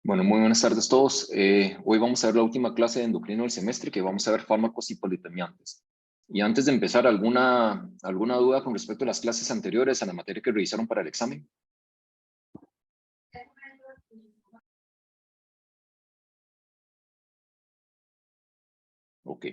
Bueno, muy buenas tardes a todos. Hoy vamos a ver la última clase de endocrino del semestre, que vamos a ver fármacos y politemiantes. Y antes de empezar, ¿alguna duda con respecto a las clases anteriores, a la materia que revisaron para el examen? Ok.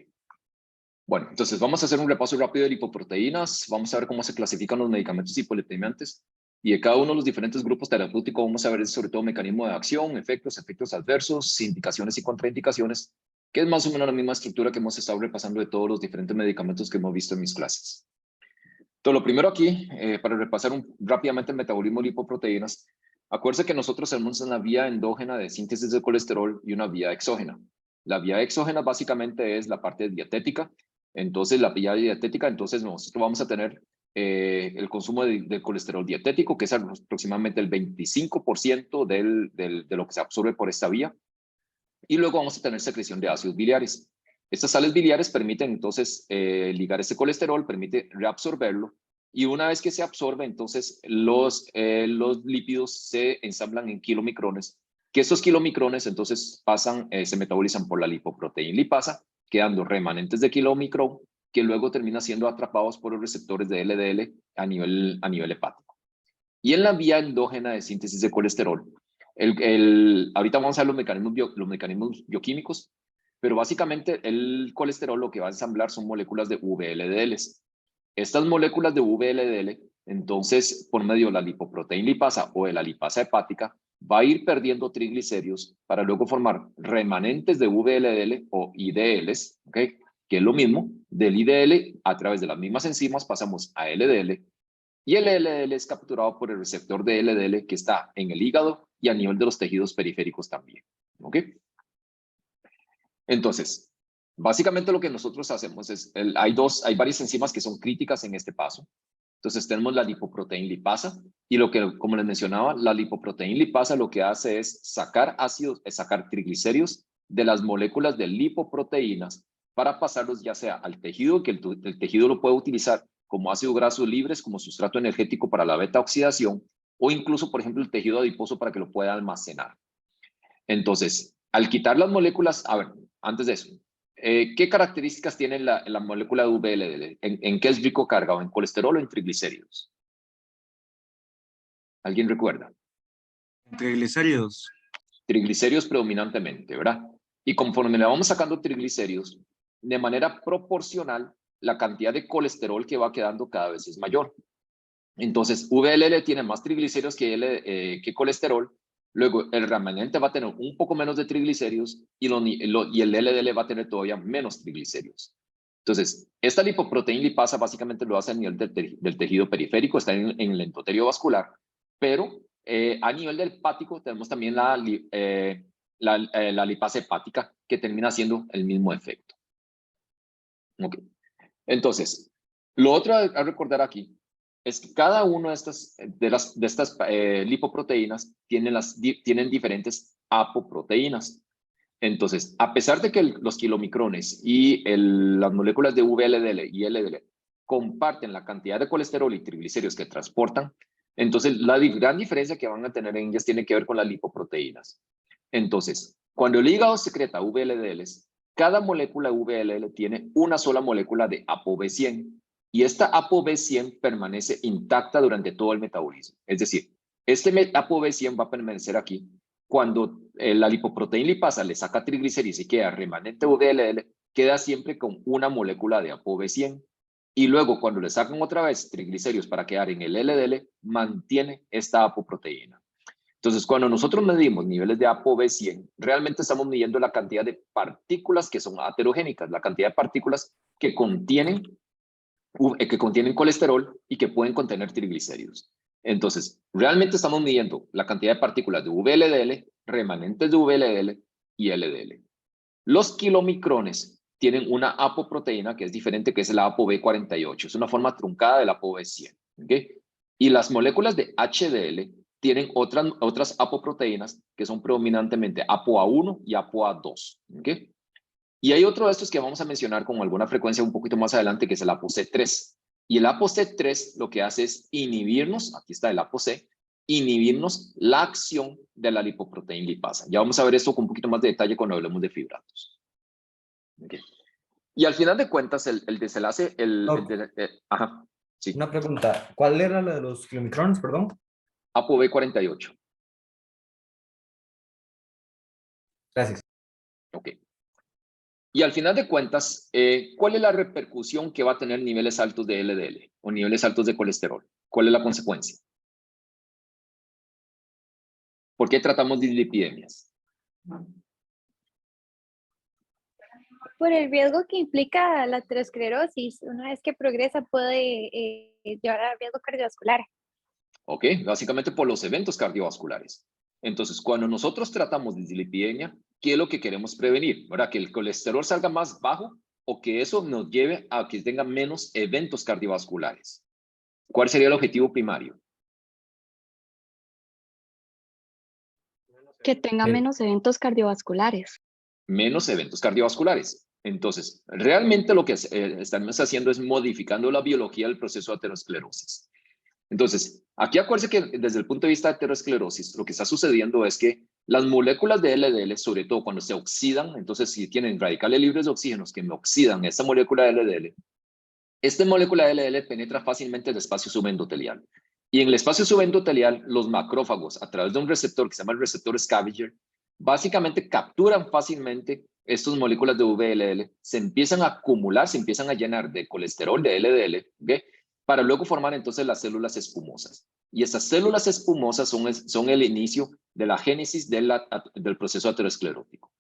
Bueno, entonces vamos a hacer un repaso rápido de lipoproteínas. Vamos a ver cómo se clasifican los medicamentos y politemiantes. Y de cada uno de los diferentes grupos terapéuticos vamos a ver sobre todo mecanismo de acción, efectos adversos, indicaciones y contraindicaciones, que es más o menos la misma estructura que hemos estado repasando de todos los diferentes medicamentos que hemos visto en mis clases. Entonces, lo primero aquí, para repasar rápidamente el metabolismo de lipoproteínas, acuérdense que nosotros tenemos una vía endógena de síntesis de colesterol y una vía exógena. La vía exógena básicamente es la parte dietética. Entonces, la vía dietética, entonces nosotros vamos a tener el consumo de colesterol dietético, que es aproximadamente el 25% de lo que se absorbe por esta vía. Y luego vamos a tener secreción de ácidos biliares. Estas sales biliares permiten entonces ligar ese colesterol, permite reabsorberlo, y una vez que se absorbe, entonces los lípidos se ensamblan en kilomicrones, que estos kilomicrones entonces se metabolizan por la lipoproteína lipasa, quedando remanentes de kilomicrón, que luego terminan siendo atrapados por los receptores de LDL a nivel hepático. Y en la vía endógena de síntesis de colesterol, ahorita vamos a ver los mecanismos bioquímicos, pero básicamente el colesterol lo que va a ensamblar son moléculas de VLDLs. Estas moléculas de VLDL, entonces, por medio de la lipoproteína lipasa o de la lipasa hepática, va a ir perdiendo triglicéridos para luego formar remanentes de VLDL o IDLs, ¿okay? Que es lo mismo. Del IDL, a través de las mismas enzimas, pasamos a LDL, y el LDL es capturado por el receptor de LDL que está en el hígado y a nivel de los tejidos periféricos también. ¿Ok? Entonces, básicamente lo que nosotros hacemos es, hay varias enzimas que son críticas en este paso. Entonces tenemos la lipoproteína lipasa, y como les mencionaba, la lipoproteína lipasa lo que hace es sacar triglicéridos de las moléculas de lipoproteínas para pasarlos ya sea al tejido, que el tejido lo puede utilizar como ácidos grasos libres, como sustrato energético para la beta oxidación, o incluso, por ejemplo, el tejido adiposo para que lo pueda almacenar. Entonces, al quitar las moléculas, a ver, antes de eso, ¿qué características tiene la molécula de VLDL? ¿En qué es rico cargado? ¿En colesterol o en triglicéridos? ¿Alguien recuerda? Triglicéridos. Triglicéridos predominantemente, ¿verdad? Y conforme le vamos sacando triglicéridos, de manera proporcional, la cantidad de colesterol que va quedando cada vez es mayor. Entonces, VLL tiene más triglicéridos que colesterol. Luego, el remanente va a tener un poco menos de triglicéridos y el LDL va a tener todavía menos triglicéridos. Entonces, esta lipoproteína lipasa básicamente lo hace a nivel del tejido periférico, está en el endotelio vascular, pero a nivel del hepático tenemos también la lipasa hepática, que termina haciendo el mismo efecto. Okay. Entonces, lo otro a recordar aquí es que cada una de estas lipoproteínas tienen diferentes apoproteínas. Entonces, a pesar de que los kilomicrones y las moléculas de VLDL y LDL comparten la cantidad de colesterol y triglicéridos que transportan, entonces la gran diferencia que van a tener en ellas tiene que ver con las lipoproteínas. Entonces, cuando el hígado secreta VLDLs, cada molécula VLL tiene una sola molécula de ApoB100, y esta ApoB100 permanece intacta durante todo el metabolismo. Es decir, este ApoB100 va a permanecer aquí. Cuando la lipoproteína lipasa le saca triglicéridos y queda remanente VLL, queda siempre con una molécula de ApoB100. Y luego, cuando le sacan otra vez triglicéridos para quedar en el LDL, mantiene esta apoproteína. Entonces, cuando nosotros medimos niveles de ApoB100, realmente estamos midiendo la cantidad de partículas que son aterogénicas, la cantidad de partículas que contienen colesterol y que pueden contener triglicéridos. Entonces, realmente estamos midiendo la cantidad de partículas de VLDL, remanentes de VLDL y LDL. Los kilomicrones tienen una apoproteína que es diferente, que es la ApoB48. Es una forma truncada de la ApoB100. ¿Okay? Y las moléculas de HDL tienen otras apoproteínas que son predominantemente ApoA1 y ApoA2. ¿Okay? Y hay otro de estos que vamos a mencionar con alguna frecuencia un poquito más adelante, que es el ApoC3. Y el ApoC3 lo que hace es inhibirnos, aquí está el ApoC, inhibirnos la acción de la lipoproteína lipasa. Ya vamos a ver esto con un poquito más de detalle cuando hablemos de fibratos. Okay. Y al final de cuentas, el desenlace, ajá, sí, Una pregunta, ¿cuál era la de los clomicrones, perdón? ApoB48. Gracias. Ok. Y al final de cuentas, ¿cuál es la repercusión que va a tener niveles altos de LDL o niveles altos de colesterol? ¿Cuál es la consecuencia? ¿Por qué tratamos dislipidemias? Por el riesgo que implica la aterosclerosis, una vez que progresa puede llevar a riesgo cardiovascular. Ok, básicamente por los eventos cardiovasculares. Entonces, cuando nosotros tratamos dislipidemia, ¿qué es lo que queremos prevenir? ¿Verdad? Que el colesterol salga más bajo o que eso nos lleve a que tenga menos eventos cardiovasculares. ¿Cuál sería el objetivo primario? Que tenga menos eventos cardiovasculares. Menos eventos cardiovasculares. Entonces, realmente lo que estamos haciendo es modificando la biología del proceso de aterosclerosis. Entonces, aquí acuérdense que desde el punto de vista de aterosclerosis, lo que está sucediendo es que las moléculas de LDL, sobre todo cuando se oxidan, entonces si tienen radicales libres de oxígeno que me oxidan esta molécula de LDL, esta molécula de LDL penetra fácilmente el espacio subendotelial. Y en el espacio subendotelial, los macrófagos, a través de un receptor que se llama el receptor scavenger, básicamente capturan fácilmente estas moléculas de VLL, se empiezan a acumular, se empiezan a llenar de colesterol, de LDL, ¿okay? Para luego formar entonces las células espumosas. Y esas células espumosas son el inicio de la génesis del proceso aterosclerótico.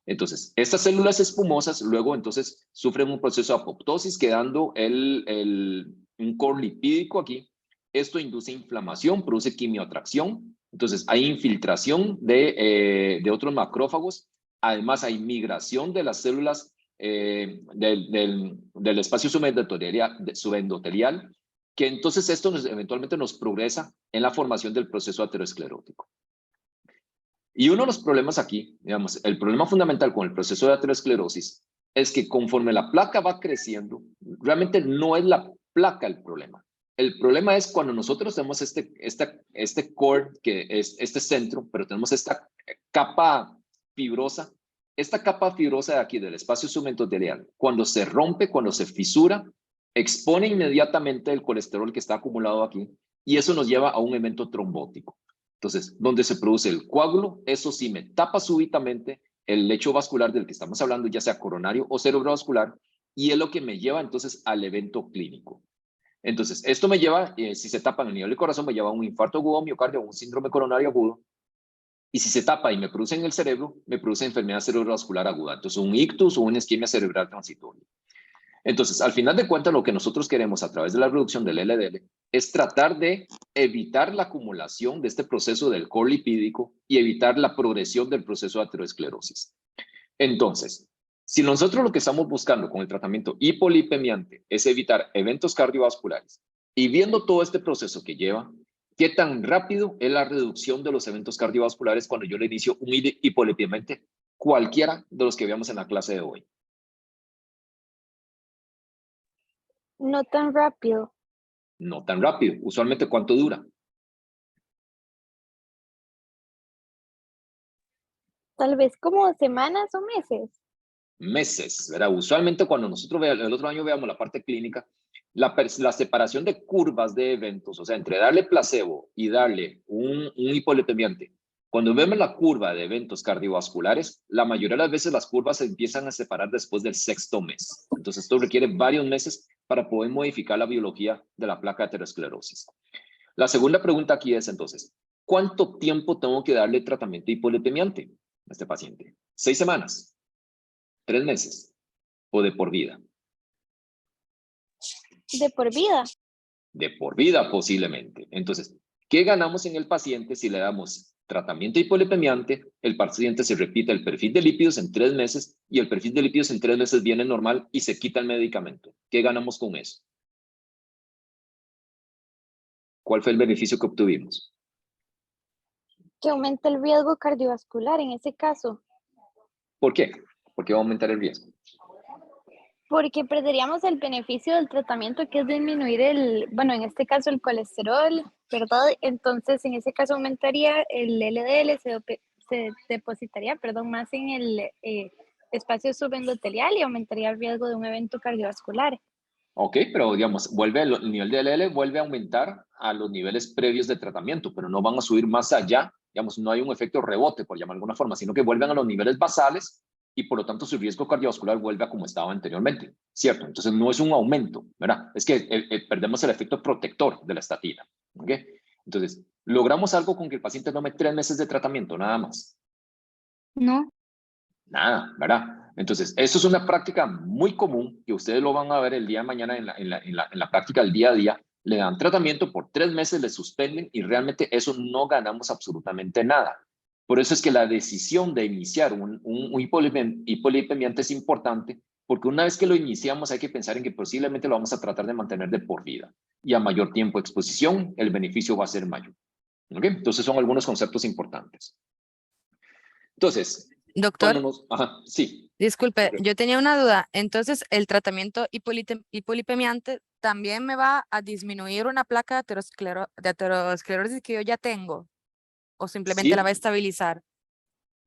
Entonces, estas células espumosas luego entonces sufren un proceso de apoptosis, quedando un core lipídico aquí. Esto induce inflamación, produce quimioatracción. Entonces, hay infiltración de otros macrófagos. Además, hay migración de las células del espacio subendotelial, que entonces esto eventualmente nos progresa en la formación del proceso aterosclerótico. Y uno de los problemas aquí, digamos, el problema fundamental con el proceso de aterosclerosis es que conforme la placa va creciendo, realmente no es la placa el problema. El problema es cuando nosotros tenemos este core, que es este centro, pero tenemos esta capa fibrosa. Esta capa fibrosa de aquí, del espacio subendotelial, cuando se rompe, cuando se fisura, expone inmediatamente el colesterol que está acumulado aquí y eso nos lleva a un evento trombótico. Entonces, donde se produce el coágulo, eso sí me tapa súbitamente el lecho vascular del que estamos hablando, ya sea coronario o cerebrovascular, y es lo que me lleva entonces al evento clínico. Entonces, esto me lleva, si se tapa en el nivel del corazón, me lleva a un infarto agudo miocardio o un síndrome coronario agudo, y si se tapa y me produce en el cerebro, me produce enfermedad cerebrovascular aguda, entonces un ictus o una isquemia cerebral transitoria. Entonces, al final de cuentas, lo que nosotros queremos a través de la reducción del LDL es tratar de evitar la acumulación de este proceso del core lipídico y evitar la progresión del proceso de aterosclerosis. Entonces, si nosotros lo que estamos buscando con el tratamiento hipolipemiante es evitar eventos cardiovasculares y viendo todo este proceso que lleva, ¿qué tan rápido es la reducción de los eventos cardiovasculares cuando yo le inicio un hipolipemiante cualquiera de los que veamos en la clase de hoy? No tan rápido. No tan rápido. Usualmente, ¿cuánto dura? Tal vez como semanas o meses. Meses, ¿verdad? Usualmente cuando nosotros el otro año veamos la parte clínica, la separación de curvas de eventos, o sea, entre darle placebo y darle un hipolipemiante, cuando vemos la curva de eventos cardiovasculares, la mayoría de las veces las curvas se empiezan a separar después del sexto mes. Entonces, esto requiere varios meses para poder modificar la biología de la placa de aterosclerosis. La segunda pregunta aquí es entonces, ¿cuánto tiempo tengo que darle tratamiento hipolipemiante a este paciente? 6 semanas, 3 meses o de por vida. De por vida. De por vida posiblemente. Entonces, ¿qué ganamos en el paciente si le damos tratamiento hipolipemiante? El paciente se repite el perfil de lípidos en 3 meses y el perfil de lípidos en 3 meses viene normal y se quita el medicamento. ¿Qué ganamos con eso? ¿Cuál fue el beneficio que obtuvimos? Que aumenta el riesgo cardiovascular en ese caso. ¿Por qué? ¿Por qué va a aumentar el riesgo? Porque perderíamos el beneficio del tratamiento, que es disminuir bueno, en este caso el colesterol, ¿verdad? Entonces, en ese caso aumentaría el LDL, se depositaría, perdón, más en el espacio subendotelial y aumentaría el riesgo de un evento cardiovascular. Ok, pero digamos, el nivel de LDL vuelve a aumentar a los niveles previos de tratamiento, pero no van a subir más allá, digamos, no hay un efecto rebote, por llamar de alguna forma, sino que vuelven a los niveles basales y por lo tanto su riesgo cardiovascular vuelve a como estaba anteriormente, ¿cierto? Entonces no es un aumento, ¿verdad? Es que perdemos el efecto protector de la estatina, ¿ok? Entonces, logramos algo con que el paciente tome 3 meses de tratamiento, nada más. No, Nada, ¿verdad? Entonces, eso es una práctica muy común que ustedes lo van a ver el día de mañana en la práctica del día a día. Le dan tratamiento por 3 meses, le suspenden y realmente eso no ganamos absolutamente nada. Por eso es que la decisión de iniciar un hipolipemiante es importante, porque una vez que lo iniciamos hay que pensar en que posiblemente lo vamos a tratar de mantener de por vida. Y a mayor tiempo de exposición, el beneficio va a ser mayor. ¿Okay? Entonces son algunos conceptos importantes. Entonces, Doctor, Ajá, sí. disculpe, Correcto. yo tenía una duda. Entonces, ¿el tratamiento hipolipemiante también me va a disminuir una placa de aterosclerosis que yo ya tengo? ¿O simplemente la va a Sí, estabilizar?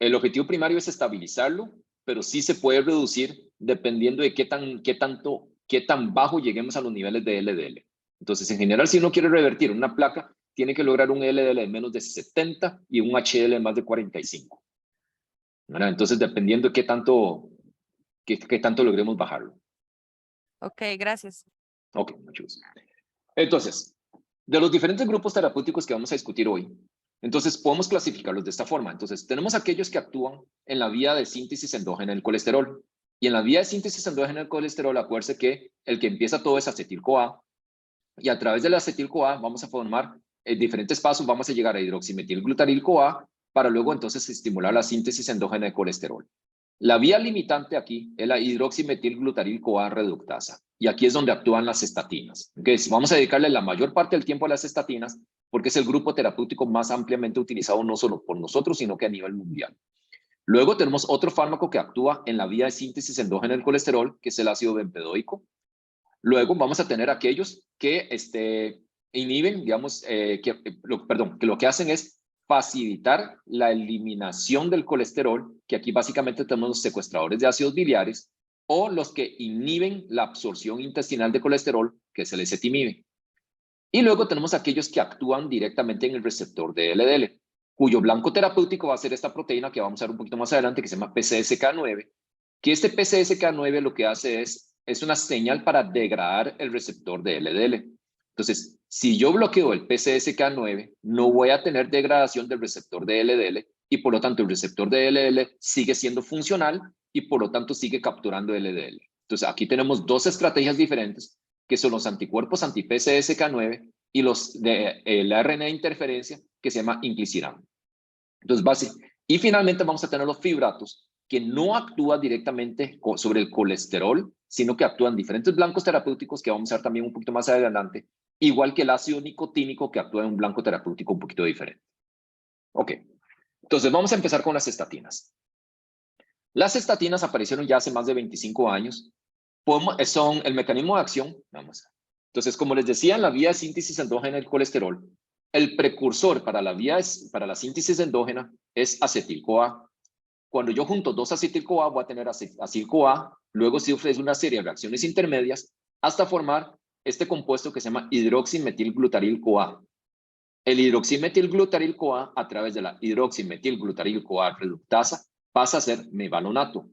el objetivo primario es estabilizarlo, pero sí se puede reducir dependiendo de qué tan bajo lleguemos a los niveles de LDL. Entonces, en general, si uno quiere revertir una placa, tiene que lograr un LDL de menos de 70 y un HDL de más de 45. ¿Verdad? Entonces, dependiendo de qué tanto logremos bajarlo. Ok, gracias. Ok, mucho gusto. Entonces, de los diferentes grupos terapéuticos que vamos a discutir hoy, entonces podemos clasificarlos de esta forma. Entonces, tenemos aquellos que actúan en la vía de síntesis endógena del colesterol. Y en la vía de síntesis endógena del colesterol, acuérdense que el que empieza todo es acetil-CoA. Y a través del acetil-CoA vamos a formar diferentes pasos. Vamos a llegar a hidroximetilglutaril-CoA para luego entonces estimular la síntesis endógena de colesterol. La vía limitante aquí es la hidroximetilglutaril-CoA reductasa. Y aquí es donde actúan las estatinas. Okay, vamos a dedicarle la mayor parte del tiempo a las estatinas porque es el grupo terapéutico más ampliamente utilizado no solo por nosotros, sino que a nivel mundial. Luego tenemos otro fármaco que actúa en la vía de síntesis endógena del colesterol, que es el ácido bempedoico. Luego vamos a tener aquellos que inhiben, digamos, que lo que hacen es facilitar la eliminación del colesterol, que aquí básicamente tenemos los secuestradores de ácidos biliares, o los que inhiben la absorción intestinal de colesterol, que es el ezetimibe. Y luego tenemos aquellos que actúan directamente en el receptor de LDL, cuyo blanco terapéutico va a ser esta proteína que vamos a ver un poquito más adelante, que se llama PCSK9, que este PCSK9 lo que hace es una señal para degradar el receptor de LDL. Entonces, si yo bloqueo el PCSK9, no voy a tener degradación del receptor de LDL y por lo tanto el receptor de LDL sigue siendo funcional y por lo tanto sigue capturando LDL. Entonces, aquí tenemos dos estrategias diferentes que son los anticuerpos anti-PCSK9 y los de la RNA de interferencia que se llama inclisiran. Entonces, y finalmente vamos a tener los fibratos que no actúan directamente sobre el colesterol, sino que actúan diferentes blancos terapéuticos que vamos a ver también un poquito más adelante, igual que el ácido nicotínico que actúa en un blanco terapéutico un poquito diferente. Ok, entonces vamos a empezar con las estatinas. Las estatinas aparecieron ya hace más de 25 años. Son el mecanismo de acción, vamos. Entonces, como les decía, en la vía de síntesis endógena del colesterol, el precursor para la síntesis endógena es acetil-CoA. Cuando yo junto dos acetil-CoA, voy a tener acetil-CoA, luego se ofrece una serie de reacciones intermedias hasta formar este compuesto que se llama hidroximetilglutaril-CoA. El hidroximetilglutaril-CoA, a través de la hidroximetilglutaril-CoA reductasa, pasa a ser mevalonato.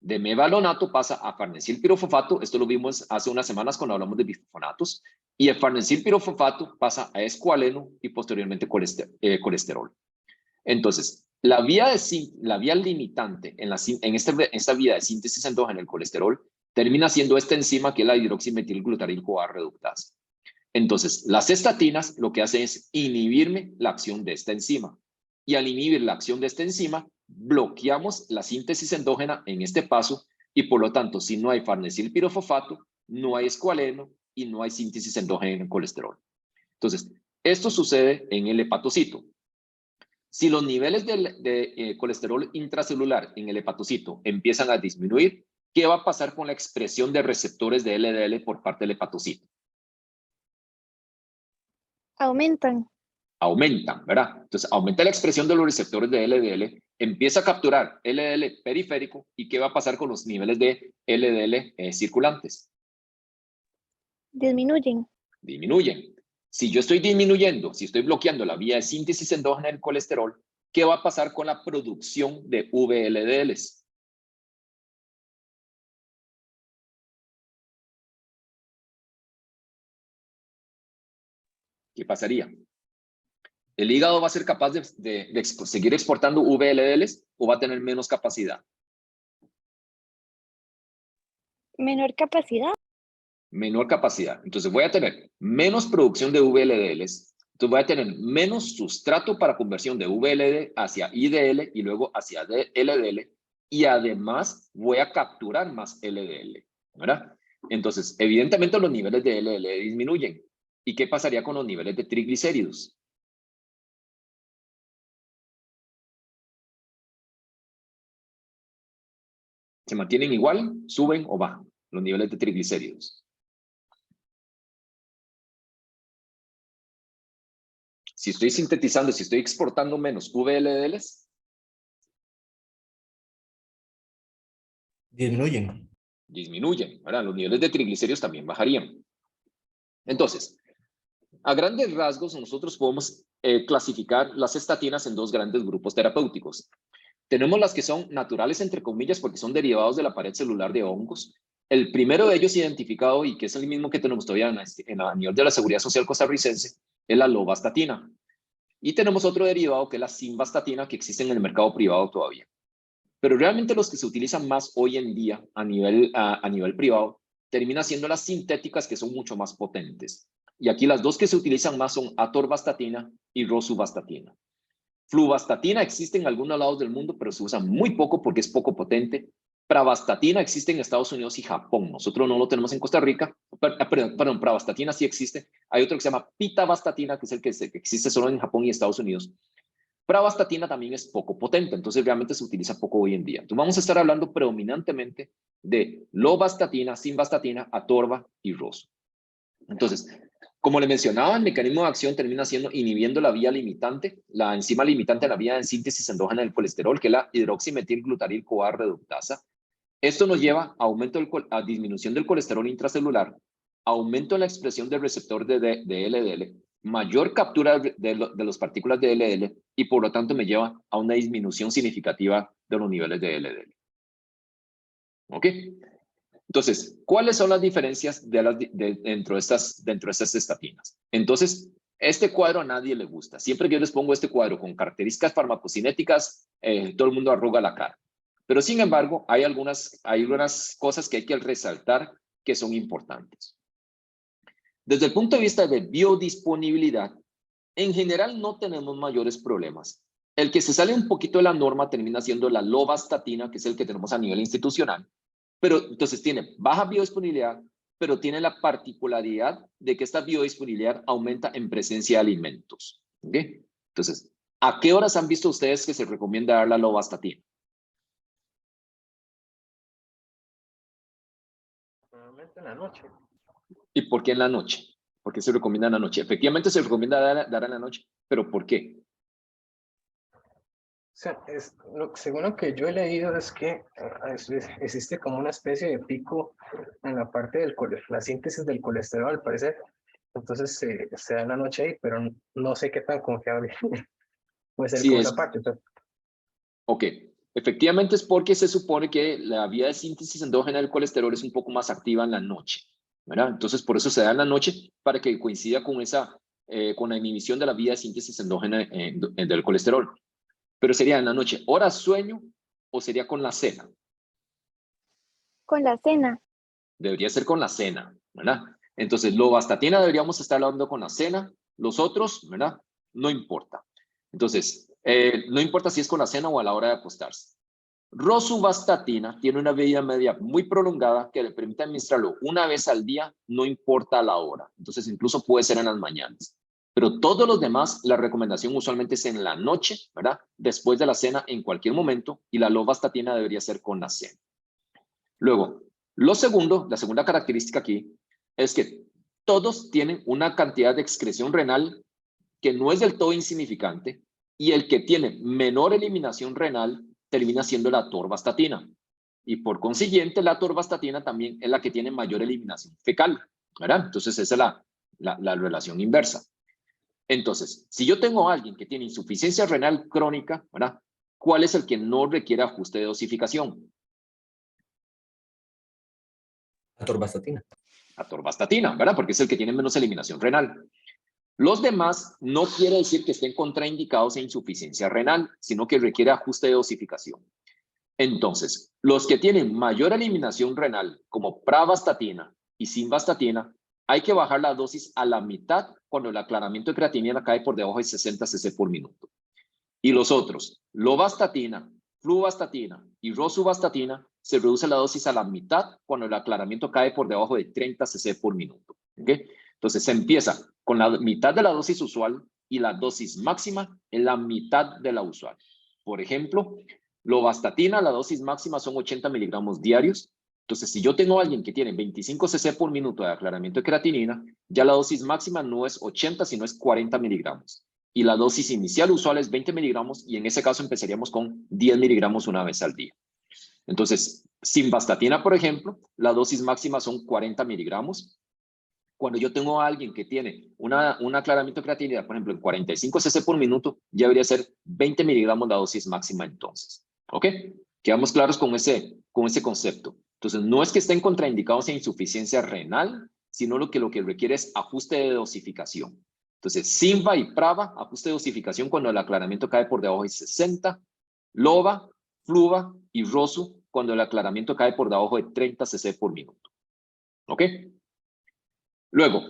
De mevalonato pasa a farnesilpirofosfato, esto lo vimos hace unas semanas cuando hablamos de bifosfonatos, y el farnesilpirofosfato pasa a escualeno y posteriormente colesterol. Entonces, la vía limitante en esta vía de síntesis endógena del colesterol termina siendo esta enzima que es la hidroximetilglutaril-CoA reductasa. Entonces, las estatinas lo que hacen es inhibirme la acción de esta enzima. Y al inhibir la acción de esta enzima, bloqueamos la síntesis endógena en este paso y por lo tanto, si no hay farnesilpirofosfato, no hay escualeno y no hay síntesis endógena en el colesterol. Entonces, esto sucede en el hepatocito. Si los niveles de colesterol intracelular en el hepatocito empiezan a disminuir, ¿qué va a pasar con la expresión de receptores de LDL por parte del hepatocito? Aumentan. Aumentan, ¿verdad? Entonces, aumenta la expresión de los receptores de LDL, empieza a capturar LDL periférico, ¿y qué va a pasar con los niveles de LDL circulantes? Disminuyen. Disminuyen. Si yo estoy disminuyendo, si estoy bloqueando la vía de síntesis endógena del colesterol, ¿qué va a pasar con la producción de VLDLs? ¿Qué pasaría? ¿El hígado va a ser capaz de seguir exportando VLDLs o va a tener menos capacidad? Menor capacidad. Menor capacidad. Entonces voy a tener menos producción de VLDLs, entonces voy a tener menos sustrato para conversión de VLD hacia IDL y luego hacia LDL, y además voy a capturar más LDL, ¿verdad? Entonces, evidentemente los niveles de LDL disminuyen. ¿Y qué pasaría con los niveles de triglicéridos? ¿Se mantienen igual, suben o bajan los niveles de triglicéridos? Si estoy sintetizando, si estoy exportando menos VLDLs, Disminuyen. disminuyen, ¿verdad? Los niveles de triglicéridos también bajarían. Entonces, a grandes rasgos, nosotros podemos clasificar las estatinas en dos grandes grupos terapéuticos. Tenemos las que son naturales, entre comillas, porque son derivados de la pared celular de hongos. El primero de ellos identificado, y que es el mismo que tenemos todavía a nivel de la Seguridad Social costarricense, es la lovastatina. Y tenemos otro derivado que es la simvastatina, que existe en el mercado privado todavía. Pero realmente los que se utilizan más hoy en día a nivel privado terminan siendo las sintéticas, que son mucho más potentes. Y aquí las dos que se utilizan más son atorvastatina y rosuvastatina. Fluvastatina existe en algunos lados del mundo, pero se usa muy poco porque es poco potente. Pravastatina existe en Estados Unidos y Japón. Nosotros no lo tenemos en Costa Rica. Perdón, pravastatina sí existe. Hay otro que se llama pitavastatina, que es el que existe solo en Japón y Estados Unidos. Pravastatina también es poco potente, entonces realmente se utiliza poco hoy en día. Entonces vamos a estar hablando predominantemente de lovastatina, simvastatina, atorva y rosu. Entonces, como le mencionaba, el mecanismo de acción termina siendo inhibiendo la vía limitante, la enzima limitante de la vía de síntesis endógena del colesterol, que es la hidroximetilglutaril-CoA reductasa. Esto nos lleva a disminución del colesterol intracelular, aumento en la expresión del receptor de LDL, mayor captura de las partículas de LDL y por lo tanto me lleva a una disminución significativa de los niveles de LDL. ¿Ok? Entonces, ¿cuáles son las diferencias dentro de estas estatinas? Entonces, este cuadro a nadie le gusta. Siempre que yo les pongo este cuadro con características farmacocinéticas, todo el mundo arruga la cara. Pero sin embargo, hay algunas cosas que hay que resaltar que son importantes. Desde el punto de vista de biodisponibilidad, en general no tenemos mayores problemas. El que se sale un poquito de la norma termina siendo la lovastatina, que es el que tenemos a nivel institucional. Pero entonces tiene baja biodisponibilidad, pero tiene la particularidad de que esta biodisponibilidad aumenta en presencia de alimentos. ¿Okay? Entonces, ¿a qué horas han visto ustedes que se recomienda dar la lovastatina? Normalmente en la noche. ¿Y por qué en la noche? ¿Por qué se recomienda en la noche? Efectivamente se recomienda dar en la noche, pero ¿por qué? O sea, según lo que yo he leído es que existe como una especie de pico en la parte del la síntesis del colesterol, al parecer. Entonces se da en la noche ahí, pero no sé qué tan confiable puede ser Sí, como esa parte. Entonces, ok, efectivamente es porque se supone que la vía de síntesis endógena del colesterol es un poco más activa en la noche, ¿verdad? Entonces por eso se da en la noche para que coincida con con la inhibición de la vía de síntesis endógena del colesterol. Pero sería en la noche, ¿hora sueño o sería con la cena? Con la cena. Debería ser con la cena, ¿verdad? Entonces, lovastatina deberíamos estar hablando con la cena, los otros, ¿verdad? No importa. Entonces, no importa si es con la cena o a la hora de acostarse. Rosuvastatina tiene una vida media muy prolongada que le permite administrarlo una vez al día, no importa la hora. Entonces, incluso puede ser en las mañanas. Pero todos los demás, la recomendación usualmente es en la noche, ¿verdad? Después de la cena, en cualquier momento, y la lovastatina debería ser con la cena. Luego, la segunda característica aquí es que todos tienen una cantidad de excreción renal que no es del todo insignificante, y el que tiene menor eliminación renal termina siendo la atorvastatina. Y por consiguiente, la atorvastatina también es la que tiene mayor eliminación fecal, ¿verdad? Entonces, esa es la relación inversa. Entonces, si yo tengo a alguien que tiene insuficiencia renal crónica, ¿verdad? ¿Cuál es el que no requiere ajuste de dosificación? Atorvastatina. Atorvastatina, ¿verdad? Porque es el que tiene menos eliminación renal. Los demás no quiere decir que estén contraindicados en insuficiencia renal, sino que requiere ajuste de dosificación. Entonces, los que tienen mayor eliminación renal, como pravastatina y simvastatina, hay que bajar la dosis a la mitad cuando el aclaramiento de creatinina cae por debajo de 60 cc por minuto. Y los otros, lovastatina, fluvastatina y rosuvastatina, se reduce la dosis a la mitad cuando el aclaramiento cae por debajo de 30 cc por minuto. ¿Okay? Entonces se empieza con la mitad de la dosis usual y la dosis máxima en la mitad de la usual. Por ejemplo, lovastatina, la dosis máxima son 80 miligramos diarios. Entonces, si yo tengo a alguien que tiene 25 cc por minuto de aclaramiento de creatinina, ya la dosis máxima no es 80, sino es 40 miligramos. Y la dosis inicial usual es 20 miligramos, y en ese caso empezaríamos con 10 miligramos una vez al día. Entonces, simvastatina, por ejemplo, la dosis máxima son 40 miligramos. Cuando yo tengo a alguien que tiene un aclaramiento de creatinina, por ejemplo, en 45 cc por minuto, ya debería ser 20 miligramos la dosis máxima entonces. ¿Ok? Quedamos claros con ese concepto. Entonces, no es que estén contraindicados en insuficiencia renal, sino lo que requiere es ajuste de dosificación. Entonces, Simva y Prava, ajuste de dosificación cuando el aclaramiento cae por debajo de 60. Lova, Fluva y Rosu cuando el aclaramiento cae por debajo de 30 cc por minuto. ¿Ok? Luego,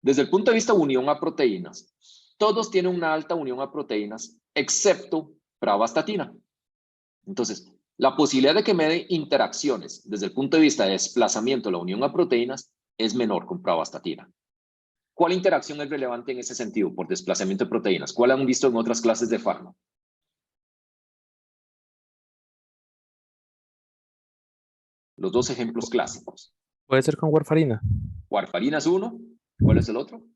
desde el punto de vista de unión a proteínas, todos tienen una alta unión a proteínas, excepto pravastatina. Entonces, la posibilidad de que me den interacciones desde el punto de vista de desplazamiento de la unión a proteínas es menor con pravastatina. ¿Cuál interacción es relevante en ese sentido por desplazamiento de proteínas? ¿Cuál han visto en otras clases de fármaco? Los dos ejemplos clásicos. Puede ser con warfarina. Warfarina es uno. ¿Cuál es el otro?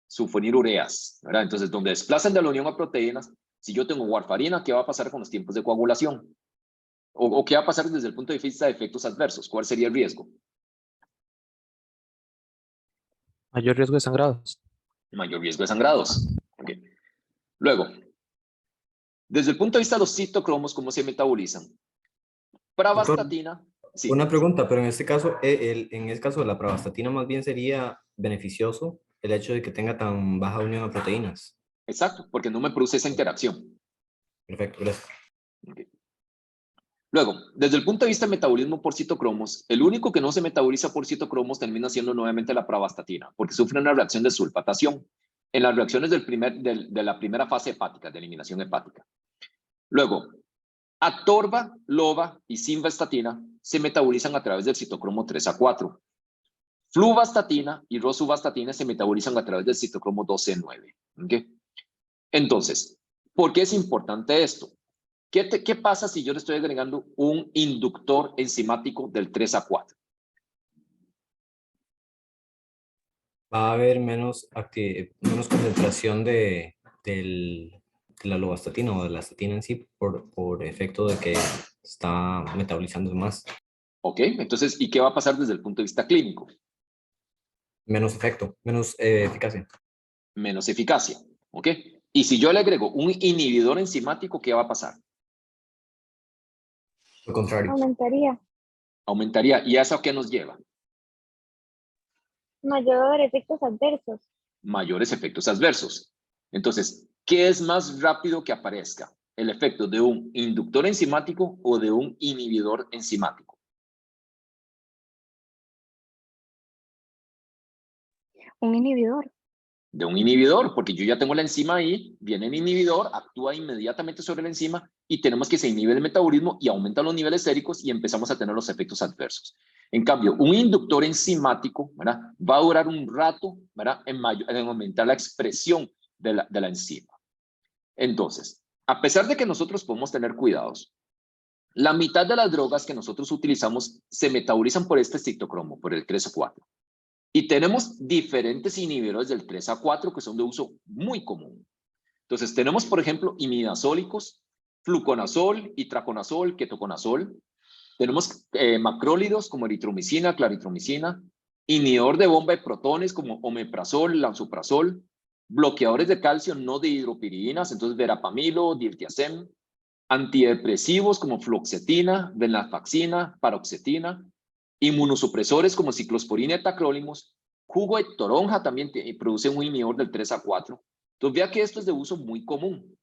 Sulfonilureas, ¿verdad? Entonces, donde desplazan de la unión a proteínas, si yo tengo warfarina, ¿qué va a pasar con los tiempos de coagulación? ¿O qué va a pasar desde el punto de vista de efectos adversos? ¿Cuál sería el riesgo? Mayor riesgo de sangrados. Mayor riesgo de sangrados. Okay. Luego, desde el punto de vista de los citocromos, ¿cómo se metabolizan? Pravastatina. Sí. Una pregunta, pero en este caso, en este caso, la pravastatina más bien sería beneficioso el hecho de que tenga tan baja unión a proteínas. Exacto, porque no me produce esa interacción. Perfecto, gracias. Okay. Luego, desde el punto de vista de metabolismo por citocromos, el único que no se metaboliza por citocromos termina siendo nuevamente la pravastatina, porque sufre una reacción de sulfatación en las reacciones de la primera fase hepática, de eliminación hepática. Luego, atorva, lova y simvastatina se metabolizan a través del citocromo 3A4. Fluvastatina y rosuvastatina se metabolizan a través del citocromo 12-9. ¿Okay? Entonces, ¿por qué es importante esto? ¿Qué pasa si yo le estoy agregando un inductor enzimático del 3A4? Va a haber menos concentración de la lovastatina o de la estatina en sí por efecto de que está metabolizando más. Ok, entonces, ¿y qué va a pasar desde el punto de vista clínico? Menos efecto, menos eficacia. Menos eficacia, ¿ok? Y si yo le agrego un inhibidor enzimático, ¿qué va a pasar? Al contrario. Aumentaría. Aumentaría. ¿Y eso a qué nos lleva? Mayor efectos adversos. Mayores efectos adversos. Entonces, ¿qué es más rápido que aparezca? ¿El efecto de un inductor enzimático o de un inhibidor enzimático? Un inhibidor. De un inhibidor, porque yo ya tengo la enzima ahí, viene el inhibidor, actúa inmediatamente sobre la enzima y tenemos que se inhibe el metabolismo y aumentan los niveles séricos y empezamos a tener los efectos adversos. En cambio, un inductor enzimático, ¿verdad?, va a durar un rato, ¿verdad?, en aumentar la expresión de la enzima. Entonces, a pesar de que nosotros podemos tener cuidados, La mitad de las drogas que nosotros utilizamos se metabolizan por este citocromo, por el 3 a 4. Y tenemos diferentes inhibidores del 3 a 4 que son de uso muy común. Entonces tenemos, por ejemplo, imidazólicos, fluconazol, itraconazol, ketoconazol. Tenemos macrólidos como eritromicina, claritromicina, inhibidor de bomba de protones como omeprazol, lansoprazol, bloqueadores de calcio no dihidropiridinas, entonces verapamilo, diltiazem, antidepresivos como fluoxetina, venlafaxina, paroxetina, inmunosupresores como ciclosporina y tacrolimus, jugo de toronja también produce un inhibidor del 3 a 4. Entonces vea que esto es de uso muy común.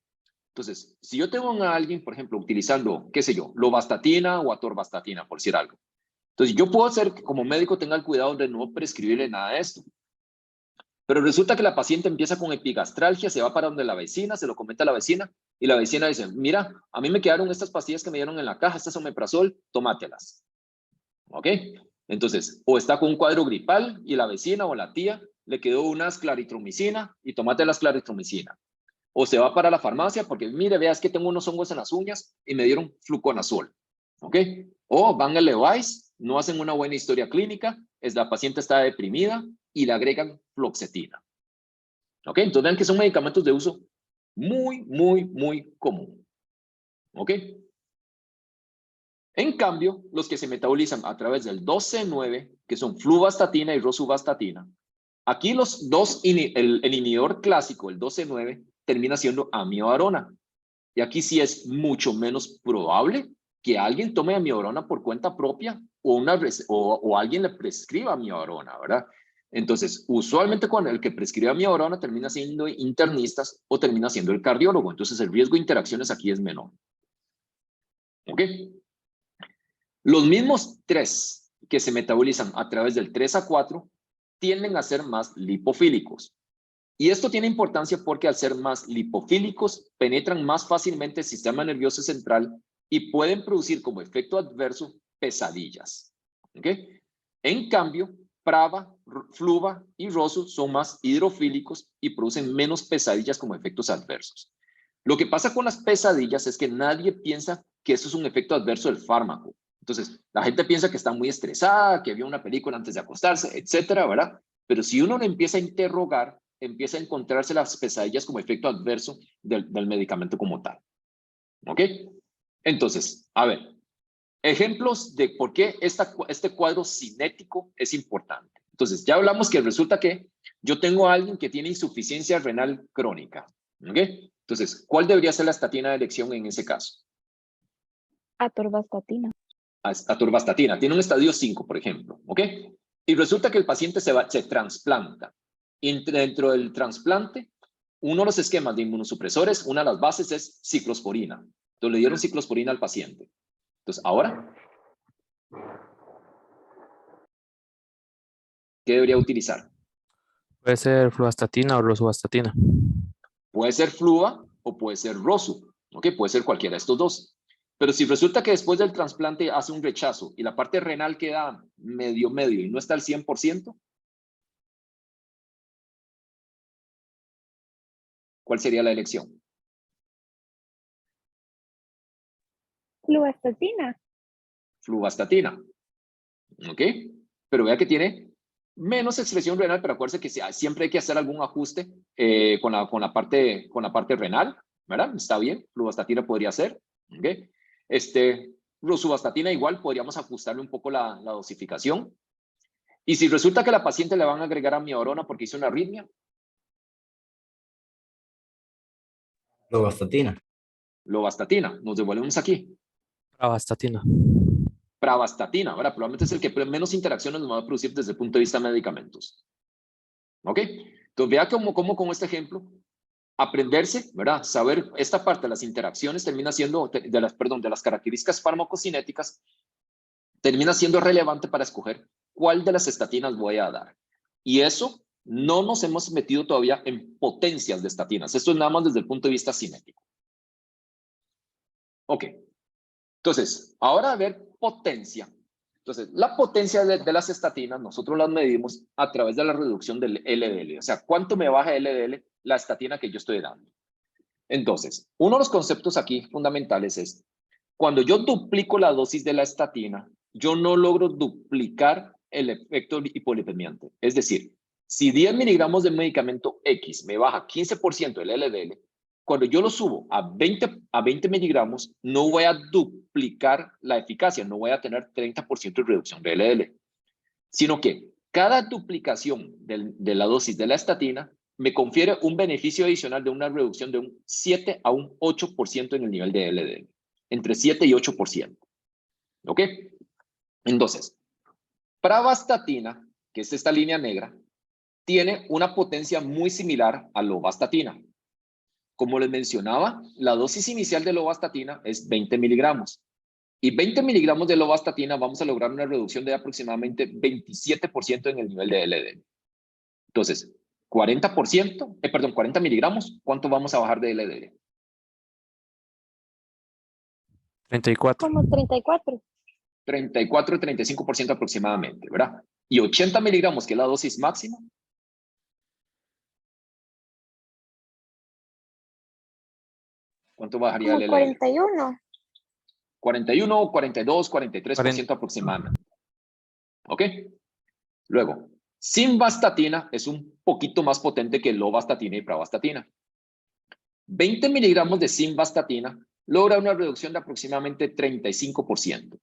Entonces, si yo tengo a alguien, por ejemplo, utilizando, qué sé yo, lovastatina o atorvastatina, por decir algo. Entonces, yo puedo hacer que como médico tenga el cuidado de no prescribirle nada de esto. Pero resulta que la paciente empieza con epigastralgia, se va para donde la vecina, se lo comenta a la vecina, y la vecina dice, mira, a mí me quedaron estas pastillas que me dieron en la caja, estas omeprazol, tómatelas. ¿Ok? Entonces, o está con un cuadro gripal y la vecina o la tía le quedó unas claritromicina y tómatelas claritromicina. O se va para la farmacia porque, mire, veas que tengo unos hongos en las uñas y me dieron fluconazol. ¿Ok? O van al Levi's, no hacen una buena historia clínica, la paciente está deprimida y le agregan fluoxetina. ¿Ok? Entonces vean que son medicamentos de uso muy, muy, muy común. ¿Ok? En cambio, los que se metabolizan a través del 2C9, que son fluvastatina y rosuvastatina, aquí los dos, el inhibidor clásico, el 2C9, termina siendo amiodarona. Y aquí sí es mucho menos probable que alguien tome amiodarona por cuenta propia o alguien le prescriba amiodarona, ¿verdad? Entonces, usualmente cuando el que prescribe amiodarona termina siendo internistas o termina siendo el cardiólogo. Entonces, el riesgo de interacciones aquí es menor. ¿Ok? Los mismos tres que se metabolizan a través del 3 a 4 tienden a ser más lipofílicos. Y esto tiene importancia porque al ser más lipofílicos, penetran más fácilmente el sistema nervioso central y pueden producir como efecto adverso pesadillas. ¿Okay? En cambio, Prava, Fluva y Rosu son más hidrofílicos y producen menos pesadillas como efectos adversos. Lo que pasa con las pesadillas es que nadie piensa que eso es un efecto adverso del fármaco. Entonces, la gente piensa que está muy estresada, que vio una película antes de acostarse, etcétera, ¿verdad? Pero si uno le empieza a interrogar, empieza a encontrarse las pesadillas como efecto adverso del medicamento como tal. ¿Ok? Entonces, a ver, ejemplos de por qué este cuadro cinético es importante. Entonces, ya hablamos que resulta que yo tengo a alguien que tiene insuficiencia renal crónica. ¿Ok? Entonces, ¿cuál debería ser la estatina de elección en ese caso? Atorvastatina. Atorvastatina. Tiene un estadio 5, por ejemplo. ¿Ok? Y resulta que el paciente se trasplanta. Y dentro del trasplante, uno de los esquemas de inmunosupresores, una de las bases es ciclosporina. Entonces le dieron ciclosporina al paciente. Entonces, ahora, ¿qué debería utilizar? Puede ser fluvastatina o rosuvastatina. Puede ser Fluva o puede ser Rosu. ¿Ok? Puede ser cualquiera de estos dos. Pero si resulta que después del trasplante hace un rechazo y la parte renal queda medio y no está al 100%, ¿cuál sería la elección? Fluvastatina. Fluvastatina. ¿Ok? Pero vea que tiene menos excreción renal, pero acuérdense que siempre hay que hacer algún ajuste con la parte renal, ¿verdad? Está bien, fluvastatina podría ser. ¿Ok? Rosuvastatina igual podríamos ajustarle un poco la dosificación. Y si resulta que a la paciente le van a agregar amiodarona porque hizo una arritmia. Lovastatina. Lovastatina, nos devolvemos aquí. Pravastatina. Pravastatina, ¿verdad? Probablemente es el que menos interacciones nos va a producir desde el punto de vista de medicamentos. ¿Ok? Entonces vea cómo con este ejemplo, aprenderse, ¿verdad? Saber esta parte de las interacciones termina siendo, de las características farmacocinéticas, termina siendo relevante para escoger cuál de las estatinas voy a dar. Y eso no nos hemos metido todavía en potencias de estatinas. Esto es nada más desde el punto de vista cinético. Ok. Entonces, ahora a ver potencia. Entonces, la potencia de las estatinas nosotros las medimos a través de la reducción del LDL. O sea, ¿cuánto me baja el LDL la estatina que yo estoy dando? Entonces, uno de los conceptos aquí fundamentales es Cuando yo duplico la dosis de la estatina, yo no logro duplicar el efecto hipolipemiante. Es decir, si 10 miligramos de medicamento X me baja 15% el LDL, cuando yo lo subo a 20 miligramos, no voy a duplicar la eficacia, no voy a tener 30% de reducción de LDL, sino que cada duplicación de la dosis de la estatina me confiere un beneficio adicional de una reducción de un 7 a un 8% en el nivel de LDL, entre 7 y 8%. ¿Ok? Entonces, pravastatina, que es esta línea negra, tiene una potencia muy similar a lovastatina. Como les mencionaba, la dosis inicial de lovastatina es 20 miligramos. Y 20 miligramos de lovastatina vamos a lograr una reducción de aproximadamente 27% en el nivel de LDL. Entonces, 40 miligramos, ¿cuánto vamos a bajar de LDL? 34. Como 34. 34 35% aproximadamente, ¿verdad? Y 80 miligramos, que es la dosis máxima. ¿Cuánto bajaría Como el LDL? 41. 41, 42, 43% aproximadamente. ¿Ok? Luego, simvastatina es un poquito más potente que lovastatina y pravastatina. 20 miligramos de simvastatina logra una reducción de aproximadamente 35%.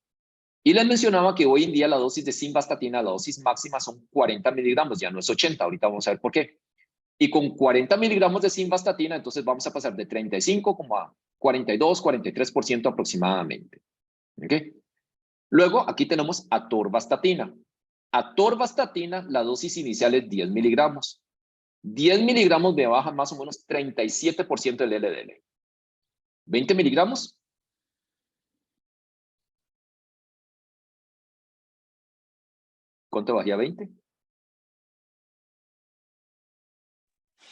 Y les mencionaba que hoy en día la dosis de simvastatina, la dosis máxima son 40 miligramos, ya no es 80, ahorita vamos a ver por qué. Y con 40 miligramos de simvastatina, entonces vamos a pasar de 35 como a 42, 43% aproximadamente. ¿Ok? Luego, aquí tenemos atorvastatina. Atorvastatina, la dosis inicial es 10 miligramos. 10 miligramos me baja más o menos 37% del LDL. 20 miligramos. ¿Cuánto bajía 20?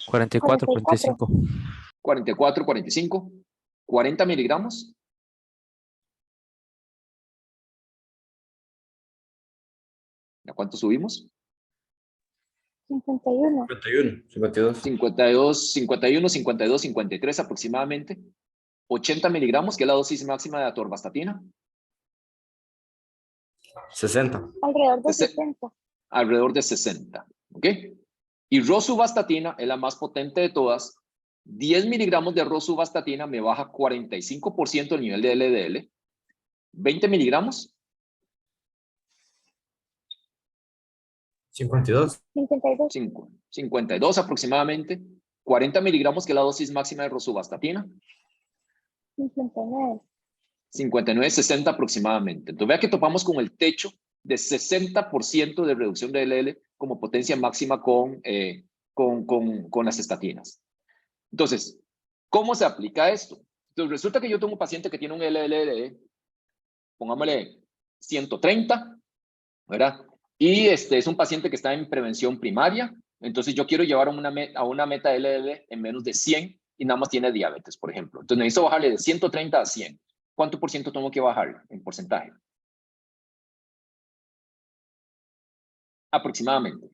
44, 45. 44, 45. 40 miligramos. ¿A cuánto subimos? 51. 51, 52. 52, 51, 52, 53 aproximadamente. 80 miligramos, que es la dosis máxima de atorvastatina. 60. Alrededor de Ese- 60. Alrededor de 60. ¿Ok? Y rosuvastatina es la más potente de todas. 10 miligramos de rosuvastatina me baja 45% el nivel de LDL. 20 miligramos. 52. 52. 52 aproximadamente. 40 miligramos, que es la dosis máxima de rosuvastatina. 59. 59, 60 aproximadamente. Entonces vea que topamos con el techo de 60% de reducción de LDL como potencia máxima con las estatinas. Entonces, ¿cómo se aplica esto? Entonces resulta que yo tengo un paciente que tiene un LDL de, pongámosle, 130, ¿verdad? Y es un paciente que está en prevención primaria, entonces yo quiero llevar a una meta LDL en menos de 100 y nada más tiene diabetes, por ejemplo. Entonces necesito bajarle de 130 a 100. ¿Cuánto por ciento tengo que bajar en porcentaje? Aproximadamente.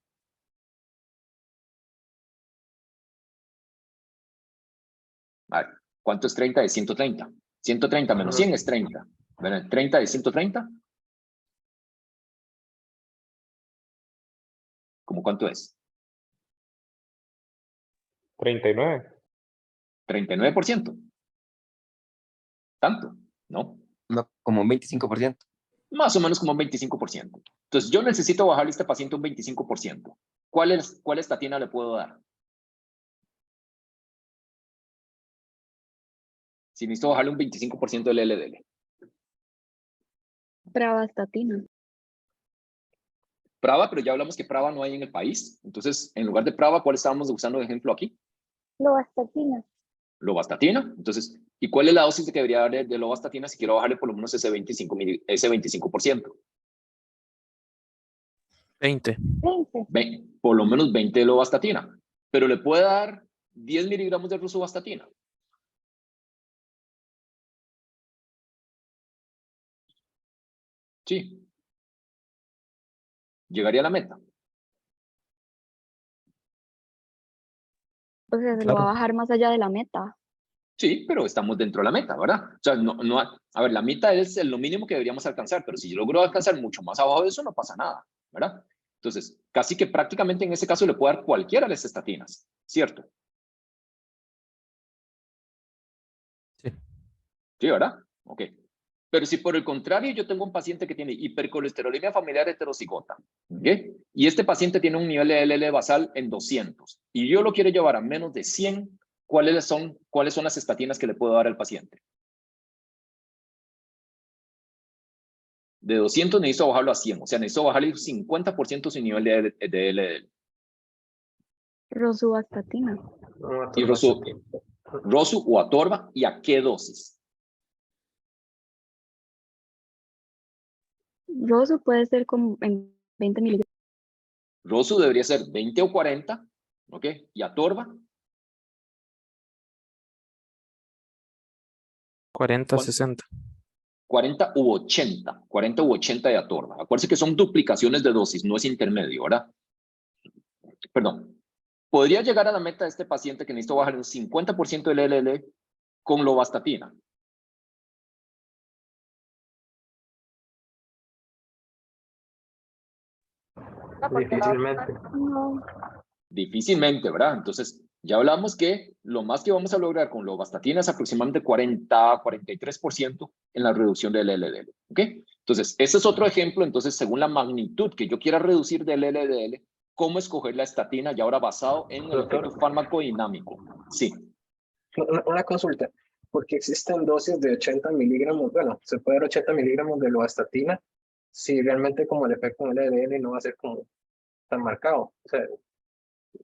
A ver, ¿cuánto es 30 de 130? 130 menos 100 es 30. ¿Verdad? 30 de 130. ¿Cómo cuánto es? 39. 39%. ¿Tanto? ¿No? No, como un 25%. Más o menos como un 25%. Entonces, yo necesito bajarle a este paciente un 25%. ¿Cuál estatina le puedo dar? Si necesito bajarle un 25% del LDL. Pravastatina. Prava, pero ya hablamos que Prava no hay en el país. Entonces, en lugar de Prava, ¿cuál estábamos usando de ejemplo aquí? Lovastatina. Lovastatina. Entonces, ¿y cuál es la dosis que debería darle de lovastatina si quiero bajarle por lo menos ese 25%? 20. 20. Por lo menos 20 de lovastatina. Pero le puede dar 10 miligramos de rosuvastatina. Sí. Llegaría a la meta. O sea, se lo va a bajar más allá de la meta. Sí, pero estamos dentro de la meta, ¿verdad? O sea, a ver, la meta es lo mínimo que deberíamos alcanzar, pero si yo logro alcanzar mucho más abajo de eso, no pasa nada, ¿verdad? Entonces, casi que prácticamente en ese caso le puedo dar cualquiera de las estatinas, ¿cierto? Sí. Sí, ¿verdad? Ok. Pero si por el contrario yo tengo un paciente que tiene hipercolesterolemia familiar heterozigota, ¿ok? Y este paciente tiene un nivel de LL basal en 200 y yo lo quiero llevar a menos de 100, ¿cuáles son las estatinas que le puedo dar al paciente? De 200 necesito bajarlo a 100, o sea, necesito bajarle un 50% su nivel de LDL. Rosuvastatina. No, Y Rosu o Atorva, ¿y a qué dosis? Rosu puede ser como en 20 miligramos. Rosu debería ser 20 o 40, ¿ok? Y Atorva, 40, 60. 40 u 80, 40 u 80 de Atorva. Acuérdense que son duplicaciones de dosis, no es intermedio, ¿verdad? Perdón. Podría llegar a la meta de este paciente que necesito bajar un 50% del LL con lovastatina. Difícilmente. No. Difícilmente, ¿verdad? Entonces, ya hablamos que lo más que vamos a lograr con lovastatina es aproximadamente 40-43% en la reducción del LDL, ¿ok? Entonces, ese es otro ejemplo, entonces, según la magnitud que yo quiera reducir del LDL, cómo escoger la estatina y ahora basado en el Doctor. efecto farmacodinámico. Sí. Una consulta, porque existen dosis de 80 miligramos, bueno, se puede dar 80 miligramos de lovastatina, si realmente como el efecto en el LDL no va a ser como tan marcado. O sea,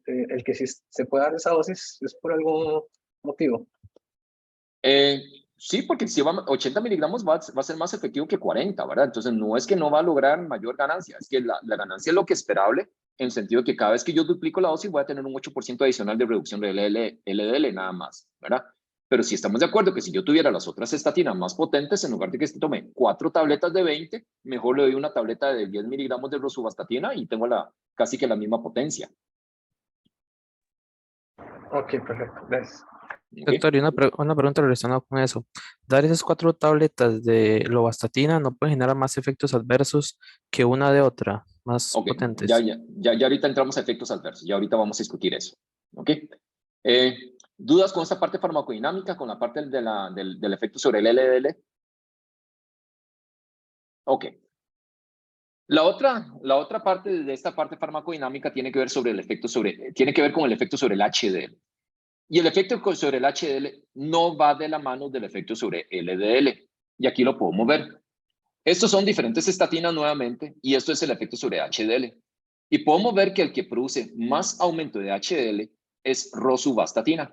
el que sí se puede dar esa dosis es por algún motivo. Sí, porque si va 80 miligramos va a ser más efectivo que 40, ¿verdad? Entonces no es que no va a lograr mayor ganancia, es que la ganancia es lo que es esperable, en el sentido de que cada vez que yo duplico la dosis voy a tener un 8% adicional de reducción de LDL nada más, ¿verdad? Pero si estamos de acuerdo que si yo tuviera las otras estatinas más potentes, en lugar de que tome 4 tabletas de 20, mejor le doy una tableta de 10 miligramos de rosuvastatina y tengo casi que la misma potencia. Ok, perfecto, gracias. Doctor, y una pregunta relacionada con eso. Dar esas 4 tabletas de lovastatina no puede generar más efectos adversos que una de otra, más Ok, potentes. ya ahorita entramos a efectos adversos, ya ahorita vamos a discutir eso. Ok. ¿Dudas con esta parte farmacodinámica, con la parte del efecto sobre el LDL? Ok. La otra parte de esta parte farmacodinámica tiene que ver con el efecto sobre el HDL. Y el efecto sobre el HDL no va de la mano del efecto sobre LDL. Y aquí lo podemos ver. Estos son diferentes estatinas nuevamente, y esto es el efecto sobre HDL. Y podemos ver que el que produce más aumento de HDL es rosuvastatina,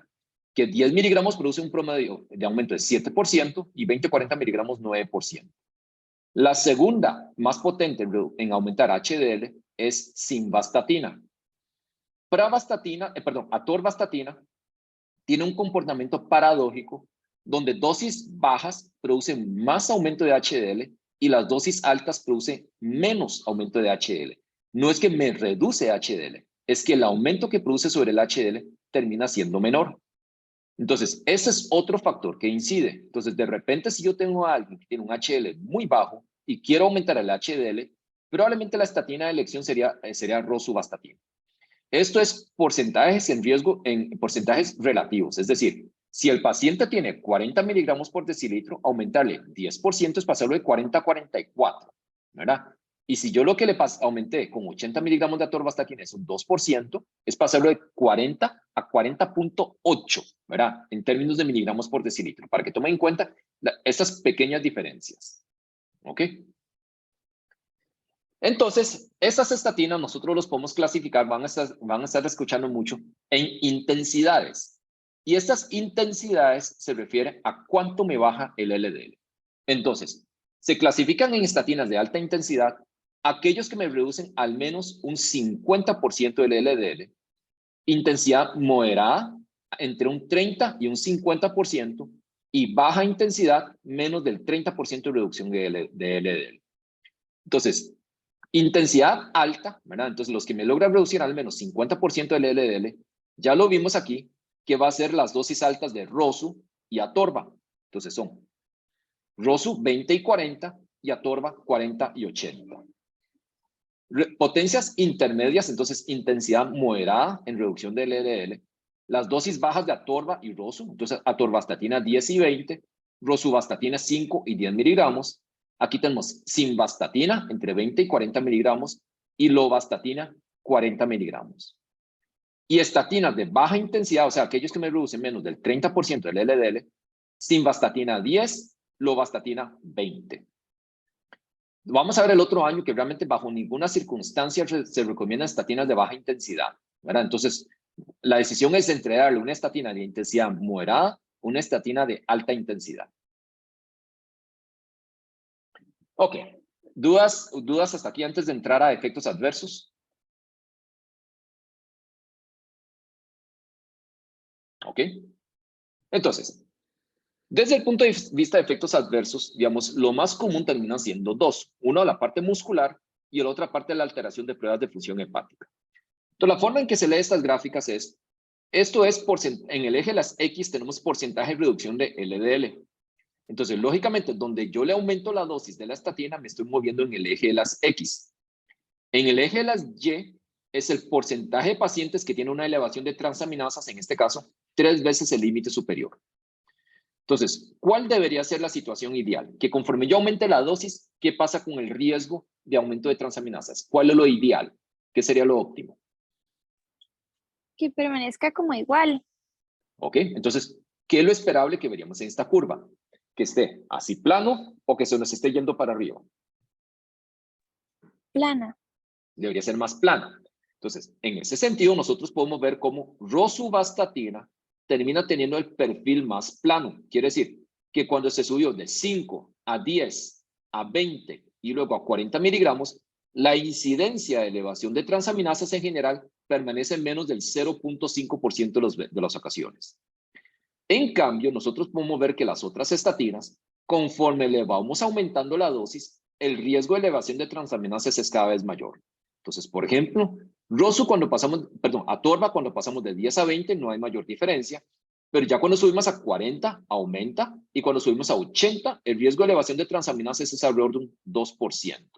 que 10 miligramos produce un promedio de aumento de 7% y 20-40 miligramos 9%. La segunda más potente en aumentar HDL es simvastatina. Atorvastatina tiene un comportamiento paradójico donde dosis bajas producen más aumento de HDL y las dosis altas producen menos aumento de HDL. No es que me reduce HDL, es que el aumento que produce sobre el HDL termina siendo menor. Entonces, ese es otro factor que incide. Entonces, de repente, si yo tengo a alguien que tiene un HDL muy bajo y quiero aumentar el HDL, probablemente la estatina de elección sería rosuvastatina. Esto es porcentajes en riesgo, en porcentajes relativos. Es decir, si el paciente tiene 40 miligramos por decilitro, aumentarle 10% es pasarlo de 40 a 44, ¿verdad? Y si yo lo que le aumenté con 80 miligramos de atorvastatina es un 2%, es pasarlo de 40 a 40.8, ¿verdad? En términos de miligramos por decilitro, para que tomen en cuenta estas pequeñas diferencias, ¿ok? Entonces, estas estatinas nosotros los podemos clasificar, van a estar escuchando mucho, en intensidades. Y estas intensidades se refieren a cuánto me baja el LDL. Entonces, se clasifican en estatinas de alta intensidad aquellos que me reducen al menos un 50% del LDL, intensidad moderada entre un 30 y un 50%, y baja intensidad menos del 30% de reducción de LDL. Entonces, intensidad alta, ¿verdad? Entonces, los que me logran reducir al menos 50% del LDL, ya lo vimos aquí, que va a ser las dosis altas de Rosu y atorva. Entonces son Rosu 20 y 40 y atorva 40 y 80. Potencias intermedias, entonces intensidad moderada en reducción del LDL. Las dosis bajas de atorva y Rosu, entonces atorvastatina 10 y 20, rosuvastatina 5 y 10 miligramos. Aquí tenemos simvastatina entre 20 y 40 miligramos y lovastatina 40 miligramos. Y estatinas de baja intensidad, o sea, aquellos que me reducen menos del 30% del LDL, simvastatina 10, lovastatina 20. Vamos a ver el otro año que realmente bajo ninguna circunstancia se recomiendan estatinas de baja intensidad, ¿verdad? Entonces, la decisión es entre darle una estatina de intensidad moderada, una estatina de alta intensidad. Ok, ¿dudas hasta aquí antes de entrar a efectos adversos? Ok, entonces, desde el punto de vista de efectos adversos, digamos, lo más común terminan siendo dos. Uno, la parte muscular y la otra parte de la alteración de pruebas de función hepática. Entonces, la forma en que se lee estas gráficas es, esto es, en el eje de las X tenemos porcentaje de reducción de LDL. Entonces, lógicamente, donde yo le aumento la dosis de la estatina, me estoy moviendo en el eje de las X. En el eje de las Y es el porcentaje de pacientes que tienen una elevación de transaminasas, en este caso, 3 veces el límite superior. Entonces, ¿cuál debería ser la situación ideal? Que conforme yo aumente la dosis, ¿qué pasa con el riesgo de aumento de transaminasas? ¿Cuál es lo ideal? ¿Qué sería lo óptimo? Que permanezca como igual. ¿Ok? Entonces, ¿qué es lo esperable que veríamos en esta curva? Que esté así plano o que se nos esté yendo para arriba. Plana. Debería ser más plana. Entonces, en ese sentido, nosotros podemos ver cómo rosuvastatina termina teniendo el perfil más plano. Quiere decir que cuando se subió de 5 a 10 a 20 y luego a 40 miligramos, la incidencia de elevación de transaminasas en general permanece en menos del 0.5% de las ocasiones. En cambio, nosotros podemos ver que las otras estatinas, conforme le vamos aumentando la dosis, el riesgo de elevación de transaminasas es cada vez mayor. Entonces, por ejemplo, atorva cuando pasamos de 10 a 20 no hay mayor diferencia, pero ya cuando subimos a 40 aumenta y cuando subimos a 80 el riesgo de elevación de transaminasas es alrededor de un 2%.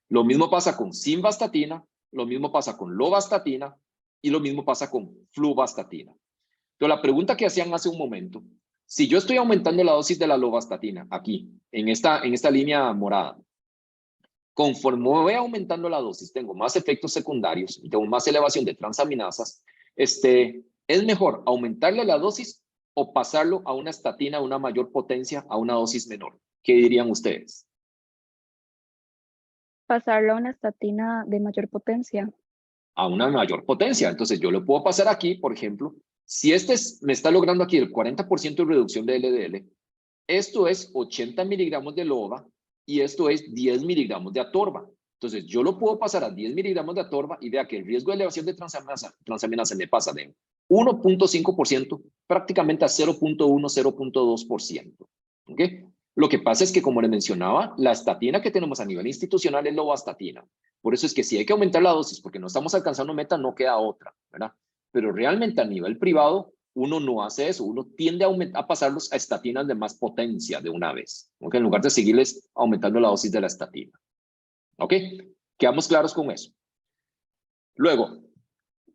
Lo mismo pasa con simvastatina, lo mismo pasa con lovastatina y lo mismo pasa con fluvastatina. Entonces, la pregunta que hacían hace un momento, si yo estoy aumentando la dosis de la lovastatina aquí, en esta línea morada, conforme voy aumentando la dosis, tengo más efectos secundarios, tengo más elevación de transaminasas, ¿es mejor aumentarle la dosis o pasarlo a una estatina, a una mayor potencia, a una dosis menor? ¿Qué dirían ustedes? Pasarlo a una estatina de mayor potencia. A una mayor potencia. Entonces, yo lo puedo pasar aquí, por ejemplo, si me está logrando aquí el 40% de reducción de LDL, esto es 80 miligramos de lova y esto es 10 miligramos de atorva. Entonces, yo lo puedo pasar a 10 miligramos de atorva y vea que el riesgo de elevación de transaminasa me pasa de 1.5% prácticamente a 0.1, 0.2%. ¿Ok? Lo que pasa es que, como le mencionaba, la estatina que tenemos a nivel institucional es lovastatina. Por eso es que si hay que aumentar la dosis porque no estamos alcanzando meta, no queda otra, ¿verdad? Pero realmente a nivel privado, uno no hace eso. Uno tiende a pasarlos a estatinas de más potencia de una vez, ¿ok? En lugar de seguirles aumentando la dosis de la estatina. ¿Ok? ¿Quedamos claros con eso? Luego,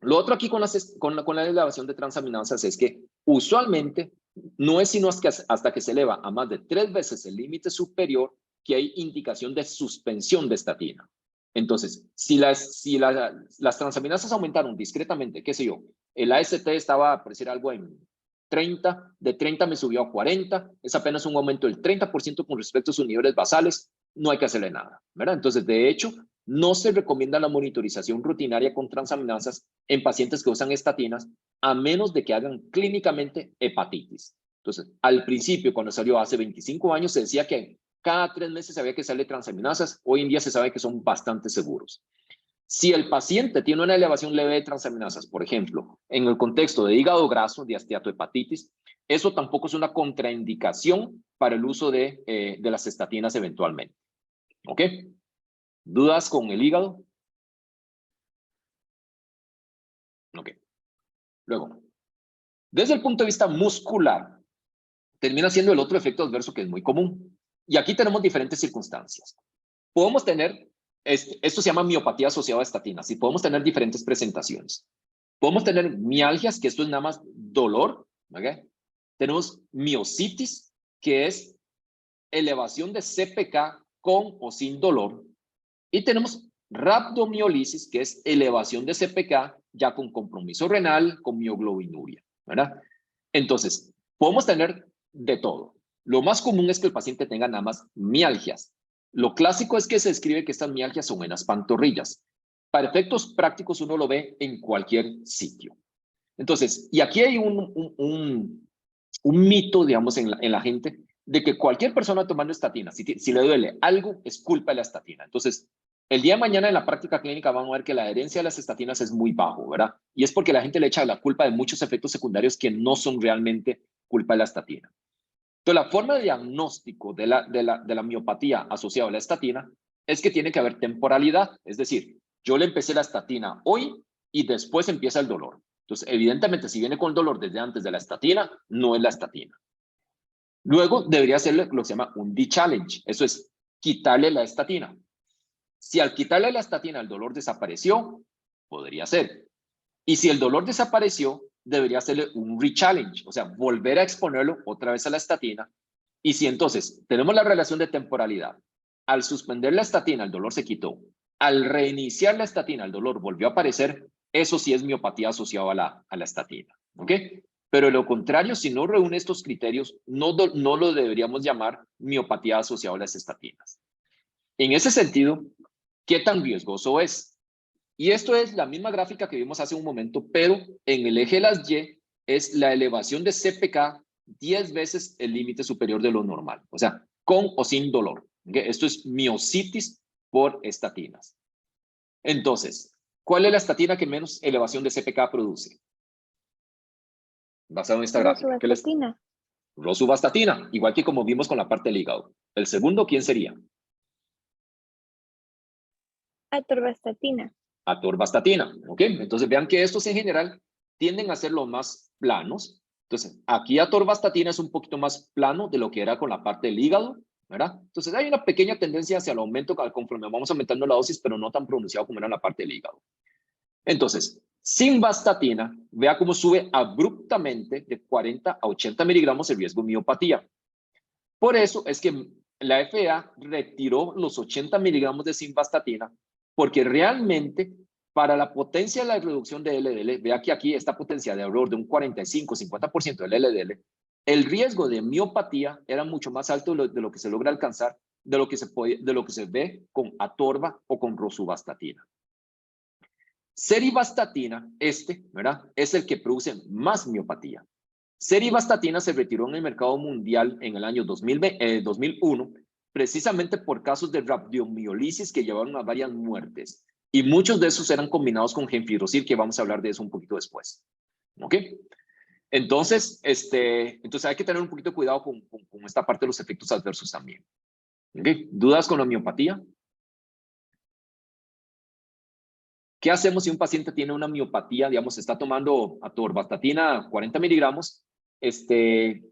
lo otro aquí con la elevación de transaminasas es que usualmente no es sino hasta que se eleva a más de 3 veces el límite superior que hay indicación de suspensión de estatina. Entonces, si las transaminasas aumentaron discretamente, qué sé yo, el AST estaba, por decir algo, en 30, de 30 me subió a 40, es apenas un aumento del 30% con respecto a sus niveles basales, no hay que hacerle nada, ¿verdad? Entonces, de hecho, no se recomienda la monitorización rutinaria con transaminasas en pacientes que usan estatinas, a menos de que hagan clínicamente hepatitis. Entonces, al principio, cuando salió hace 25 años, se decía que cada 3 meses había que hacerle transaminasas. Hoy en día se sabe que son bastante seguros. Si el paciente tiene una elevación leve de transaminasas, por ejemplo, en el contexto de hígado graso, de esteatohepatitis, eso tampoco es una contraindicación para el uso de las estatinas eventualmente. ¿Ok? ¿Dudas con el hígado? Ok. Luego, desde el punto de vista muscular, termina siendo el otro efecto adverso que es muy común. Y aquí tenemos diferentes circunstancias. Podemos tener, esto se llama miopatía asociada a estatinas, y podemos tener diferentes presentaciones. Podemos tener mialgias, que esto es nada más dolor, ¿okay? Tenemos miositis, que es elevación de CPK con o sin dolor. Y tenemos rhabdomiolisis, que es elevación de CPK ya con compromiso renal, con mioglobinuria, ¿verdad? Entonces, podemos tener de todo. Lo más común es que el paciente tenga nada más mialgias. Lo clásico es que se describe que estas mialgias son en las pantorrillas. Para efectos prácticos uno lo ve en cualquier sitio. Entonces, y aquí hay un mito, digamos, en la gente, de que cualquier persona tomando estatina, si le duele algo, es culpa de la estatina. Entonces, el día de mañana en la práctica clínica van a ver que la adherencia a las estatinas es muy bajo, ¿verdad? Y es porque la gente le echa la culpa de muchos efectos secundarios que no son realmente culpa de la estatina. Entonces, la forma de diagnóstico de la miopatía asociada a la estatina es que tiene que haber temporalidad. Es decir, yo le empecé la estatina hoy y después empieza el dolor. Entonces, evidentemente, si viene con el dolor desde antes de la estatina, no es la estatina. Luego, debería ser lo que se llama un D-challenge. Eso es quitarle la estatina. Si al quitarle la estatina el dolor desapareció, podría ser. Y si el dolor desapareció, debería hacerle un re-challenge, o sea, volver a exponerlo otra vez a la estatina. Y si entonces tenemos la relación de temporalidad, al suspender la estatina el dolor se quitó, al reiniciar la estatina el dolor volvió a aparecer, eso sí es miopatía asociada a la estatina, ¿ok? Pero de lo contrario, si no reúne estos criterios, no lo deberíamos llamar miopatía asociada a las estatinas. En ese sentido, ¿qué tan riesgoso es? Y esto es la misma gráfica que vimos hace un momento, pero en el eje de las Y es la elevación de CPK 10 veces el límite superior de lo normal, o sea, con o sin dolor. ¿Okay? Esto es miositis por estatinas. Entonces, ¿cuál es la estatina que menos elevación de CPK produce? Basado en esta gráfica. Rosuvastatina. Rosuvastatina, igual que como vimos con la parte del hígado. El segundo, ¿quién sería? Atorvastatina. Atorvastatina, ¿ok? Entonces vean que estos en general tienden a ser los más planos. Entonces, aquí atorvastatina es un poquito más plano de lo que era con la parte del hígado, ¿verdad? Entonces hay una pequeña tendencia hacia el aumento conforme vamos aumentando la dosis, pero no tan pronunciado como era en la parte del hígado. Entonces, simvastatina, vea cómo sube abruptamente de 40 a 80 miligramos el riesgo de miopatía. Por eso es que la FDA retiró los 80 miligramos de simvastatina, porque realmente para la potencia de la reducción de LDL, vea que aquí esta potencia de error de un 45-50% del LDL, el riesgo de miopatía era mucho más alto de lo que se logra alcanzar, de lo que se ve con atorva o con rosuvastatina. Serivastatina, ¿verdad? Es el que produce más miopatía. Serivastatina se retiró en el mercado mundial en el año 2001, precisamente por casos de rhabdomiolisis que llevaron a varias muertes. Y muchos de esos eran combinados con gemfibrozil, que vamos a hablar de eso un poquito después. ¿Ok? Entonces hay que tener un poquito de cuidado con esta parte de los efectos adversos también. ¿Ok? ¿Dudas con la miopatía? ¿Qué hacemos si un paciente tiene una miopatía? Digamos, está tomando atorvastatina 40 miligramos, tiene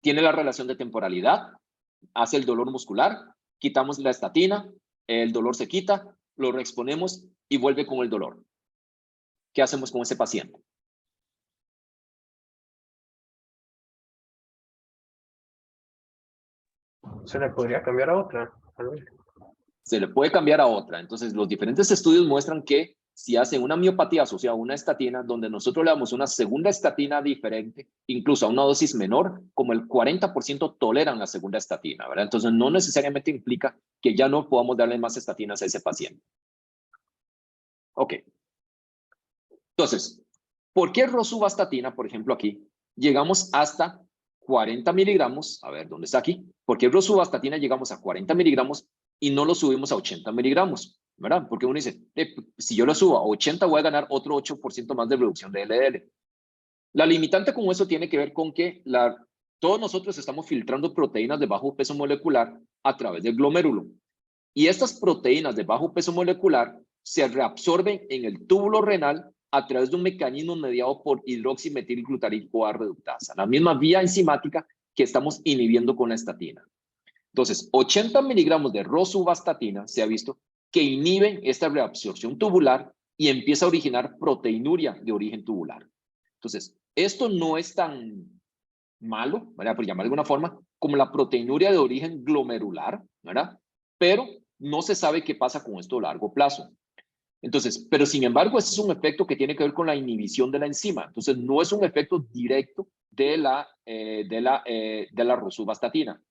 la relación de temporalidad, hace el dolor muscular, quitamos la estatina, el dolor se quita, lo reexponemos y vuelve con el dolor. ¿Qué hacemos con ese paciente? Se le podría cambiar a otra. Se le puede cambiar a otra. Entonces, los diferentes estudios muestran que si hacen una miopatía asociada a una estatina, donde nosotros le damos una segunda estatina diferente, incluso a una dosis menor, como el 40% toleran la segunda estatina, ¿verdad? Entonces, no necesariamente implica que ya no podamos darle más estatinas a ese paciente. Ok. Entonces, ¿por qué rosuvastatina, por ejemplo, aquí, llegamos hasta 40 miligramos? A ver, ¿dónde está aquí? ¿Por qué rosuvastatina llegamos a 40 miligramos y no lo subimos a 80 miligramos? ¿Verdad? Porque uno dice, si yo lo subo a 80 voy a ganar otro 8% más de reducción de LDL. La limitante con eso tiene que ver con que todos nosotros estamos filtrando proteínas de bajo peso molecular a través del glomérulo. Y estas proteínas de bajo peso molecular se reabsorben en el túbulo renal a través de un mecanismo mediado por hidroximetilglutarico A reductasa, la misma vía enzimática que estamos inhibiendo con la estatina. Entonces, 80 miligramos de rosuvastatina se ha visto que inhiben esta reabsorción tubular y empieza a originar proteinuria de origen tubular. Entonces, esto no es tan malo, ¿verdad?, por llamar de alguna forma, como la proteinuria de origen glomerular, ¿verdad? Pero no se sabe qué pasa con esto a largo plazo. Entonces, pero sin embargo, este es un efecto que tiene que ver con la inhibición de la enzima. Entonces, no es un efecto directo de la rosuvastatina.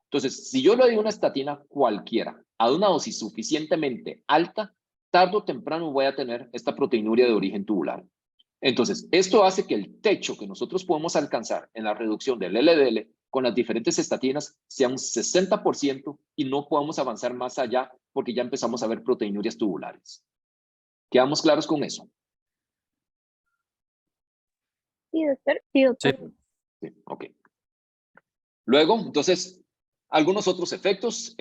Entonces, si yo le doy una estatina cualquiera a una dosis suficientemente alta, tarde o temprano voy a tener esta proteinuria de origen tubular. Entonces, esto hace que el techo que nosotros podemos alcanzar en la reducción del LDL con las diferentes estatinas sea un 60% y no podamos avanzar más allá porque ya empezamos a ver proteinurias tubulares. ¿Quedamos claros con eso? Sí, doctor. Sí, doctor. Sí, ok. Luego, entonces, algunos otros efectos.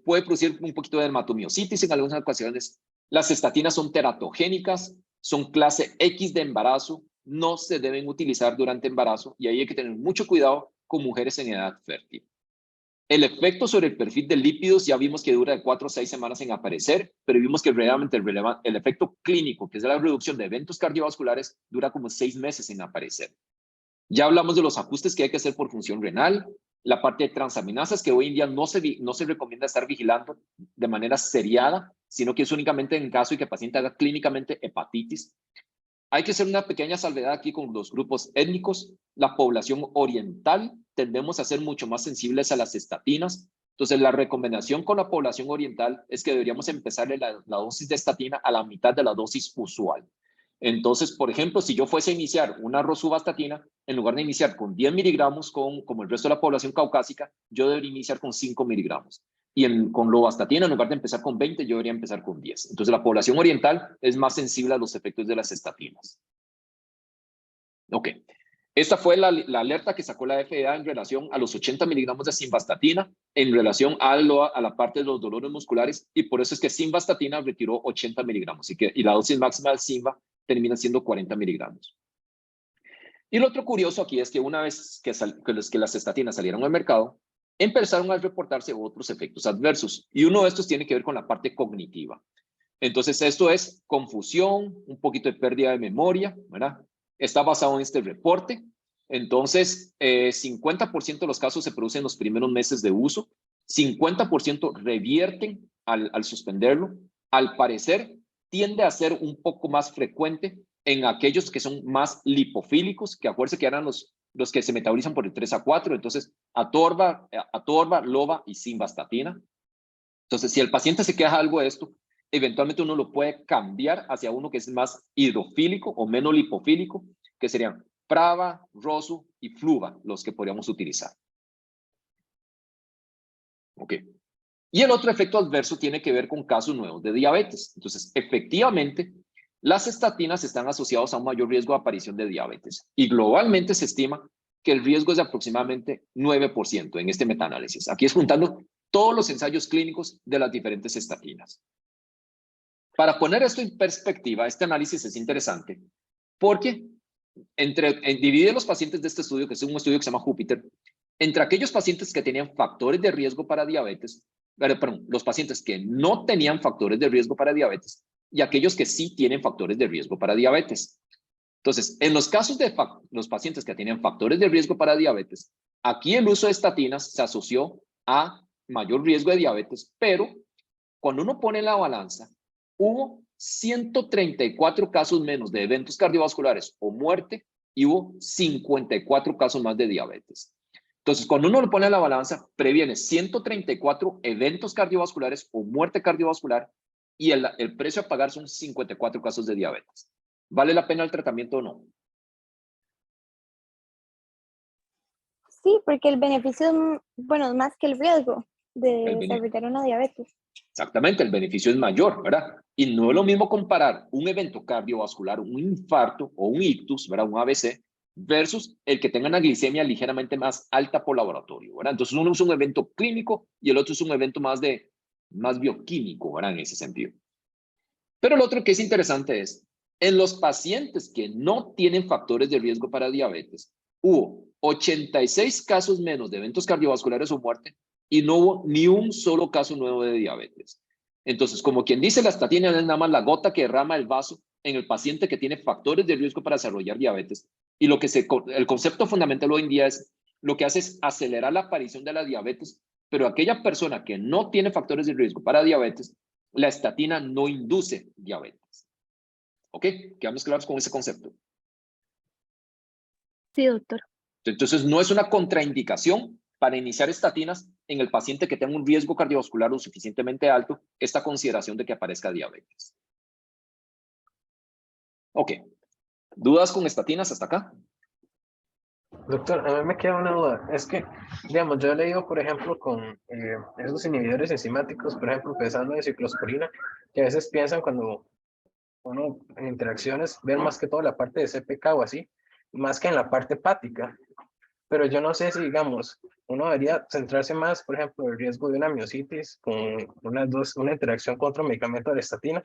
Puede producir un poquito de dermatomiositis en algunas ocasiones. Las estatinas son teratogénicas, son clase X de embarazo, no se deben utilizar durante embarazo y ahí hay que tener mucho cuidado con mujeres en edad fértil. El efecto sobre el perfil de lípidos ya vimos que dura de 4 a 6 semanas en aparecer, pero vimos que realmente el efecto clínico, que es la reducción de eventos cardiovasculares, dura como 6 meses en aparecer. Ya hablamos de los ajustes que hay que hacer por función renal, la parte de transaminasas que hoy en día no se recomienda estar vigilando de manera seriada, sino que es únicamente en caso de que el paciente haga clínicamente hepatitis. Hay que hacer una pequeña salvedad aquí con los grupos étnicos. La población oriental tendemos a ser mucho más sensibles a las estatinas. Entonces, la recomendación con la población oriental es que deberíamos empezarle la dosis de estatina a la mitad de la dosis usual. Entonces, por ejemplo, si yo fuese a iniciar una rosuvastatina, en lugar de iniciar con 10 miligramos como el resto de la población caucásica, yo debería iniciar con 5 miligramos. Y con lovastatina, en lugar de empezar con 20, yo debería empezar con 10. Entonces, la población oriental es más sensible a los efectos de las estatinas. Ok. Esta fue la alerta que sacó la FDA en relación a los 80 miligramos de simvastatina, en relación a la parte de los dolores musculares, y por eso es que simvastatina retiró 80 miligramos, y la dosis máxima del simva termina siendo 40 miligramos. Y lo otro curioso aquí es que una vez que las estatinas salieron al mercado, empezaron a reportarse otros efectos adversos, y uno de estos tiene que ver con la parte cognitiva. Entonces, esto es confusión, un poquito de pérdida de memoria, ¿verdad? Está basado en este reporte. Entonces, 50% de los casos se producen en los primeros meses de uso, 50% revierten al suspenderlo. Al parecer, tiende a ser un poco más frecuente en aquellos que son más lipofílicos, que acuérdense que eran los que se metabolizan por el 3 a 4, entonces atorva, loba y simvastatina. Entonces, si el paciente se queja algo de esto, eventualmente uno lo puede cambiar hacia uno que es más hidrofílico o menos lipofílico, que serían Prava, Rosu y Fluva, los que podríamos utilizar. Ok. Y el otro efecto adverso tiene que ver con casos nuevos de diabetes. Entonces, efectivamente, las estatinas están asociadas a un mayor riesgo de aparición de diabetes. Y globalmente se estima que el riesgo es de aproximadamente 9% en este metaanálisis. Aquí es juntando todos los ensayos clínicos de las diferentes estatinas. Para poner esto en perspectiva, este análisis es interesante porque divide los pacientes de este estudio, que es un estudio que se llama Júpiter, entre aquellos pacientes que tenían factores de riesgo para diabetes, perdón, los pacientes que no tenían factores de riesgo para diabetes y aquellos que sí tienen factores de riesgo para diabetes. Entonces, en los casos de los pacientes que tenían factores de riesgo para diabetes, aquí el uso de estatinas se asoció a mayor riesgo de diabetes, pero cuando uno pone en la balanza, hubo 134 casos menos de eventos cardiovasculares o muerte y hubo 54 casos más de diabetes. Entonces, cuando uno lo pone en la balanza, previene 134 eventos cardiovasculares o muerte cardiovascular y el precio a pagar son 54 casos de diabetes. ¿Vale la pena el tratamiento o no? Sí, porque el beneficio es, bueno, es más que el riesgo de desarrollar una diabetes. Exactamente, el beneficio es mayor, ¿verdad? Y no es lo mismo comparar un evento cardiovascular, un infarto o un ictus, ¿verdad? Un ABC, versus el que tenga una glicemia ligeramente más alta por laboratorio, ¿verdad? Entonces uno es un evento clínico y el otro es un evento más bioquímico, ¿verdad? En ese sentido. Pero lo otro que es interesante es, en los pacientes que no tienen factores de riesgo para diabetes, hubo 86 casos menos de eventos cardiovasculares o muerte y no hubo ni un solo caso nuevo de diabetes. Entonces, como quien dice, la estatina es nada más la gota que derrama el vaso en el paciente que tiene factores de riesgo para desarrollar diabetes. Y el concepto fundamental hoy en día es, lo que hace es acelerar la aparición de la diabetes, pero aquella persona que no tiene factores de riesgo para diabetes, la estatina no induce diabetes. ¿Ok? ¿Quedamos claros con ese concepto? Sí, doctor. Entonces, no es una contraindicación para iniciar estatinas en el paciente que tenga un riesgo cardiovascular lo suficientemente alto, esta consideración de que aparezca diabetes. Ok. ¿Dudas con estatinas hasta acá? Doctor, a mí me queda una duda. Es que, digamos, yo he leído, por ejemplo, con esos inhibidores enzimáticos, por ejemplo, pensando en ciclosporina, que a veces piensan cuando uno en interacciones, ver más que todo la parte de CPK o así, más que en la parte hepática. Pero yo no sé si, digamos, uno debería centrarse más, por ejemplo, en el riesgo de una miositis con una interacción con otro medicamento de la estatina,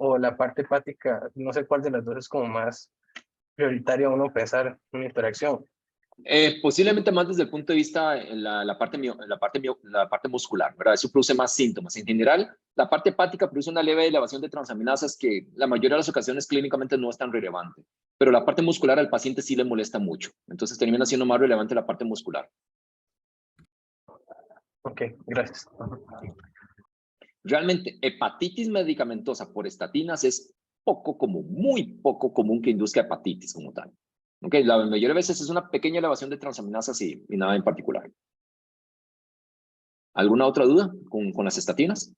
o la parte hepática, no sé cuál de las dos es como más prioritaria uno pensar en una interacción. Posiblemente más desde el punto de vista en la parte muscular, ¿verdad? Eso produce más síntomas. En general, la parte hepática produce una leve elevación de transaminasas que la mayoría de las ocasiones clínicamente no es tan relevante, pero la parte muscular al paciente sí le molesta mucho. Entonces termina siendo más relevante la parte muscular. Ok, gracias. Realmente, hepatitis medicamentosa por estatinas es poco común, muy poco común que induzca hepatitis como tal. Okay, la mayoría de veces es una pequeña elevación de transaminasas y nada en particular. ¿Alguna otra duda con las estatinas?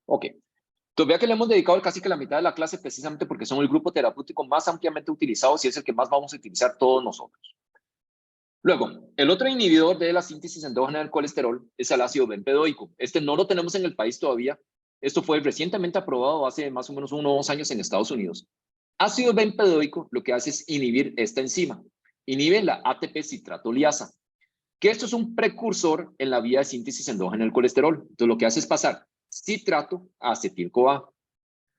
Ok. Todavía que le hemos dedicado casi que la mitad de la clase precisamente porque son el grupo terapéutico más ampliamente utilizado y es el que más vamos a utilizar todos nosotros. Luego, el otro inhibidor de la síntesis endógena del colesterol es el ácido bempedoico. Este no lo tenemos en el país todavía. Esto fue recientemente aprobado hace más o menos 1 o 2 años en Estados Unidos. Ácido bempedoico lo que hace es inhibir esta enzima. Inhibe la ATP citratoliasa, que esto es un precursor en la vía de síntesis endógena del colesterol. Entonces, lo que hace es pasar citrato a acetil-CoA.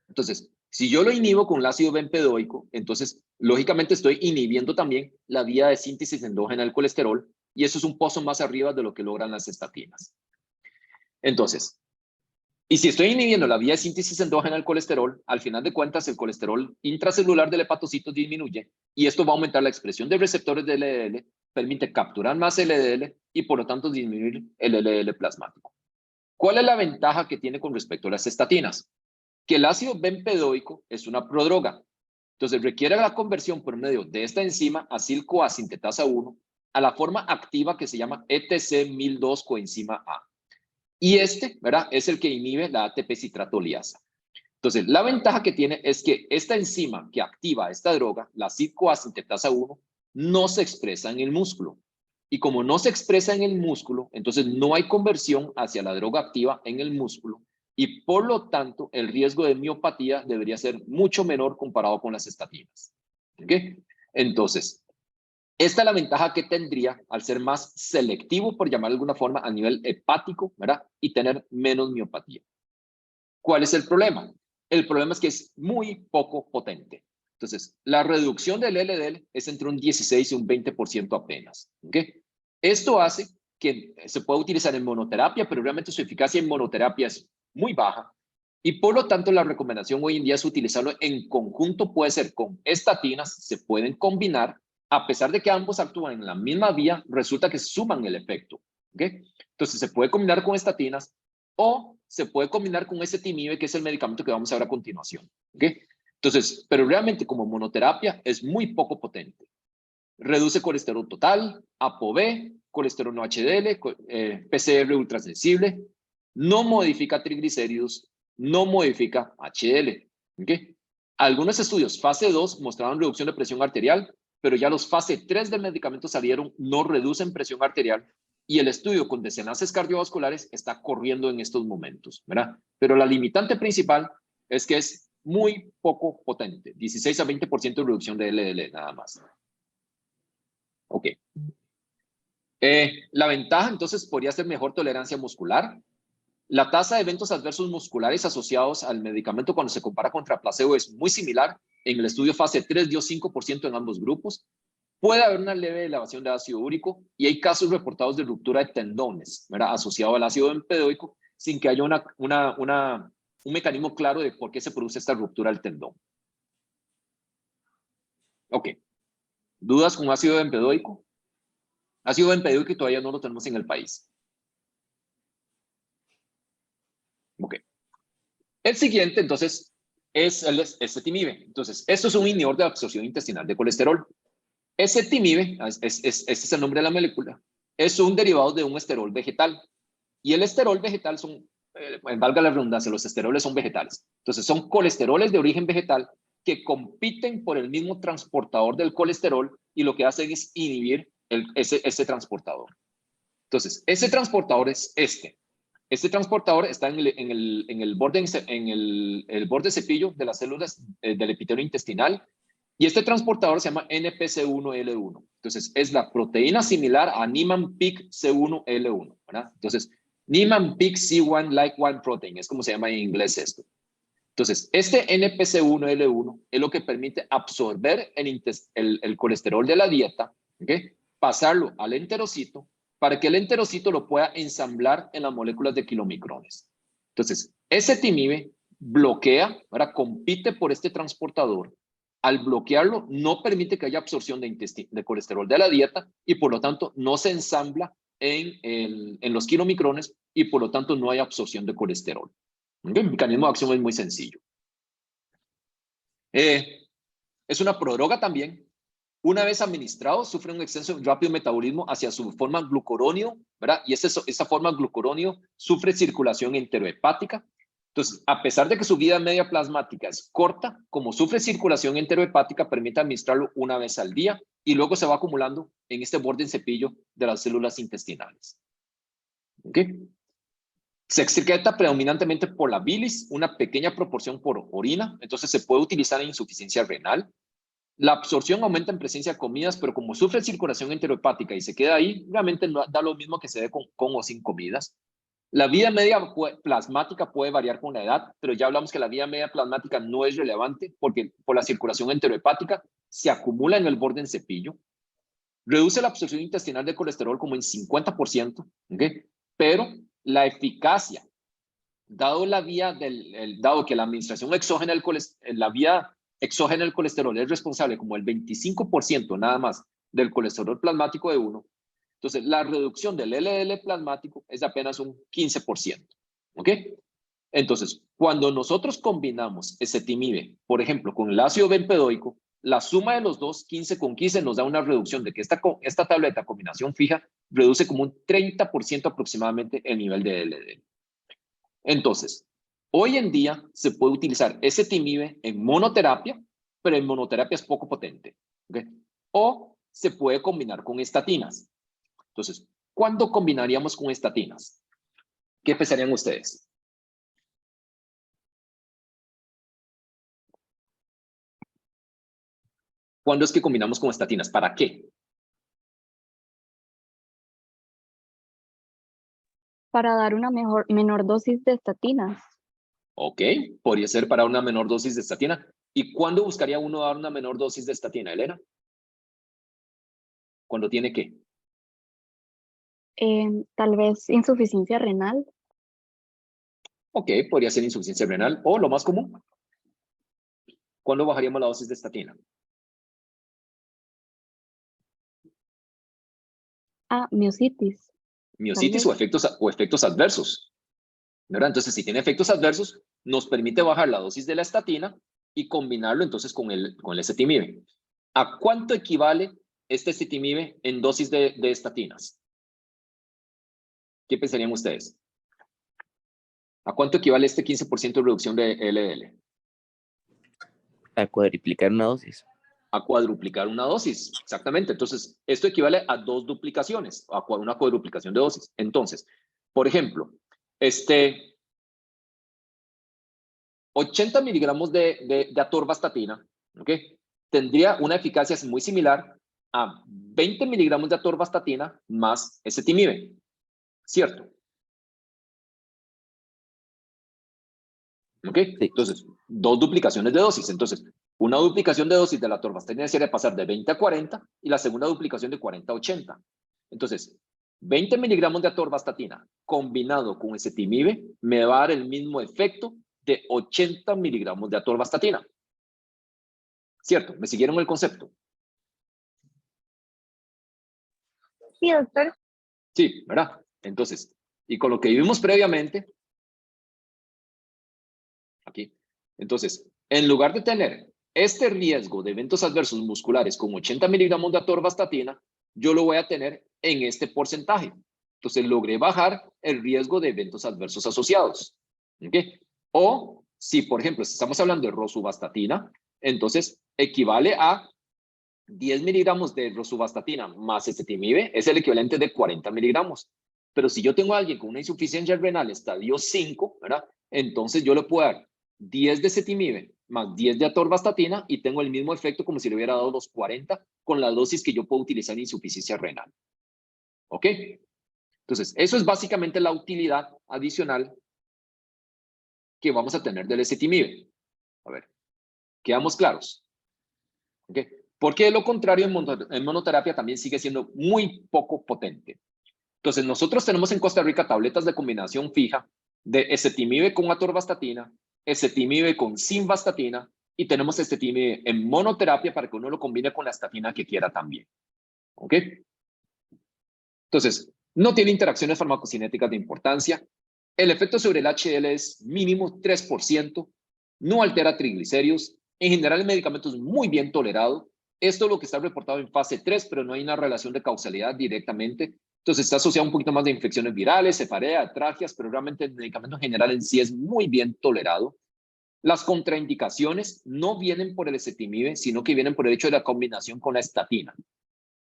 Entonces, si yo lo inhibo con el ácido bempedoico, entonces, lógicamente estoy inhibiendo también la vía de síntesis endógena del colesterol, y eso es un paso más arriba de lo que logran las estatinas. Entonces, y si estoy inhibiendo la vía de síntesis endógena del colesterol, al final de cuentas el colesterol intracelular del hepatocito disminuye y esto va a aumentar la expresión de receptores de LDL, permite capturar más LDL y por lo tanto disminuir el LDL plasmático. ¿Cuál es la ventaja que tiene con respecto a las estatinas? Que el ácido bempedoico es una prodroga. Entonces requiere la conversión por medio de esta enzima acil-CoA sintetasa 1 a la forma activa que se llama ETC1002 coenzima A. Y ¿verdad? Es el que inhibe la ATP citratoliasa. Entonces, la ventaja que tiene es que esta enzima que activa esta droga, la acil-CoA sintetasa 1, no se expresa en el músculo. Y como no se expresa en el músculo, entonces no hay conversión hacia la droga activa en el músculo y por lo tanto el riesgo de miopatía debería ser mucho menor comparado con las estatinas. ¿Ok? Entonces, esta es la ventaja que tendría al ser más selectivo, por llamar de alguna forma, a nivel hepático, ¿verdad? Y tener menos miopatía. ¿Cuál es el problema? El problema es que es muy poco potente. Entonces, la reducción del LDL es entre un 16 y un 20% apenas. ¿Ok? Esto hace que se pueda utilizar en monoterapia, pero realmente su eficacia en monoterapia es muy baja. Y por lo tanto, la recomendación hoy en día es utilizarlo en conjunto, puede ser con estatinas, se pueden combinar. A pesar de que ambos actúan en la misma vía, resulta que suman el efecto. ¿Okay? Entonces, se puede combinar con estatinas o se puede combinar con ezetimibe, que es el medicamento que vamos a ver a continuación. ¿Okay? Entonces, pero realmente como monoterapia es muy poco potente. Reduce colesterol total, ApoB, colesterol no HDL, PCR ultrasensible, no modifica triglicéridos, no modifica HDL. ¿Okay? Algunos estudios fase 2 mostraron reducción de presión arterial, pero ya los fase 3 del medicamento salieron, no reducen presión arterial y el estudio con desenlaces cardiovasculares está corriendo en estos momentos, ¿verdad? Pero la limitante principal es que es muy poco potente, 16 a 20% de reducción de LDL nada más. Ok. La ventaja entonces podría ser mejor tolerancia muscular, La tasa de eventos adversos musculares asociados al medicamento cuando se compara contra placebo es muy similar. En el estudio fase 3 dio 5% en ambos grupos. Puede haber una leve elevación de ácido úrico y hay casos reportados de ruptura de tendones, ¿verdad?, asociado al ácido bempedoico, sin que haya un mecanismo claro de por qué se produce esta ruptura del tendón. Ok. ¿Dudas con ácido bempedoico? Ácido bempedoico todavía no lo tenemos en el país. Ok. El siguiente, entonces, es el ezetimibe. Entonces, esto es un inhibidor de absorción intestinal de colesterol. Ezetimibe, este es el nombre de la molécula, es un derivado de un esterol vegetal. Y el esterol vegetal son, valga la redundancia, los esteroles son vegetales. Entonces, son colesteroles de origen vegetal que compiten por el mismo transportador del colesterol y lo que hacen es inhibir ese transportador. Entonces, ese transportador es este. Este transportador está en el borde cepillo de las células del epitelio intestinal y este transportador se llama NPC1L1. Entonces, es la proteína similar a Niemann-Pick C1L1, ¿verdad? Entonces, Niemann-Pick C1 like 1 protein, es como se llama en inglés esto. Entonces, este NPC1L1 es lo que permite absorber el colesterol de la dieta, ¿okay?, pasarlo al enterocito, para que el enterocito lo pueda ensamblar en las moléculas de kilomicrones. Entonces, ezetimibe bloquea, ahora compite por este transportador. Al bloquearlo, no permite que haya absorción de colesterol de la dieta y por lo tanto no se ensambla en los kilomicrones y por lo tanto no hay absorción de colesterol. El mecanismo de acción es muy sencillo. Es una prodroga también. Una vez administrado, sufre un extenso y rápido metabolismo hacia su forma glucuronio, ¿verdad? Y esa forma glucuronio sufre circulación enterohepática. Entonces, a pesar de que su vida media plasmática es corta, como sufre circulación enterohepática, permite administrarlo una vez al día y luego se va acumulando en este borde en cepillo de las células intestinales. ¿Ok? Se excreta predominantemente por la bilis, una pequeña proporción por orina, entonces se puede utilizar en insuficiencia renal. La absorción aumenta en presencia de comidas, pero como sufre circulación enterohepática y se queda ahí, realmente no da lo mismo que se dé con o sin comidas. La vida media plasmática puede variar con la edad, pero ya hablamos que la vida media plasmática no es relevante porque por la circulación enterohepática se acumula en el borde en cepillo. Reduce la absorción intestinal de colesterol como en 50%, ¿okay?, pero la eficacia, dado que la administración exógena del colesterol, la vía exógena del colesterol es responsable como el 25% nada más del colesterol plasmático de uno, entonces la reducción del LDL plasmático es apenas un 15%. ¿Ok? Entonces, cuando nosotros combinamos ezetimibe, por ejemplo, con el ácido bempedoico, la suma de los dos, 15 con 15, nos da una reducción de que esta tableta combinación fija reduce como un 30% aproximadamente el nivel de LDL. Entonces, hoy en día se puede utilizar ezetimibe en monoterapia, pero en monoterapia es poco potente, ¿okay? O se puede combinar con estatinas. Entonces, ¿cuándo combinaríamos con estatinas? ¿Qué pensarían ustedes? ¿Cuándo es que combinamos con estatinas? ¿Para qué? Para dar una menor dosis de estatinas. Ok, podría ser para una menor dosis de estatina. ¿Y cuándo buscaría uno dar una menor dosis de estatina, Elena? ¿Cuándo tiene qué? Tal vez insuficiencia renal. Ok, podría ser insuficiencia renal o lo más común. ¿Cuándo bajaríamos la dosis de estatina? Miositis. Miositis o efectos adversos, ¿verdad? Entonces, si tiene efectos adversos, nos permite bajar la dosis de la estatina y combinarlo entonces con el ezetimibe. ¿A cuánto equivale este ezetimibe en dosis de estatinas? ¿Qué pensarían ustedes? ¿A cuánto equivale este 15% de reducción de LDL? A cuadriplicar una dosis. A cuadruplicar una dosis, exactamente. Entonces, esto equivale a 2 duplicaciones, a una cuadruplicación de dosis. Entonces, por ejemplo, 80 miligramos de atorvastatina, ¿ok?, tendría una eficacia muy similar a 20 miligramos de atorvastatina más ezetimibe, ¿cierto? ¿Ok? Entonces, 2 duplicaciones de dosis. Entonces, una duplicación de dosis de la atorvastatina sería pasar de 20 a 40 y la segunda duplicación de 40 a 80. Entonces, 20 miligramos de atorvastatina combinado con ezetimibe me va a dar el mismo efecto de 80 miligramos de atorvastatina. ¿Cierto? ¿Me siguieron el concepto? Sí, doctor. Sí, ¿verdad? Entonces, y con lo que vimos previamente, aquí, entonces, en lugar de tener este riesgo de eventos adversos musculares con 80 miligramos de atorvastatina, yo lo voy a tener en este porcentaje. Entonces, logré bajar el riesgo de eventos adversos asociados. ¿Ok? O, si por ejemplo, si estamos hablando de rosuvastatina, entonces equivale a 10 miligramos de rosuvastatina más ezetimibe, es el equivalente de 40 miligramos. Pero si yo tengo a alguien con una insuficiencia renal estadio 5, ¿verdad? Entonces yo le puedo dar 10 de ezetimibe más 10 de atorvastatina y tengo el mismo efecto como si le hubiera dado los 40 con la dosis que yo puedo utilizar en insuficiencia renal. ¿Ok? Entonces, eso es básicamente la utilidad adicional que vamos a tener del ezetimibe. A ver, ¿quedamos claros? ¿Ok? Porque de lo contrario, en monoterapia también sigue siendo muy poco potente. Entonces, nosotros tenemos en Costa Rica tabletas de combinación fija de ezetimibe con atorvastatina, ezetimibe con simvastatina y tenemos ezetimibe en monoterapia para que uno lo combine con la estatina que quiera también. ¿Ok? Entonces, no tiene interacciones farmacocinéticas de importancia. El efecto sobre el HDL es mínimo 3%. No altera triglicéridos. En general, el medicamento es muy bien tolerado. Esto es lo que está reportado en fase 3, pero no hay una relación de causalidad directamente. Entonces, está asociado un poquito más de infecciones virales, cefalea, atragias, pero realmente el medicamento en general en sí es muy bien tolerado. Las contraindicaciones no vienen por el ezetimibe, sino que vienen por el hecho de la combinación con la estatina.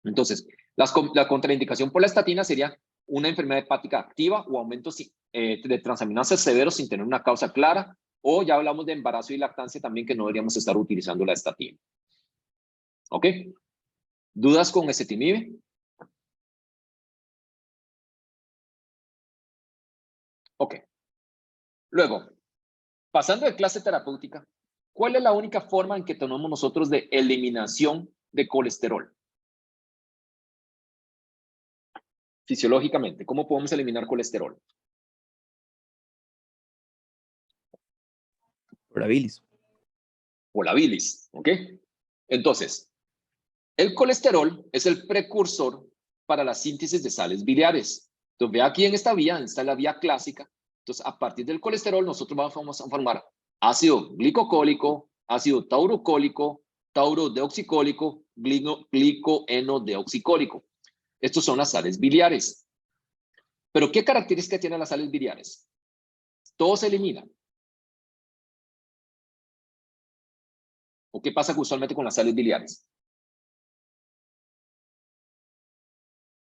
Entonces, la contraindicación por la estatina sería una enfermedad hepática activa o aumentos de transaminasas severos sin tener una causa clara, o ya hablamos de embarazo y lactancia también que no deberíamos estar utilizando la estatina. ¿Ok? ¿Dudas con ezetimibe? Ok. Luego, pasando de clase terapéutica, ¿cuál es la única forma en que tenemos nosotros de eliminación de colesterol? Fisiológicamente, ¿cómo podemos eliminar colesterol? Por la bilis. O la bilis, ¿ok? Entonces, el colesterol es el precursor para la síntesis de sales biliares. Entonces, ve aquí en esta vía, está la vía clásica. Entonces, a partir del colesterol, nosotros vamos a formar ácido glicocólico, ácido taurocólico, taurodeoxicólico, glicoenodeoxicólico. Estos son las sales biliares. Pero, ¿qué características tienen las sales biliares? Todo se elimina. ¿O qué pasa usualmente con las sales biliares?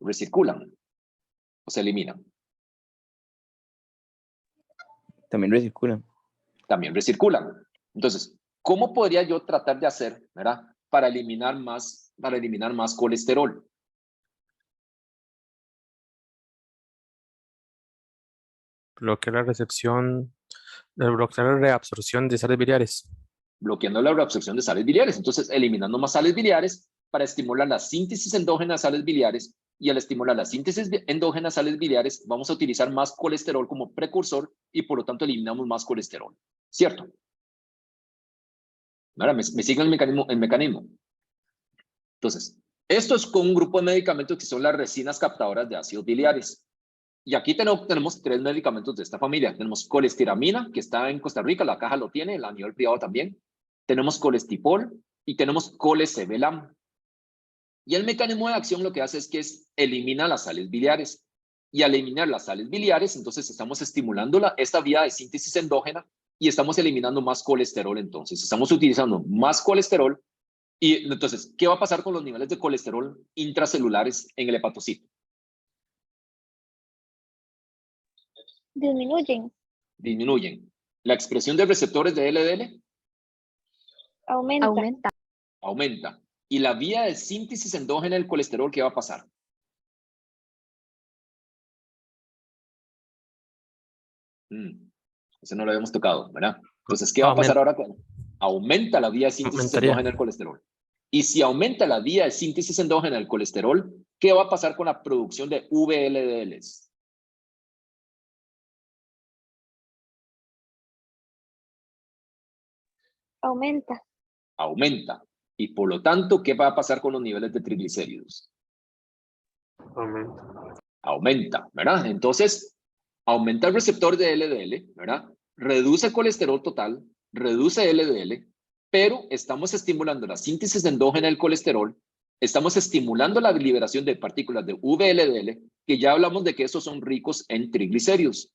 Recirculan o se eliminan. También recirculan. También recirculan. Entonces, ¿cómo podría yo tratar de hacer, ¿verdad? Para eliminar más colesterol? Bloquear la recepción, bloquear la reabsorción de sales biliares. Bloqueando la reabsorción de sales biliares. Entonces, eliminando más sales biliares para estimular la síntesis endógena de sales biliares, y al estimular la síntesis endógena de sales biliares, vamos a utilizar más colesterol como precursor y por lo tanto eliminamos más colesterol. ¿Cierto? Ahora, ¿me siguen el mecanismo? Entonces, esto es con un grupo de medicamentos que son las resinas captadoras de ácidos biliares. Y aquí tenemos 3 medicamentos de esta familia. Tenemos colestiramina, que está en Costa Rica, la caja lo tiene, a nivel privado también. Tenemos colestipol y tenemos colesevelam. Y el mecanismo de acción lo que hace es que elimina las sales biliares. Y al eliminar las sales biliares, entonces estamos estimulando esta vía de síntesis endógena y estamos eliminando más colesterol. Entonces, estamos utilizando más colesterol. Y entonces, ¿qué va a pasar con los niveles de colesterol intracelulares en el hepatocito? Disminuyen, Disminuyen. La expresión de receptores de LDL aumenta. aumenta. Y la vía de síntesis endógena del colesterol, ¿qué va a pasar? Ese no lo habíamos tocado, ¿verdad? Entonces, ¿qué va a pasar ahora? Aumenta la vía de síntesis Aumentaría. endógena del colesterol. Y si aumenta la vía de síntesis endógena del colesterol, ¿qué va a pasar con la producción de VLDLs? Aumenta. Aumenta. Y por lo tanto, ¿qué va a pasar con los niveles de triglicéridos? Aumenta, ¿verdad? Entonces, aumenta el receptor de LDL, ¿verdad? Reduce el colesterol total, reduce LDL, pero estamos estimulando la síntesis endógena del colesterol, estamos estimulando la liberación de partículas de VLDL, que ya hablamos de que esos son ricos en triglicéridos.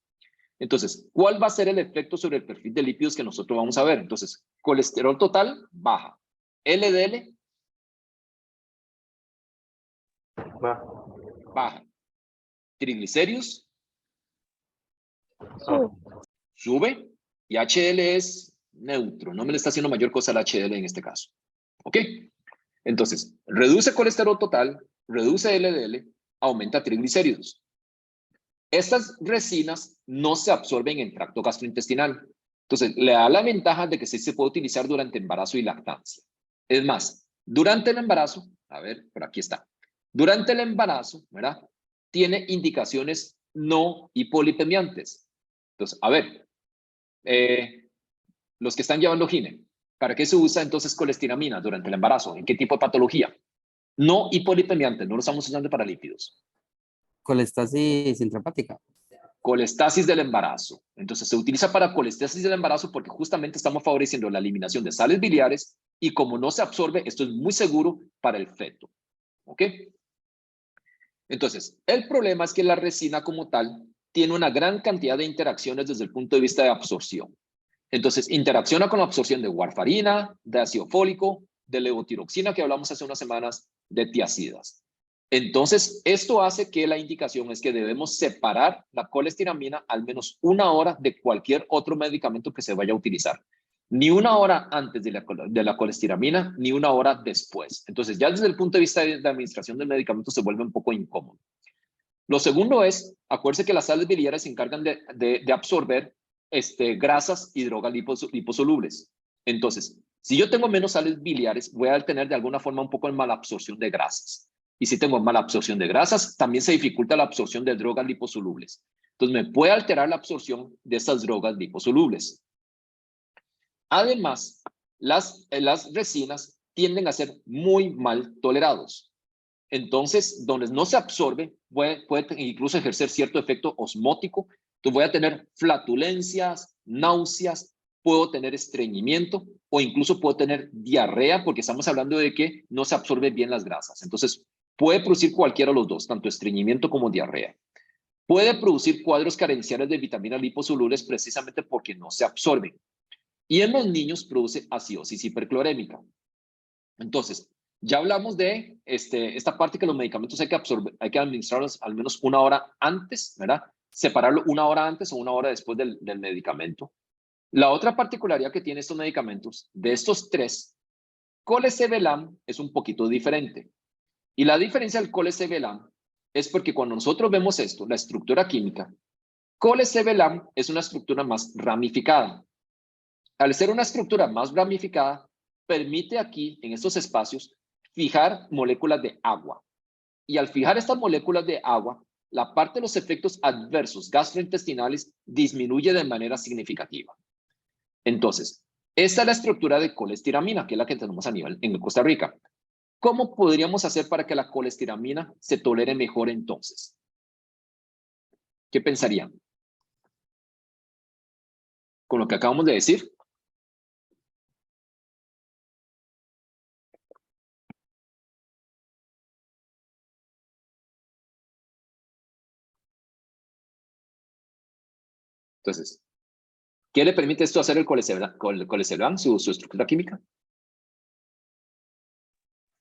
Entonces, ¿cuál va a ser el efecto sobre el perfil de lípidos que nosotros vamos a ver? Entonces, colesterol total baja, LDL baja, triglicéridos sube y HDL es neutro, no me le está haciendo mayor cosa al HDL en este caso. ¿Ok? Entonces, reduce colesterol total, reduce LDL, aumenta triglicéridos. Estas resinas no se absorben en tracto gastrointestinal. Entonces, le da la ventaja de que sí se puede utilizar durante embarazo y lactancia. Es más, durante el embarazo, a ver, por aquí está. Durante el embarazo, ¿verdad? Tiene indicaciones no hipolipemiantes. Entonces, a ver, los que están llevando GINE, ¿para qué se usa entonces colestiramina durante el embarazo? ¿En qué tipo de patología? No hipolipemiantes, no lo estamos usando para lípidos. Colestasis intrahepática. Colestasis del embarazo. Entonces se utiliza para colestasis del embarazo porque justamente estamos favoreciendo la eliminación de sales biliares y como no se absorbe, esto es muy seguro para el feto. ¿Ok? Entonces, el problema es que la resina como tal tiene una gran cantidad de interacciones desde el punto de vista de absorción. Entonces, interacciona con la absorción de warfarina, de ácido fólico, de levotiroxina que hablamos hace unas semanas, de tiacidas. Entonces, esto hace que la indicación es que debemos separar la colestiramina al menos 1 hora de cualquier otro medicamento que se vaya a utilizar. Ni 1 hora antes de la colestiramina, ni 1 hora después. Entonces, ya desde el punto de vista de la administración del medicamento se vuelve un poco incómodo. Lo segundo es, acuérdense que las sales biliares se encargan de absorber grasas y drogas liposolubles. Entonces, si yo tengo menos sales biliares, voy a tener de alguna forma un poco de mala absorción de grasas. Y si tengo mala absorción de grasas, también se dificulta la absorción de drogas liposolubles. Entonces, me puede alterar la absorción de esas drogas liposolubles. Además, las resinas tienden a ser muy mal tolerados. Entonces, donde no se absorbe, puede incluso ejercer cierto efecto osmótico. Entonces, voy a tener flatulencias, náuseas, puedo tener estreñimiento o incluso puedo tener diarrea porque estamos hablando de que no se absorben bien las grasas. Entonces, puede producir cualquiera de los dos, tanto estreñimiento como diarrea. Puede producir cuadros carenciales de vitaminas liposolubles precisamente porque no se absorben. Y en los niños produce acidosis hiperclorémica. Entonces, ya hablamos de esta parte que los medicamentos hay que administrarlos al menos 1 hora antes, ¿verdad? Separarlo 1 hora antes o 1 hora después del medicamento. La otra particularidad que tienen estos medicamentos, de estos 3, Colesevelam es un poquito diferente. Y la diferencia del Colesevelam es porque cuando nosotros vemos esto, la estructura química, Colesevelam es una estructura más ramificada. Al ser una estructura más ramificada, permite aquí, en estos espacios, fijar moléculas de agua. Y al fijar estas moléculas de agua, la parte de los efectos adversos gastrointestinales disminuye de manera significativa. Entonces, esta es la estructura de colestiramina, que es la que tenemos a nivel en Costa Rica. ¿Cómo podríamos hacer para que la colestiramina se tolere mejor entonces? ¿Qué pensarían? Con lo que acabamos de decir. Entonces, ¿qué le permite esto hacer el colesevelam, su estructura química?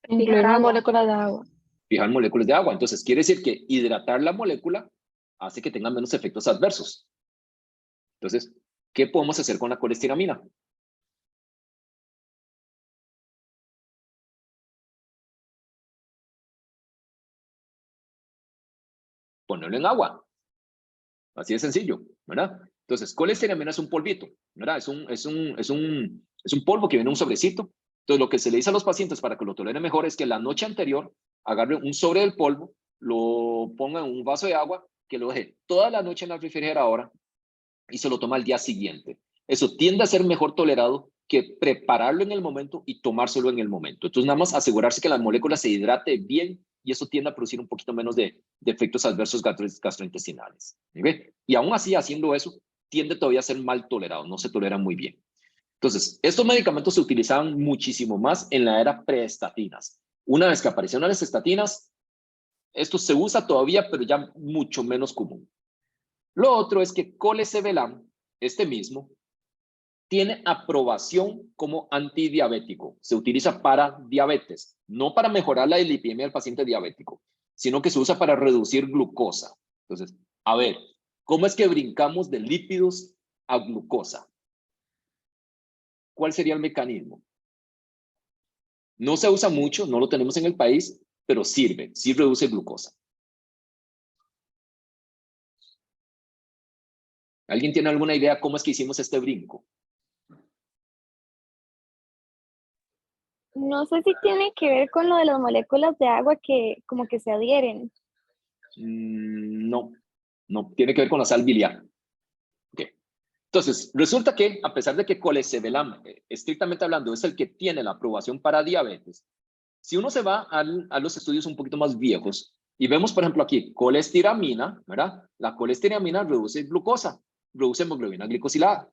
Incluir una molécula de agua. Fijar moléculas de agua. Entonces, quiere decir que hidratar la molécula hace que tenga menos efectos adversos. Entonces, ¿qué podemos hacer con la colestiramina? Ponerlo en agua. Así de sencillo, ¿verdad? Entonces, colesteramina es un polvito, ¿verdad? Es un polvo que viene en un sobrecito. Entonces, lo que se le dice a los pacientes para que lo toleren mejor es que la noche anterior agarre un sobre del polvo, lo ponga en un vaso de agua, que lo deje toda la noche en la refrigeradora y se lo toma al día siguiente. Eso tiende a ser mejor tolerado que prepararlo en el momento y tomárselo en el momento. Entonces, nada más asegurarse que la molécula se hidrate bien y eso tiende a producir un poquito menos de efectos adversos gastrointestinales. ¿Okay? Y aún así, haciendo eso, tiende todavía a ser mal tolerado, no se tolera muy bien. Entonces, estos medicamentos se utilizaban muchísimo más en la era preestatinas. Una vez que aparecieron las estatinas, esto se usa todavía, pero ya mucho menos común. Lo otro es que colesevelam, este mismo, tiene aprobación como antidiabético. Se utiliza para diabetes, no para mejorar la dislipidemia del paciente diabético, sino que se usa para reducir glucosa. Entonces, a ver, ¿cómo es que brincamos de lípidos a glucosa? ¿Cuál sería el mecanismo? No se usa mucho, no lo tenemos en el país, pero sirve, sí reduce glucosa. ¿Alguien tiene alguna idea cómo es que hicimos este brinco? No sé si tiene que ver con lo de las moléculas de agua que como que se adhieren. No, no tiene que ver con la sal biliar. Okay. Entonces, resulta que a pesar de que colesevelam, estrictamente hablando, es el que tiene la aprobación para diabetes, si uno se va a los estudios un poquito más viejos y vemos, por ejemplo, aquí colestiramina, ¿verdad? La colestiramina reduce glucosa, reduce hemoglobina glicosilada.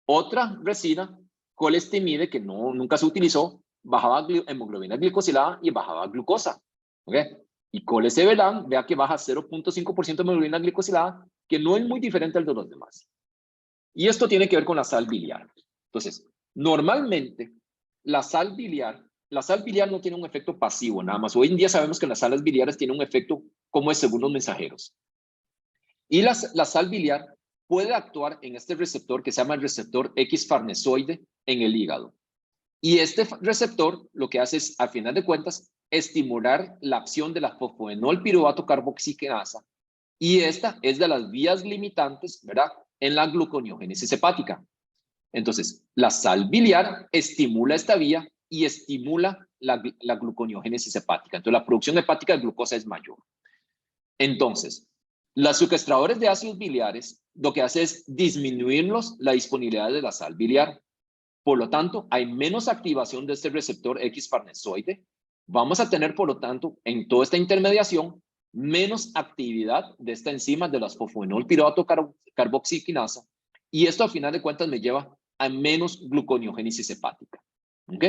Otra resina, colestimide, que nunca se utilizó, bajaba hemoglobina glicosilada y bajaba glucosa. ¿Okay? Y colesevelam, vea que baja 0.5% de hemoglobina glicosilada, que no es muy diferente al de los demás. Y esto tiene que ver con la sal biliar. Entonces, normalmente, la sal biliar no tiene un efecto pasivo nada más. Hoy en día sabemos que las sales biliares tienen un efecto como es según los mensajeros. Y la sal biliar puede actuar en este receptor que se llama el receptor X-farnesoide en el hígado. Y este receptor lo que hace es, al final de cuentas, estimular la acción de la fosfoenol piruvato carboxigenasa. Y esta es de las vías limitantes, ¿verdad?, en la gluconeogénesis hepática. Entonces, la sal biliar estimula esta vía y estimula la gluconeogénesis hepática. Entonces, la producción hepática de glucosa es mayor. Entonces, los secuestradores de ácidos biliares lo que hace es disminuirlos la disponibilidad de la sal biliar. Por lo tanto, hay menos activación de este receptor X-farnesoide. Vamos a tener, por lo tanto, en toda esta intermediación, menos actividad de esta enzima de las fosfoenol piruvato carboxigenasa. Y esto, al final de cuentas, me lleva a menos gluconeogénesis hepática. ¿Ok?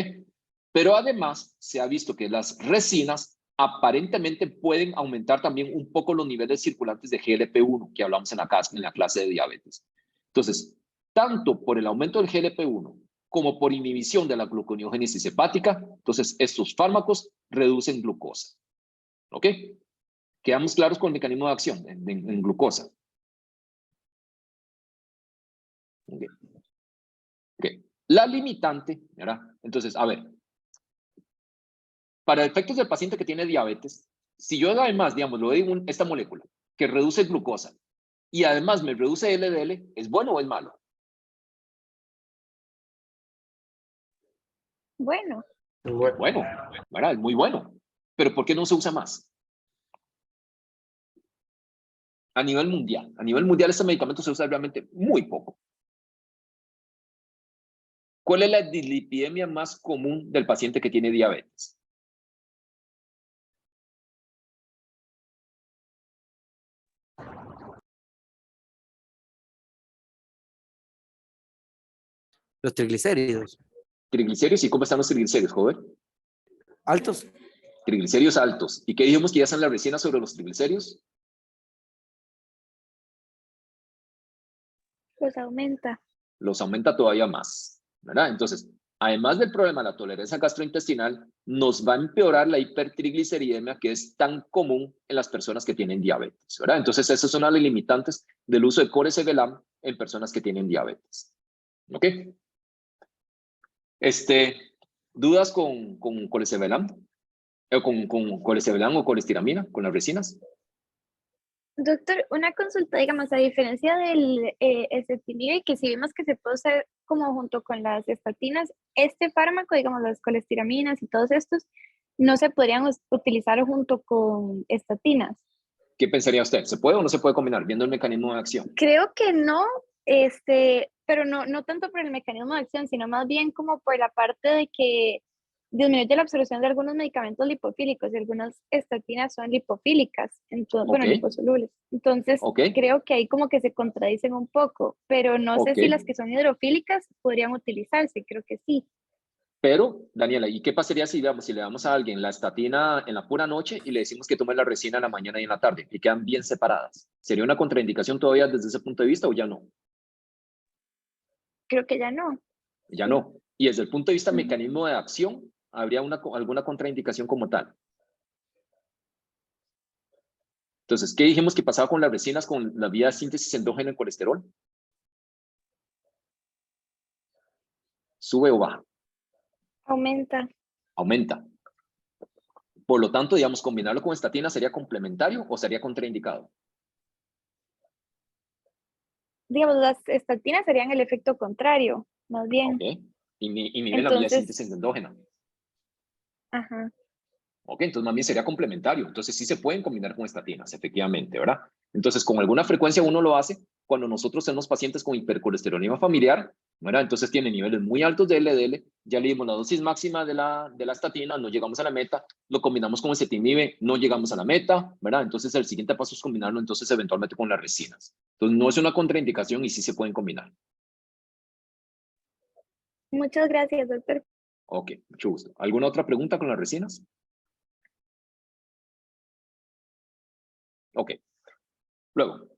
Pero además, se ha visto que las resinas aparentemente pueden aumentar también un poco los niveles circulantes de GLP-1 que hablamos en la clase de diabetes. Entonces, tanto por el aumento del GLP-1 como por inhibición de la gluconeogénesis hepática, entonces estos fármacos reducen glucosa. ¿Ok? Quedamos claros con el mecanismo de acción en glucosa. Okay. Okay. La limitante, ¿verdad? Entonces, a ver, para efectos del paciente que tiene diabetes, si yo además, digamos, le doy esta molécula que reduce glucosa y además me reduce LDL, ¿es bueno o es malo? Bueno. Bueno, ¿verdad? Es muy bueno. Pero ¿por qué no se usa más? A nivel mundial este medicamento se usa realmente muy poco. ¿Cuál es la dislipidemia más común del paciente que tiene diabetes? Los triglicéridos. Triglicéridos, ¿y cómo están los triglicéridos, joven? Altos. Triglicéridos altos. ¿Y qué dijimos que ya están las resinas sobre los triglicéridos? Pues aumenta. Los aumenta todavía más, ¿verdad? Entonces, además del problema de la tolerancia gastrointestinal, nos va a empeorar la hipertrigliceridemia que es tan común en las personas que tienen diabetes, ¿verdad? Entonces, esas son las limitantes del uso de colesevelam en personas que tienen diabetes. ¿Ok? ¿Dudas con colesevelam? ¿Con colesevelam o colestiramina, con las resinas? Doctor, una consulta, digamos, a diferencia del ezetimibe, que si vimos que se puede usar como junto con las estatinas, este fármaco, digamos, las colesteraminas y todos estos, no se podrían utilizar junto con estatinas. ¿Qué pensaría usted? ¿Se puede o no se puede combinar viendo el mecanismo de acción? Creo que no, pero no tanto por el mecanismo de acción, sino más bien como por la parte de que disminuye la absorción de algunos medicamentos lipofílicos y algunas estatinas son lipofílicas, entonces, bueno, Ok. liposolubles. Entonces, Ok. creo que ahí como que se contradicen un poco, pero no sé Ok. si las que son hidrofílicas podrían utilizarse, creo que sí. Pero, Daniela, ¿y qué pasaría si, digamos, si le damos a alguien la estatina en la pura noche y le decimos que tome la resina en la mañana y en la tarde y quedan bien separadas? ¿Sería una contraindicación todavía desde ese punto de vista o ya no? Creo que ya no. Ya Sí. no. Y desde el punto de vista Ujú. mecanismo de acción, ¿habría alguna contraindicación como tal? Entonces, ¿qué dijimos que pasaba con las resinas con la vía de síntesis endógena en colesterol? ¿Sube o baja? Aumenta. Aumenta. Por lo tanto, digamos, combinarlo con estatina sería complementario o sería contraindicado. Digamos, las estatinas serían el efecto contrario, más bien. Ok. Inhiben la vía de Entonces, síntesis endógena. ajá. Ok, entonces más bien sería complementario. Entonces sí se pueden combinar con estatinas, efectivamente, ¿verdad? Entonces con alguna frecuencia uno lo hace cuando nosotros tenemos pacientes con hipercolesterolemia familiar, ¿verdad? Entonces tienen niveles muy altos de LDL, ya le dimos la dosis máxima de la estatina, no llegamos a la meta, lo combinamos con ezetimibe, no llegamos a la meta, ¿verdad? Entonces el siguiente paso es combinarlo entonces eventualmente con las resinas. Entonces no es una contraindicación y sí se pueden combinar. Muchas gracias, doctor. Ok, mucho gusto. ¿Alguna otra pregunta con las resinas? Ok. Luego,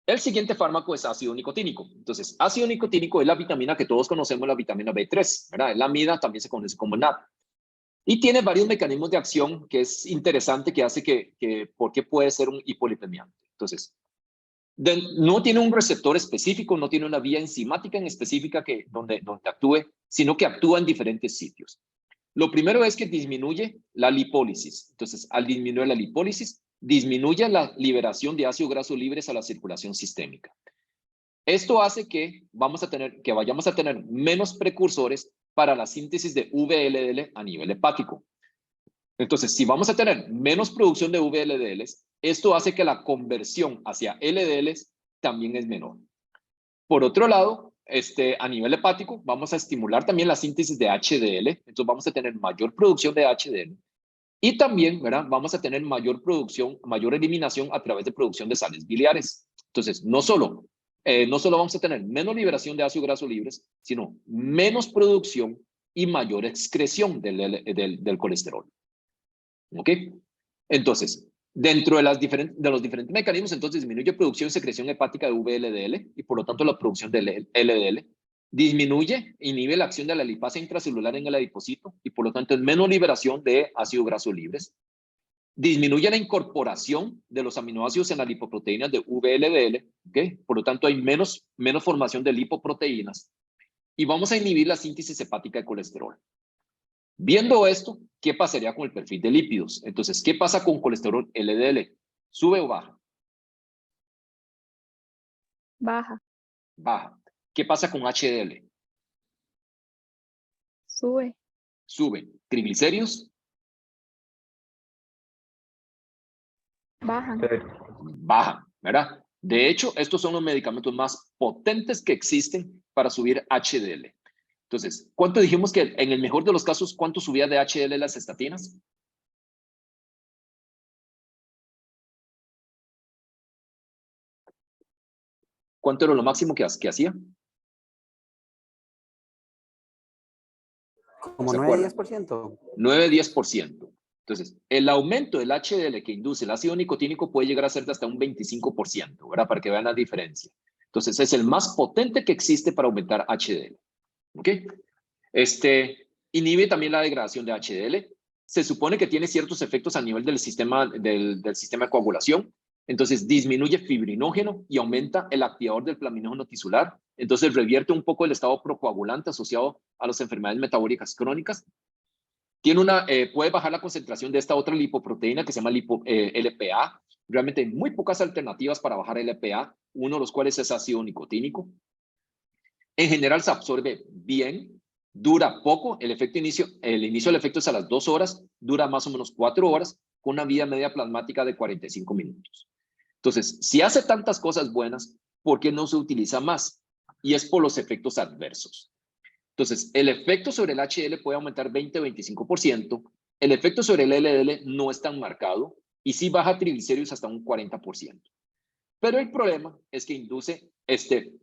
el siguiente fármaco es ácido nicotínico. Entonces, ácido nicotínico es la vitamina que todos conocemos, la vitamina B3, ¿verdad? La amida también se conoce como NAD. Y tiene varios mecanismos de acción que es interesante, que hace ¿por qué puede ser un hipolipemiante? Entonces, no tiene un receptor específico, no tiene una vía enzimática en específica donde actúe, sino que actúa en diferentes sitios. Lo primero es que disminuye la lipólisis. Entonces, al disminuir la lipólisis, disminuye la liberación de ácido graso libres a la circulación sistémica. Esto hace que vayamos a tener menos precursores para la síntesis de VLDL a nivel hepático. Entonces, si vamos a tener menos producción de VLDLs, esto hace que la conversión hacia LDLs también es menor. Por otro lado, a nivel hepático, vamos a estimular también la síntesis de HDL, entonces vamos a tener mayor producción de HDL y también, ¿verdad? Vamos a tener mayor producción, mayor eliminación a través de producción de sales biliares. Entonces, no solo vamos a tener menos liberación de ácido graso libres, sino menos producción y mayor excreción del colesterol. ¿Ok? Entonces, dentro de los diferentes mecanismos, entonces disminuye producción y secreción hepática de VLDL y por lo tanto la producción de LDL. Inhibe la acción de la lipasa intracelular en el adipocito y por lo tanto es menos liberación de ácidos grasos libres. Disminuye la incorporación de los aminoácidos en las lipoproteínas de VLDL, ¿okay? Por lo tanto hay menos formación de lipoproteínas y vamos a inhibir la síntesis hepática de colesterol. Viendo esto, ¿qué pasaría con el perfil de lípidos? Entonces, ¿qué pasa con colesterol LDL? ¿Sube o baja? Baja. Baja. ¿Qué pasa con HDL? Sube. Sube. ¿Triglicéridos? Bajan. Baja, ¿verdad? De hecho, estos son los medicamentos más potentes que existen para subir HDL. Entonces, ¿cuánto dijimos que en el mejor de los casos, cuánto subía de HDL las estatinas? ¿Cuánto era lo máximo que hacía? Como ¿Se 9-10%. 9-10%. Entonces, el aumento del HDL que induce el ácido nicotínico puede llegar a ser de hasta un 25%, ¿verdad? Para que vean la diferencia. Entonces, es el más potente que existe para aumentar HDL. ¿Ok? Inhibe también la degradación de HDL. Se supone que tiene ciertos efectos a nivel del sistema de coagulación. Entonces, disminuye fibrinógeno y aumenta el activador del plaminógeno tisular. Entonces, revierte un poco el estado procoagulante asociado a las enfermedades metabólicas crónicas. Puede bajar la concentración de esta otra lipoproteína que se llama LPA, Realmente hay muy pocas alternativas para bajar el EPA, uno de los cuales es ácido nicotínico. En general se absorbe bien, dura poco, el inicio del efecto es a las 2 horas, dura más o menos 4 horas, con una vida media plasmática de 45 minutos. Entonces, si hace tantas cosas buenas, ¿por qué no se utiliza más? Y es por los efectos adversos. Entonces, el efecto sobre el HDL puede aumentar 20-25%, el efecto sobre el LDL no es tan marcado y sí baja triglicéridos hasta un 40%. Pero el problema es que induce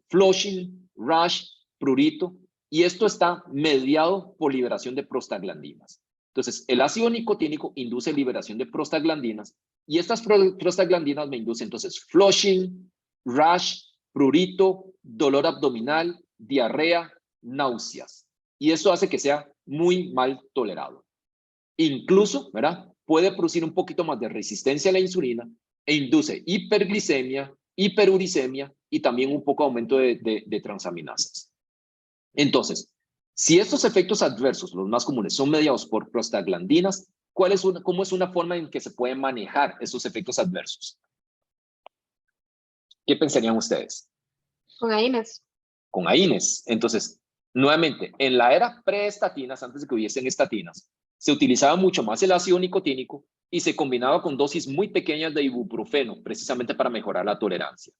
flushing, rash, prurito, y esto está mediado por liberación de prostaglandinas. Entonces, el ácido nicotínico induce liberación de prostaglandinas y estas prostaglandinas me inducen entonces flushing, rash, prurito, dolor abdominal, diarrea, náuseas. Y eso hace que sea muy mal tolerado. Incluso, ¿verdad? Puede producir un poquito más de resistencia a la insulina e induce hiperglicemia, hiperuricemia y también un poco aumento de transaminasas. Entonces, si estos efectos adversos, los más comunes, son mediados por prostaglandinas, ¿cómo es una forma en que se pueden manejar esos efectos adversos? ¿Qué pensarían ustedes? Con AINES. Con AINES. Entonces, nuevamente, en la era pre-estatinas, antes de que hubiesen estatinas, se utilizaba mucho más el ácido nicotínico y se combinaba con dosis muy pequeñas de ibuprofeno, precisamente para mejorar la tolerancia.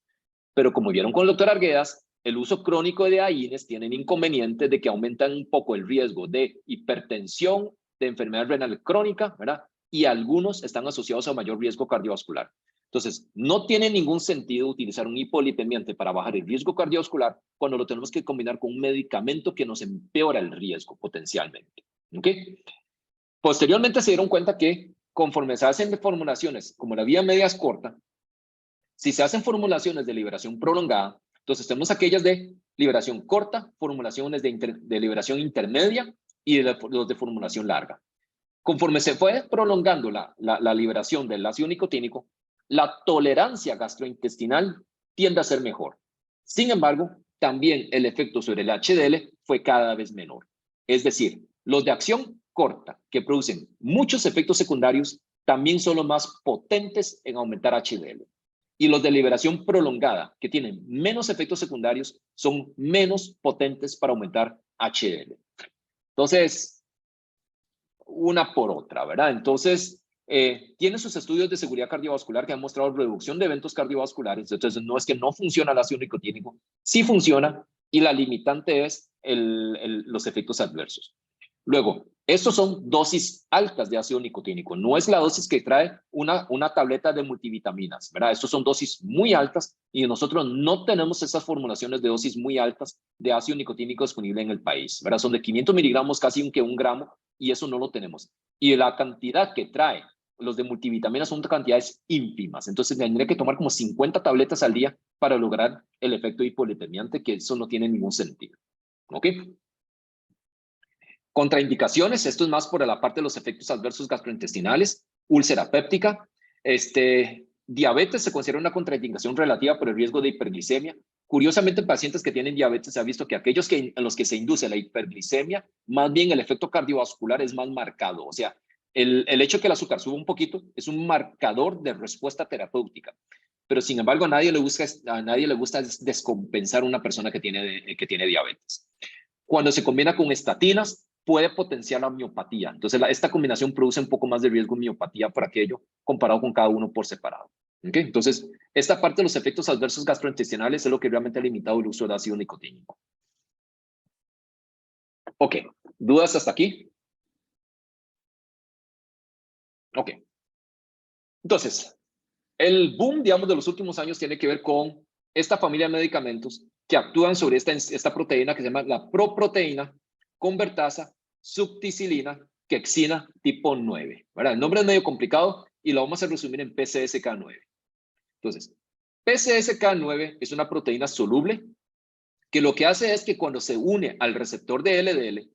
Pero como vieron con el doctor Arguedas, el uso crónico de AINES tiene el inconveniente de que aumentan un poco el riesgo de hipertensión, de enfermedad renal crónica, ¿verdad? Y algunos están asociados a mayor riesgo cardiovascular. Entonces, no tiene ningún sentido utilizar un hipolipemiante para bajar el riesgo cardiovascular cuando lo tenemos que combinar con un medicamento que nos empeora el riesgo potencialmente. ¿Ok? Posteriormente se dieron cuenta que conforme se hacen formulaciones, como la vía media es corta, si se hacen formulaciones de liberación prolongada, entonces tenemos aquellas de liberación corta, formulaciones de liberación intermedia y los de formulación larga. Conforme se fue prolongando la liberación del ácido nicotínico, la tolerancia gastrointestinal tiende a ser mejor. Sin embargo, también el efecto sobre el HDL fue cada vez menor. Es decir, los de acción corta, que producen muchos efectos secundarios, también son los más potentes en aumentar HDL. Y los de liberación prolongada, que tienen menos efectos secundarios, son menos potentes para aumentar HDL. Entonces, una por otra, ¿verdad? Entonces, tiene sus estudios de seguridad cardiovascular que han mostrado reducción de eventos cardiovasculares. Entonces, no es que no funciona el ácido nicotínico, sí funciona, y la limitante es los efectos adversos. Luego, estos son dosis altas de ácido nicotínico. No es la dosis que trae una tableta de multivitaminas, ¿verdad? Estos son dosis muy altas y nosotros no tenemos esas formulaciones de dosis muy altas de ácido nicotínico disponible en el país, ¿verdad? Son de 500 miligramos, casi un gramo, y eso no lo tenemos. Y la cantidad que trae los de multivitaminas son cantidades ínfimas. Entonces, tendría que tomar como 50 tabletas al día para lograr el efecto hipolipemiante, que eso no tiene ningún sentido. ¿Ok? Contraindicaciones, esto es más por la parte de los efectos adversos gastrointestinales, úlcera péptica, diabetes se considera una contraindicación relativa por el riesgo de hiperglicemia. Curiosamente, en pacientes que tienen diabetes se ha visto que aquellos en los que se induce la hiperglicemia, más bien el efecto cardiovascular es más marcado. O sea, el hecho de que el azúcar suba un poquito es un marcador de respuesta terapéutica. Pero sin embargo, a nadie le gusta descompensar a una persona que tiene diabetes. Cuando se combina con estatinas, puede potenciar la miopatía. Entonces, esta combinación produce un poco más de riesgo de miopatía por aquello comparado con cada uno por separado. ¿Okay? Entonces, esta parte de los efectos adversos gastrointestinales es lo que realmente ha limitado el uso de ácido nicotínico. Ok, ¿dudas hasta aquí? Ok. Entonces, el boom, digamos, de los últimos años tiene que ver con esta familia de medicamentos que actúan sobre esta proteína que se llama la proproteína convertasa subticilina quexina tipo 9. ¿Verdad? El nombre es medio complicado y lo vamos a resumir en PCSK9. Entonces, PCSK9 es una proteína soluble que lo que hace es que cuando se une al receptor de LDL,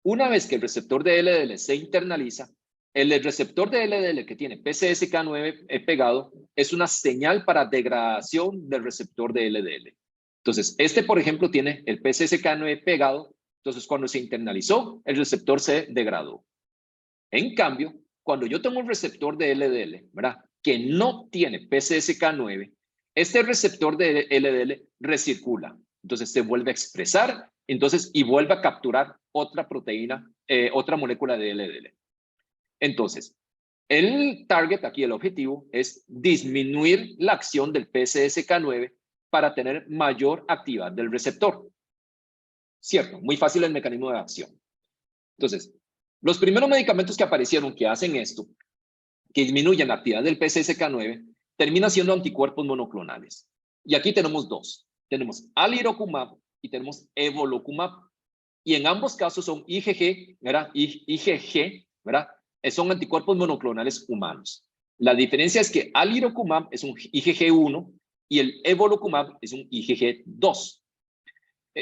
una vez que el receptor de LDL se internaliza, el receptor de LDL que tiene PCSK9 pegado es una señal para degradación del receptor de LDL. Entonces, por ejemplo, tiene el PCSK9 pegado. Entonces, cuando se internalizó, el receptor se degradó. En cambio, cuando yo tengo un receptor de LDL, ¿verdad? que no tiene PCSK9, este receptor de LDL recircula. Entonces se vuelve a expresar, entonces, y vuelve a capturar otra proteína, otra molécula de LDL. Entonces, el target aquí, el objetivo, es disminuir la acción del PCSK9 para tener mayor actividad del receptor. Cierto, muy fácil el mecanismo de acción. Entonces, los primeros medicamentos que aparecieron que hacen esto, que disminuyen la actividad del PCSK9, terminan siendo anticuerpos monoclonales. Y aquí tenemos dos. Tenemos alirocumab y tenemos evolocumab. Y en ambos casos son IgG, ¿verdad? IgG, ¿verdad? Son anticuerpos monoclonales humanos. La diferencia es que alirocumab es un IgG1 y el evolocumab es un IgG2.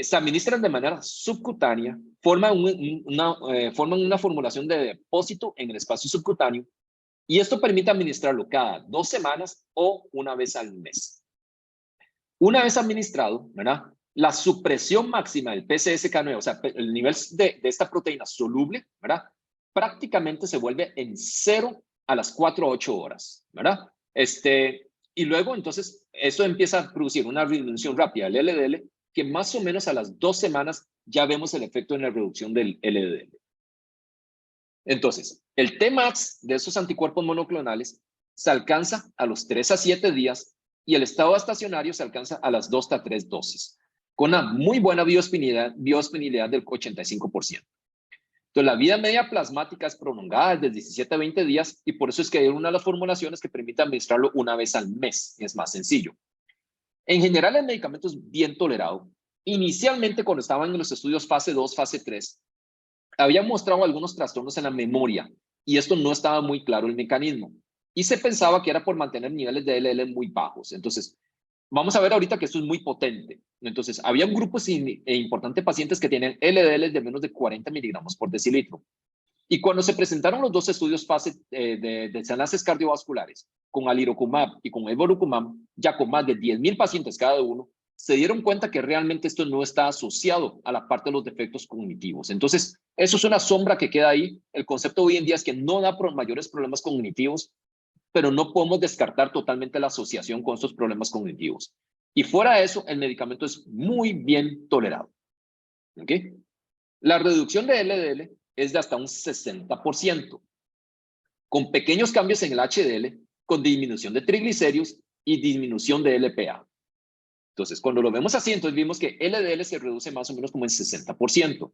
Se administran de manera subcutánea, forman una formulación de depósito en el espacio subcutáneo y esto permite administrarlo cada 2 semanas o una vez al mes. Una vez administrado, ¿verdad? La supresión máxima del PCSK9, o sea, el nivel de esta proteína soluble, ¿verdad? Prácticamente se vuelve en 0 a las 4 a 8 horas, ¿verdad? Y luego, entonces, eso empieza a producir una disminución rápida del LDL, que más o menos a las 2 semanas ya vemos el efecto en la reducción del LDL. Entonces, el Tmax de esos anticuerpos monoclonales se alcanza a los 3 a 7 días y el estado estacionario se alcanza a las 2 a 3 dosis, con una muy buena biodisponibilidad del 85%. Entonces, la vida media plasmática es prolongada desde 17 a 20 días y por eso es que hay una de las formulaciones que permite administrarlo una vez al mes. Es más sencillo. En general, el medicamento es bien tolerado. Inicialmente, cuando estaban en los estudios fase 2, fase 3, había mostrado algunos trastornos en la memoria y esto no estaba muy claro el mecanismo. Y se pensaba que era por mantener niveles de LDL muy bajos. Entonces, vamos a ver ahorita que esto es muy potente. Entonces, había un grupo importante de pacientes que tienen LDL de menos de 40 miligramos por decilitro. Y cuando se presentaron los 2 estudios fase de desenlaces cardiovasculares, con alirocumab y con evolocumab, ya con más de 10,000 pacientes cada uno, se dieron cuenta que realmente esto no está asociado a la parte de los defectos cognitivos. Entonces, eso es una sombra que queda ahí. El concepto hoy en día es que no da mayores problemas cognitivos, pero no podemos descartar totalmente la asociación con estos problemas cognitivos. Y fuera de eso, el medicamento es muy bien tolerado. ¿Ok? La reducción de LDL es de hasta un 60%, con pequeños cambios en el HDL, con disminución de triglicéridos y disminución de LPA. Entonces, cuando lo vemos así, entonces vimos que LDL se reduce más o menos como en 60%.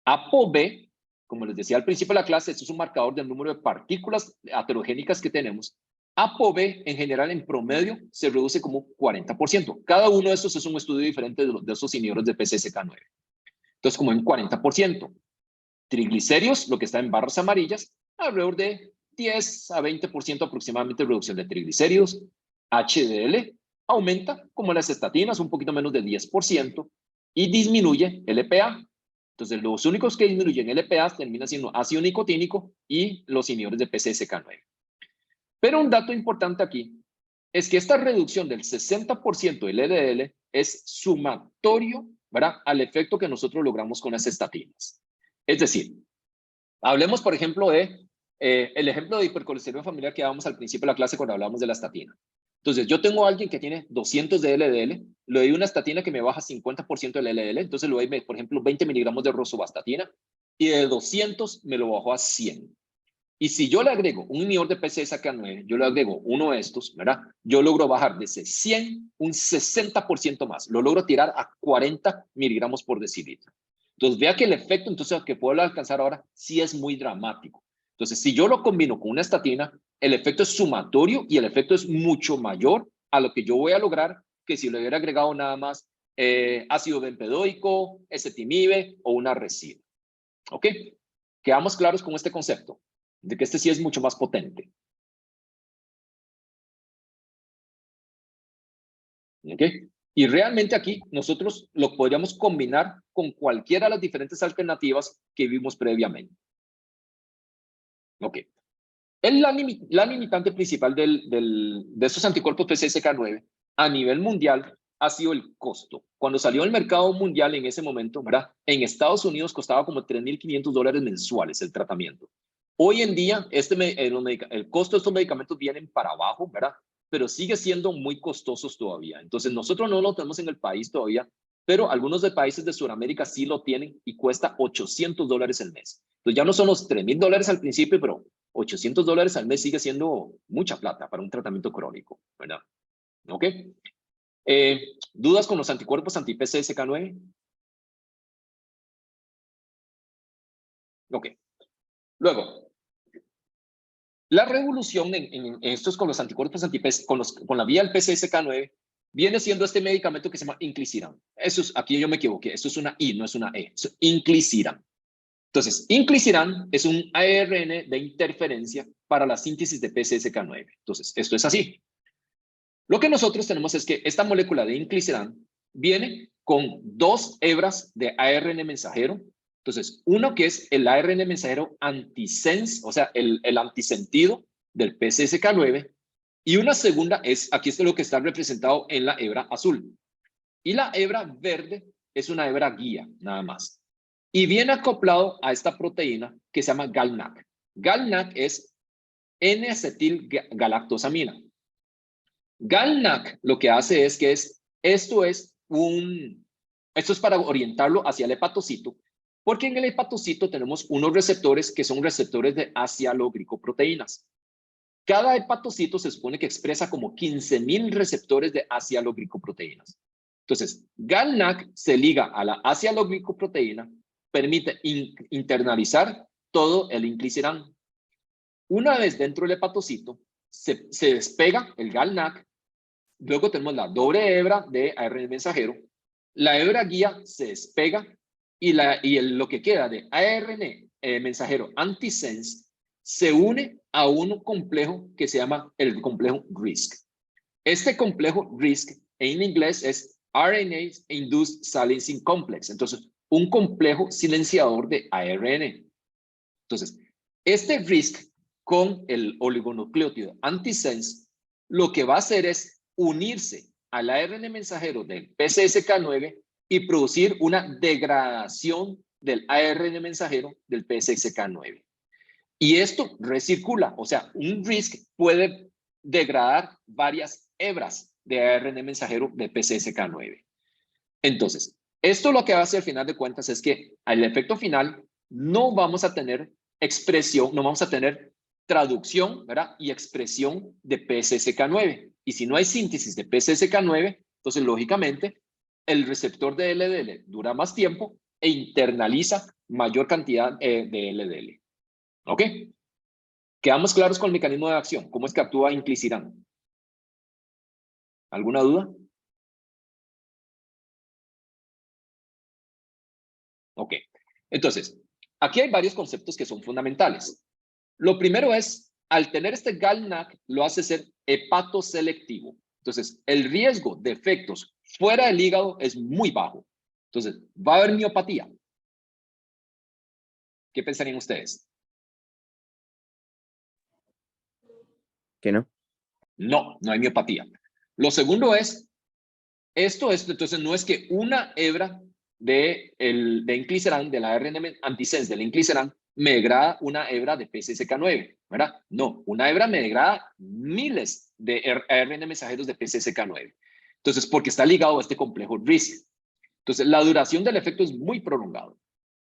ApoB, como les decía al principio de la clase, esto es un marcador del número de partículas aterogénicas que tenemos. ApoB, en general, en promedio, se reduce como 40%. Cada uno de estos es un estudio diferente de esos inhibidores de PCSK9. Entonces, como en 40%. Triglicéridos, lo que está en barras amarillas, alrededor de 10 a 20% aproximadamente de reducción de triglicéridos. HDL aumenta, como las estatinas, un poquito menos de 10%, y disminuye LPA. Entonces, los únicos que disminuyen LPA terminan siendo ácido nicotínico y los inhibidores de PCSK9. Pero un dato importante aquí es que esta reducción del 60% del LDL es sumatorio, ¿verdad?, al efecto que nosotros logramos con las estatinas. Es decir, hablemos, por ejemplo, de el ejemplo de hipercolesterolemia familiar que dábamos al principio de la clase cuando hablábamos de la estatina. Entonces, yo tengo a alguien que tiene 200 de LDL, le doy una estatina que me baja 50% del LDL, entonces le doy, por ejemplo, 20 miligramos de rosuvastatina, y de 200 me lo bajo a 100. Y si yo le agrego un inhibidor de PCSK9, yo le agrego uno de estos, ¿verdad? Yo logro bajar de ese 100 un 60% más. Lo logro tirar a 40 miligramos por decilitro. Entonces, vea que el efecto entonces que puedo alcanzar ahora sí es muy dramático. Entonces, si yo lo combino con una estatina, el efecto es sumatorio y el efecto es mucho mayor a lo que yo voy a lograr que si le hubiera agregado nada más ácido bempedoico, ezetimibe o una resina. ¿Ok? Quedamos claros con este concepto de que este sí es mucho más potente. ¿Ok? Y realmente aquí nosotros lo podríamos combinar con cualquiera de las diferentes alternativas que vimos previamente. Ok. La limitante principal de estos anticuerpos PCSK9 a nivel mundial ha sido el costo. Cuando salió al mercado mundial en ese momento, ¿verdad?, en Estados Unidos costaba como $3,500 mensuales el tratamiento. Hoy en día, el costo de estos medicamentos vienen para abajo, ¿verdad? Pero sigue siendo muy costosos todavía. Entonces, nosotros no lo tenemos en el país todavía, pero algunos de países de Sudamérica sí lo tienen y cuesta $800 al mes. Entonces, ya no son los $3,000 al principio, pero $800 al mes sigue siendo mucha plata para un tratamiento crónico, ¿verdad? ¿Ok? ¿Dudas con los anticuerpos anti-PCSK9? Ok. Luego, la revolución en estos con los anticuerpos con la vía del PCSK9 viene siendo este medicamento que se llama inclisiran. Aquí yo me equivoqué, esto es una I, no es una E, es inclisiran. Entonces, inclisiran es un ARN de interferencia para la síntesis de PCSK9. Entonces, esto es así. Lo que nosotros tenemos es que esta molécula de inclisiran viene con 2 hebras de ARN mensajero. Entonces, uno que es el ARN mensajero antisense, o sea, el antisentido del PCSK9, y una segunda aquí es lo que está representado en la hebra azul. Y la hebra verde es una hebra guía, nada más. Y viene acoplado a esta proteína que se llama GalNAc. GalNAc es N-acetilgalactosamina. GalNAc lo que hace es que esto es para orientarlo hacia el hepatocito, porque en el hepatocito tenemos unos receptores que son receptores de asialoglicoproteínas. Cada hepatocito se supone que expresa como 15,000 receptores de asialoglicoproteínas. Entonces, GalNAc se liga a la asialoglicoproteína, permite internalizar todo el inclisiran. Una vez dentro del hepatocito, se despega el GalNAc. Luego tenemos la doble hebra de ARN mensajero. La hebra guía se despega y lo que queda de ARN mensajero antisense se une a un complejo que se llama el complejo RISC. Este complejo RISC en inglés es RNA Induced Silencing Complex. Entonces, un complejo silenciador de ARN. Entonces, este RISC con el oligonucleótido antisense lo que va a hacer es unirse al ARN mensajero del PCSK9 y producir una degradación del ARN mensajero del PCSK9. Y esto recircula, o sea, un RISC puede degradar varias hebras de ARN mensajero del PCSK9. Entonces, esto lo que va a hacer al final de cuentas es que al efecto final no vamos a tener expresión, no vamos a tener traducción, ¿verdad? Y expresión de PCSK9. Y si no hay síntesis de PCSK9, entonces lógicamente el receptor de LDL dura más tiempo e internaliza mayor cantidad de LDL. ¿Ok? ¿Quedamos claros con el mecanismo de acción? ¿Cómo es que actúa inclisiran? ¿Alguna duda? Ok. Entonces, aquí hay varios conceptos que son fundamentales. Lo primero es, al tener este GalNAc, lo hace ser hepatoselectivo. Entonces, el riesgo de efectos fuera del hígado es muy bajo. Entonces, va a haber miopatía. ¿Qué pensarían ustedes? ¿Que no? No, no hay miopatía. Lo segundo es, entonces no es que una hebra de inclisiran, de la ARN antisense del inclisiran, me degrada una hebra de PCSK9, ¿verdad? No, una hebra me degrada miles de ARN mensajeros de PCSK9. Entonces, porque está ligado a este complejo RISC. Entonces, la duración del efecto es muy prolongado.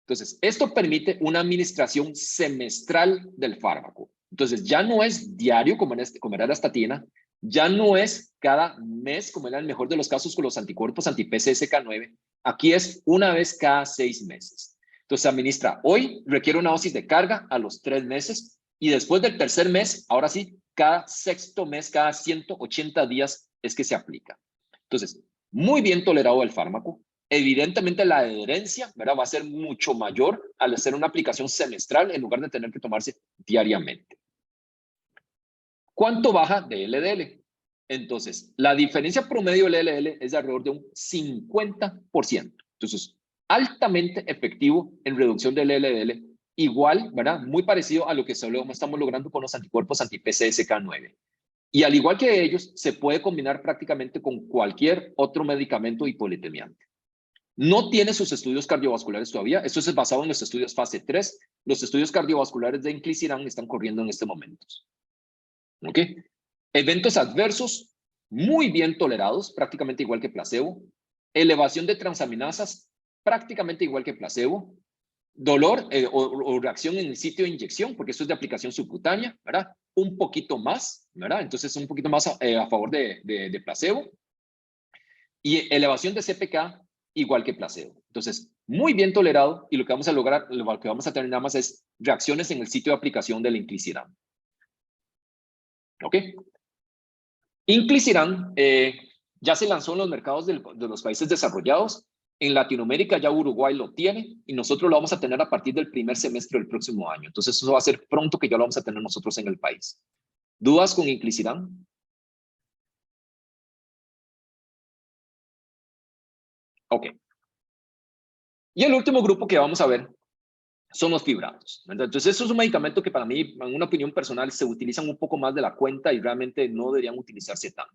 Entonces, esto permite una administración semestral del fármaco. Entonces, ya no es diario como era la estatina, ya no es cada mes como era el mejor de los casos con los anticuerpos anti-PCSK9. Aquí es una vez cada 6 meses. Entonces, se administra hoy, requiere una dosis de carga a los 3 meses y después del tercer mes, ahora sí, cada sexto mes, cada 180 días es que se aplica. Entonces, muy bien tolerado el fármaco. Evidentemente la adherencia, ¿verdad?, va a ser mucho mayor al hacer una aplicación semestral en lugar de tener que tomarse diariamente. ¿Cuánto baja de LDL? Entonces, la diferencia promedio del LDL es de alrededor de un 50%. Entonces, altamente efectivo en reducción del LDL, igual, ¿verdad?, muy parecido a lo que estamos logrando con los anticuerpos anti-PCSK9. Y al igual que ellos, se puede combinar prácticamente con cualquier otro medicamento hipolitemiante. No tiene sus estudios cardiovasculares todavía. Esto es basado en los estudios fase 3. Los estudios cardiovasculares de inclisiran están corriendo en este momento. ¿Ok? Eventos adversos muy bien tolerados, prácticamente igual que placebo. Elevación de transaminasas, prácticamente igual que placebo. Dolor o reacción en el sitio de inyección, porque esto es de aplicación subcutánea, ¿verdad? Un poquito más, ¿verdad? Entonces un poquito más a favor de placebo. Y elevación de CPK igual que placebo. Entonces, muy bien tolerado, y lo que vamos a lograr, lo que vamos a tener nada más es reacciones en el sitio de aplicación del inclisiran. ¿Ok? Inclisiran ya se lanzó en los mercados de los países desarrollados. En Latinoamérica ya Uruguay lo tiene y nosotros lo vamos a tener a partir del primer semestre del próximo año. Entonces eso va a ser pronto que ya lo vamos a tener nosotros en el país. ¿Dudas con inclisiran? Ok. Y el último grupo que vamos a ver son los fibratos. Entonces eso es un medicamento que para mí, en una opinión personal, se utilizan un poco más de la cuenta y realmente no deberían utilizarse tanto.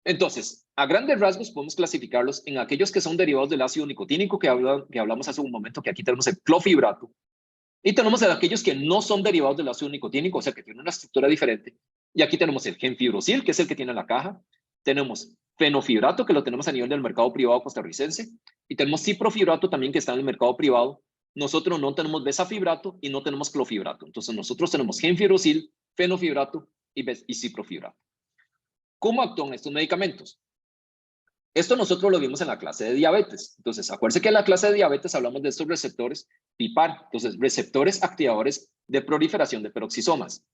Entonces, a grandes rasgos podemos clasificarlos en aquellos que son derivados del ácido nicotínico que hablamos hace un momento, que aquí tenemos el clofibrato, y tenemos aquellos que no son derivados del ácido nicotínico, o sea que tienen una estructura diferente, y aquí tenemos el genfibrosil, que es el que tiene en la caja, tenemos fenofibrato, que lo tenemos a nivel del mercado privado costarricense, y tenemos ciprofibrato también, que está en el mercado privado. Nosotros no tenemos besafibrato y no tenemos clofibrato, entonces nosotros tenemos genfibrosil, fenofibrato y ciprofibrato. ¿Cómo actúan estos medicamentos? Esto nosotros lo vimos en la clase de diabetes. Entonces, acuérdense que en la clase de diabetes hablamos de estos receptores PIPAR, entonces receptores activadores de proliferación de peroxisomas.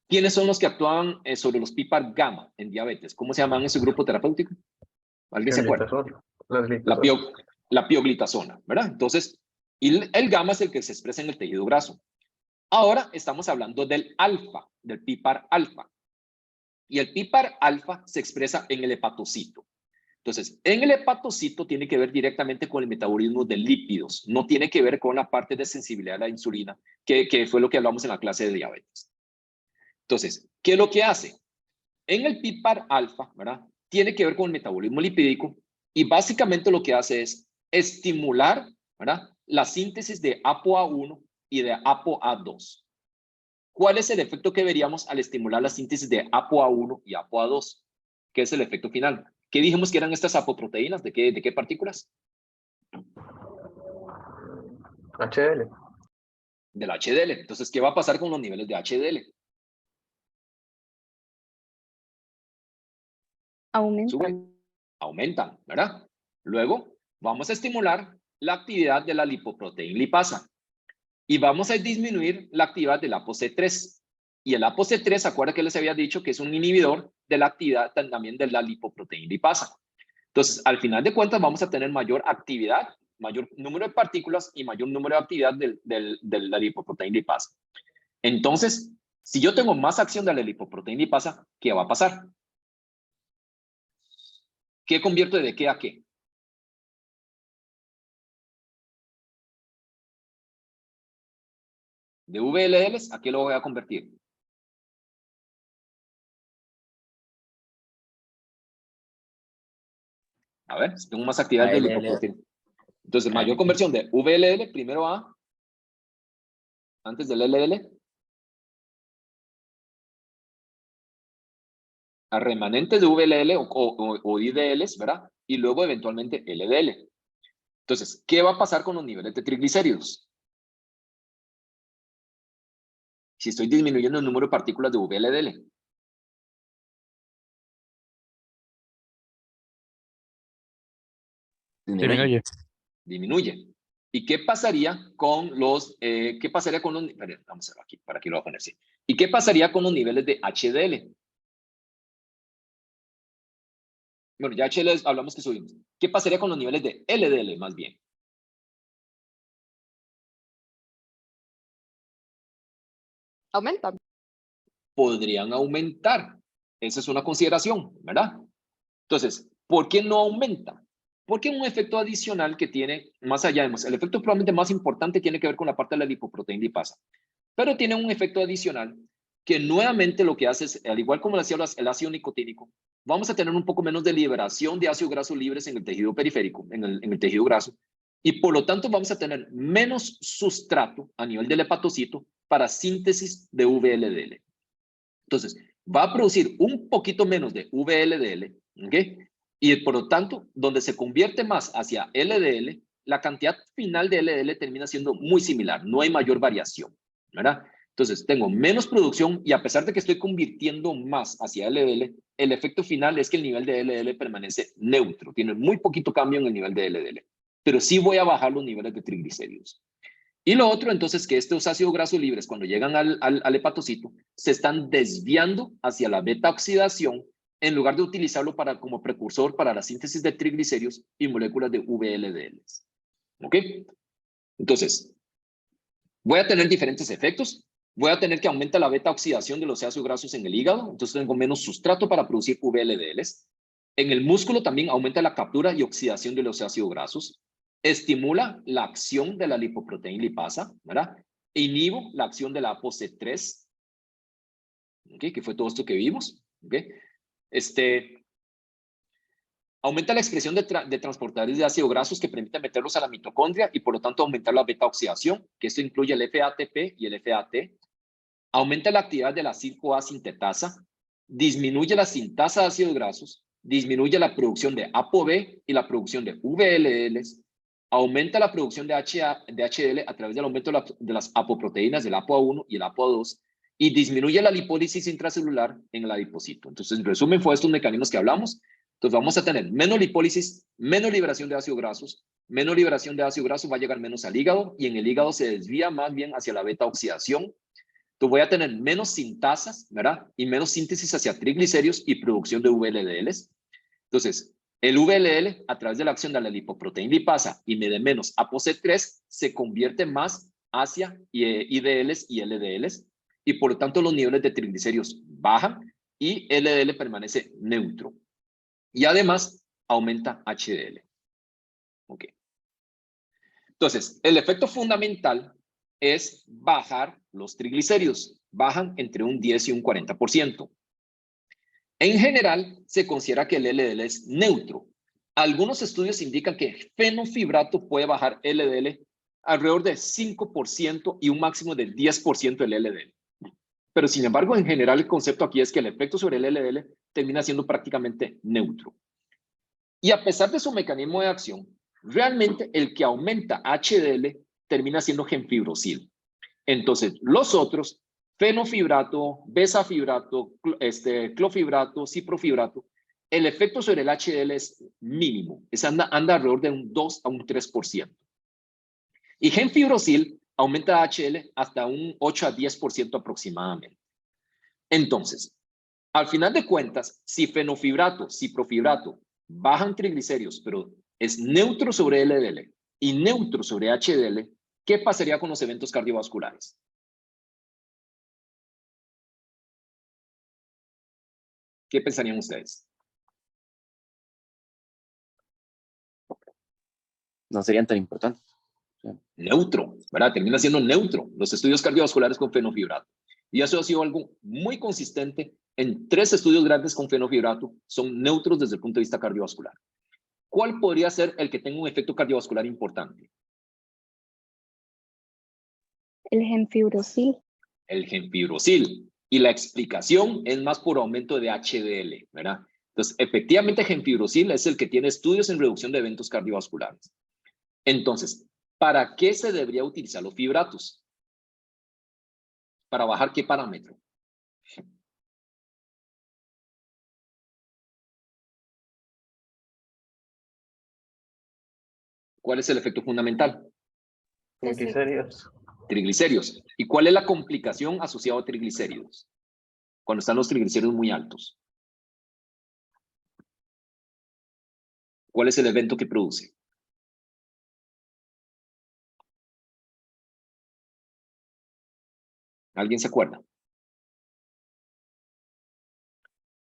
¿Quiénes son los que actúan sobre los PIPAR gamma en diabetes? ¿Cómo se llaman ese grupo terapéutico? ¿Alguien se acuerda? La pioglitazona, ¿verdad? Entonces, el gamma es el que se expresa en el tejido graso. Ahora estamos hablando del alfa, del PIPAR alfa. Y el PIPAR alfa se expresa en el hepatocito. Entonces, en el hepatocito tiene que ver directamente con el metabolismo de lípidos, no tiene que ver con la parte de sensibilidad a la insulina, que fue lo que hablamos en la clase de diabetes. Entonces, ¿qué es lo que hace? En el PIPAR alfa, ¿verdad? Tiene que ver con el metabolismo lipídico y básicamente lo que hace es estimular, ¿verdad?, la síntesis de ApoA1 y de ApoA2. ¿Cuál es el efecto que veríamos al estimular la síntesis de ApoA1 y ApoA2? ¿Qué es el efecto final? ¿Qué dijimos que eran estas apoproteínas? ¿De qué partículas? HDL. Del HDL. Entonces, ¿qué va a pasar con los niveles de HDL? Aumentan. Aumentan, ¿verdad? Luego, vamos a estimular la actividad de la lipoproteína lipasa. Y vamos a disminuir la actividad del ApoC3. Y el ApoC3, acuerda que les había dicho que es un inhibidor de la actividad también de la lipoproteína lipasa. Entonces, al final de cuentas, vamos a tener mayor actividad, mayor número de partículas y mayor número de actividad de la lipoproteína lipasa. Entonces, si yo tengo más acción de la lipoproteína lipasa, ¿qué va a pasar? ¿Qué convierto de qué a qué? De VLLs, ¿a qué lo voy a convertir? A ver, si tengo más actividad de lipoproteína. Entonces, mayor conversión de VLL, primero a, antes del LL, a remanentes de VLL o IDLs, ¿verdad? Y luego eventualmente LDL. Entonces, ¿qué va a pasar con los niveles de triglicéridos? Si estoy disminuyendo el número de partículas de VLDL. Disminuye. Disminuye. ¿Y qué pasaría con los, vamos a ver aquí, para aquí lo voy a poner así. ¿Y qué pasaría con los niveles de HDL? Bueno, ya HDL hablamos que subimos. ¿Qué pasaría con los niveles de LDL más bien? Aumentan. Podrían aumentar. Esa es una consideración, ¿verdad? Entonces, ¿por qué no aumenta? Porque un efecto adicional que tiene, más allá, el efecto probablemente más importante tiene que ver con la parte de la lipoproteína lipasa, pero tiene un efecto adicional que nuevamente lo que hace es, al igual como lo hacía el ácido nicotínico, vamos a tener un poco menos de liberación de ácido graso libres en el tejido periférico, en el tejido graso, y por lo tanto vamos a tener menos sustrato a nivel del hepatocito para síntesis de VLDL. Entonces, va a producir un poquito menos de VLDL, ¿ok? Y por lo tanto, donde se convierte más hacia LDL, la cantidad final de LDL termina siendo muy similar, no hay mayor variación, ¿verdad? Entonces, tengo menos producción y a pesar de que estoy convirtiendo más hacia LDL, el efecto final es que el nivel de LDL permanece neutro, tiene muy poquito cambio en el nivel de LDL, pero sí voy a bajar los niveles de triglicéridos. Y lo otro, entonces, que estos ácidos grasos libres, cuando llegan al hepatocito, se están desviando hacia la beta-oxidación en lugar de utilizarlo como precursor para la síntesis de triglicéridos y moléculas de VLDL. ¿Ok? Entonces, voy a tener diferentes efectos. Voy a tener que aumentar la beta-oxidación de los ácidos grasos en el hígado, entonces tengo menos sustrato para producir VLDLs. En el músculo también aumenta la captura y oxidación de los ácidos grasos. Estimula la acción de la lipoproteína lipasa, ¿verdad? Inhibo la acción de la ApoC3, ¿okay? Que fue todo esto que vimos, ¿okay? Aumenta la expresión de transportadores de ácidos grasos que permiten meterlos a la mitocondria y por lo tanto aumentar la beta-oxidación, que esto incluye el FATP y el FAT. Aumenta la actividad de la 5-A sintetasa, disminuye la sintasa de ácidos grasos, disminuye la producción de ApoB y la producción de VLLs, aumenta la producción de HDL a través del aumento de las apoproteínas del ApoA1 y el ApoA2 y disminuye la lipólisis intracelular en el adipocito. Entonces, en resumen, fue estos mecanismos que hablamos. Entonces, vamos a tener menos lipólisis, menos liberación de ácidos grasos, menos liberación de ácido graso va a llegar menos al hígado y en el hígado se desvía más bien hacia la beta-oxidación. Entonces, voy a tener menos sintasas, ¿verdad? Y menos síntesis hacia triglicéridos y producción de VLDLs. Entonces, el VLL, a través de la acción de la lipoproteína lipasa y me dé menos ApoC3, se convierte más hacia IDLs y LDLs, y por lo tanto los niveles de triglicéridos bajan y LDL permanece neutro. Y además, aumenta HDL. Ok. Entonces, el efecto fundamental es bajar los triglicéridos. Bajan entre un 10 y un 40%. En general, se considera que el LDL es neutro. Algunos estudios indican que fenofibrato puede bajar LDL alrededor de 5% y un máximo del 10% del LDL. Pero sin embargo, en general, el concepto aquí es que el efecto sobre el LDL termina siendo prácticamente neutro. Y a pesar de su mecanismo de acción, realmente el que aumenta HDL termina siendo gemfibrosil. Entonces, los otros, fenofibrato, besafibrato, clofibrato, ciprofibrato, el efecto sobre el HDL es mínimo, anda alrededor de un 2 a un 3%. Y gemfibrosil aumenta HDL hasta un 8 a 10% aproximadamente. Entonces, al final de cuentas, si fenofibrato, ciprofibrato bajan triglicéridos, pero es neutro sobre LDL y neutro sobre HDL, ¿qué pasaría con los eventos cardiovasculares? ¿Qué pensarían ustedes? No serían tan importantes. Neutro, ¿verdad? Termina siendo neutro los estudios cardiovasculares con fenofibrato. Y eso ha sido algo muy consistente en 3 estudios grandes con fenofibrato, son neutros desde el punto de vista cardiovascular. ¿Cuál podría ser el que tenga un efecto cardiovascular importante? El gemfibrosil. El gemfibrosil. Y la explicación es más por aumento de HDL, ¿verdad? Entonces, efectivamente, gemfibrosil es el que tiene estudios en reducción de eventos cardiovasculares. Entonces, ¿para qué se debería utilizar los fibratos? ¿Para bajar qué parámetro? ¿Cuál es el efecto fundamental? Triglicéridos. Triglicéridos. ¿Y cuál es la complicación asociada a triglicéridos? Cuando están los triglicéridos muy altos. ¿Cuál es el evento que produce? ¿Alguien se acuerda?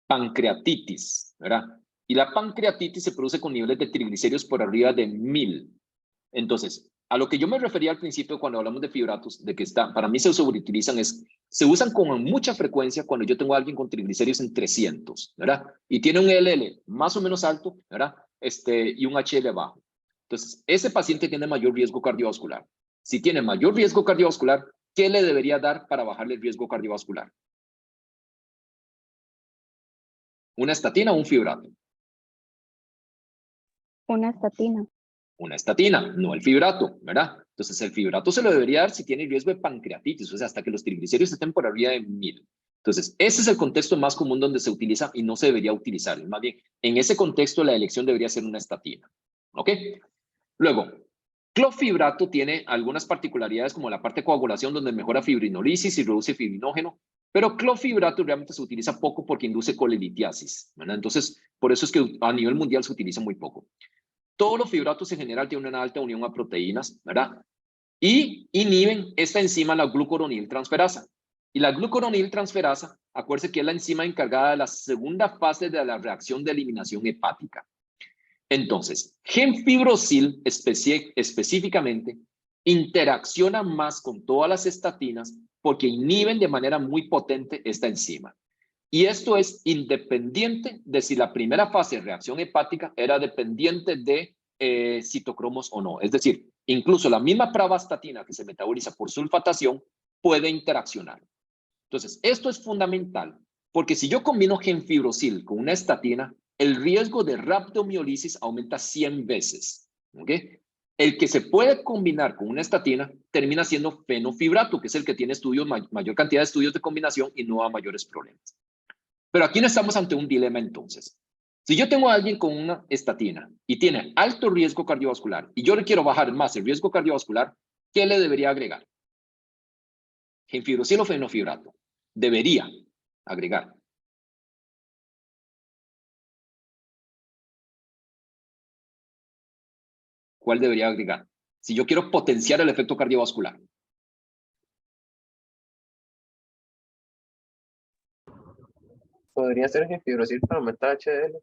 Pancreatitis, ¿verdad? Y la pancreatitis se produce con niveles de triglicéridos por arriba de 1000. Entonces, A lo que yo me refería al principio cuando hablamos de fibratos, de que para mí se sobreutilizan, se usan con mucha frecuencia cuando yo tengo a alguien con triglicéridos en 300, ¿verdad? Y tiene un LL más o menos alto, ¿verdad? Y un HL bajo. Entonces, ese paciente tiene mayor riesgo cardiovascular. Si tiene mayor riesgo cardiovascular, ¿qué le debería dar para bajarle el riesgo cardiovascular? ¿Una estatina o un fibrato? Una estatina. Una estatina, no el fibrato, ¿verdad? Entonces, el fibrato se lo debería dar si tiene riesgo de pancreatitis, o sea, hasta que los triglicéridos estén por arriba de 1000. Entonces, ese es el contexto más común donde se utiliza y no se debería utilizar. Más bien, en ese contexto, la elección debería ser una estatina. ¿Ok? Luego, clofibrato tiene algunas particularidades como la parte de coagulación, donde mejora fibrinolisis y reduce fibrinógeno, pero clofibrato realmente se utiliza poco porque induce colelitiasis, ¿verdad? Entonces, por eso es que a nivel mundial se utiliza muy poco. Todos los fibratos en general tienen una alta unión a proteínas, ¿verdad? Y inhiben esta enzima, la glucuroniltransferasa. Y la glucuroniltransferasa, acuérdense que es la enzima encargada de la segunda fase de la reacción de eliminación hepática. Entonces, gemfibrosil específicamente interacciona más con todas las estatinas porque inhiben de manera muy potente esta enzima. Y esto es independiente de si la primera fase de reacción hepática era dependiente de citocromos o no. Es decir, incluso la misma pravastatina que se metaboliza por sulfatación puede interaccionar. Entonces, esto es fundamental porque si yo combino gemfibrosil con una estatina, el riesgo de rhabdomiolisis aumenta 100 veces. ¿Ok? El que se puede combinar con una estatina termina siendo fenofibrato, que es el que tiene mayor cantidad de estudios de combinación y no a mayores problemas. Pero aquí no estamos ante un dilema entonces. Si yo tengo a alguien con una estatina y tiene alto riesgo cardiovascular y yo le quiero bajar más el riesgo cardiovascular, ¿qué le debería agregar? Gemfibrosil o fenofibrato. Debería agregar. ¿Cuál debería agregar? Si yo quiero potenciar el efecto cardiovascular. Podría ser gemfibrosil para aumentar HDL.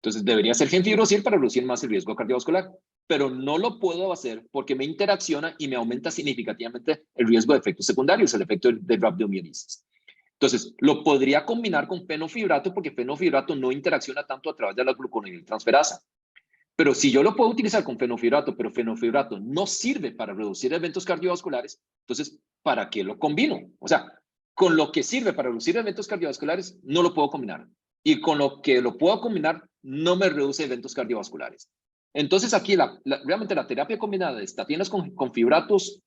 Entonces debería ser gemfibrosil para reducir más el riesgo cardiovascular, pero no lo puedo hacer porque me interacciona y me aumenta significativamente el riesgo de efectos secundarios, el efecto de rhabdomiolisis. Entonces, lo podría combinar con fenofibrato porque fenofibrato no interacciona tanto a través de la glucoroniltransferasa. Pero si yo lo puedo utilizar con fenofibrato, pero fenofibrato no sirve para reducir eventos cardiovasculares, entonces, ¿para qué lo combino? O sea, con lo que sirve para reducir eventos cardiovasculares, no lo puedo combinar. Y con lo que lo puedo combinar, no me reduce eventos cardiovasculares. Entonces, aquí realmente la terapia combinada de estatinas con fibratos,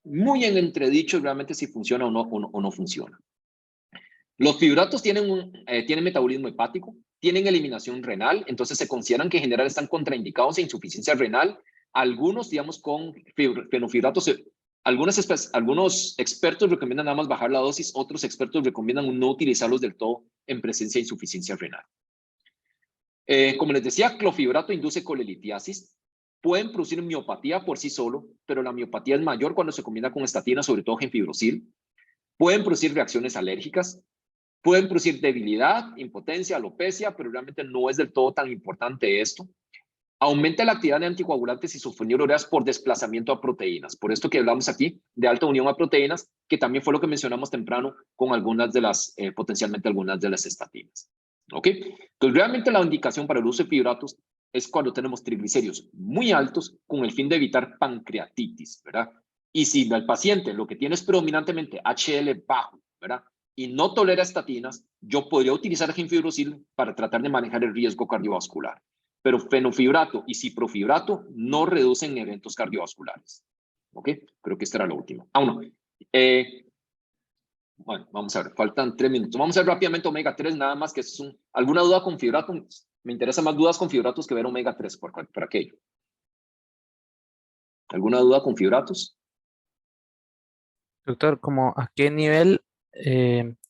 muy en entredicho realmente si funciona o no funciona. Los fibratos tienen metabolismo hepático, tienen eliminación renal, entonces se consideran que en general están contraindicados a insuficiencia renal. Algunos, digamos, con fenofibratos, algunos expertos recomiendan nada más bajar la dosis, otros expertos recomiendan no utilizarlos del todo en presencia de insuficiencia renal. Como les decía, clofibrato induce colelitiasis. Pueden producir miopatía por sí solo, pero la miopatía es mayor cuando se combina con estatina, sobre todo gemfibrosil. Pueden producir reacciones alérgicas. Pueden producir debilidad, impotencia, alopecia, pero realmente no es del todo tan importante esto. Aumenta la actividad de anticoagulantes y sulfonilureas por desplazamiento a proteínas. Por esto que hablamos aquí de alta unión a proteínas, que también fue lo que mencionamos temprano con algunas de las, potencialmente algunas de las estatinas. ¿Ok? Entonces, realmente la indicación para el uso de fibratos es cuando tenemos triglicéridos muy altos con el fin de evitar pancreatitis, ¿verdad? Y si el paciente lo que tiene es predominantemente HL bajo, ¿verdad? Y no tolera estatinas, yo podría utilizar gemfibrosil para tratar de manejar el riesgo cardiovascular. Pero fenofibrato y ciprofibrato no reducen eventos cardiovasculares. ¿Ok? Creo que esta era la última. No. Bueno, vamos a ver, faltan 3 minutos. Vamos a ver rápidamente omega 3, nada más que es ¿alguna duda con fibrato? Me interesa más dudas con fibratos que ver omega 3 por aquello. ¿Alguna duda con fibratos? Doctor, ¿como a qué nivel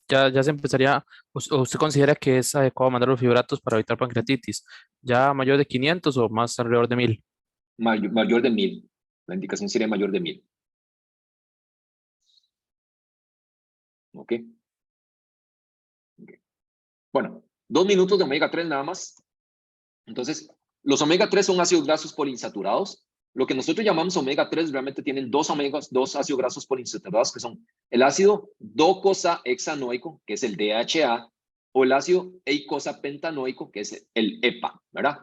ya se empezaría, o usted considera que es adecuado mandar los fibratos para evitar pancreatitis? ¿Ya mayor de 500 o más alrededor de 1000? Mayor de 1000. La indicación sería mayor de 1000. ¿Ok? Bueno, 2 minutos de omega 3 nada más. Entonces, los omega 3 son ácidos grasos poliinsaturados Lo que nosotros llamamos omega 3 realmente tienen dos ácidos grasos poliinsaturados, que son el ácido docosahexanoico, que es el DHA, o el ácido eicosapentanoico, que es el EPA, ¿verdad?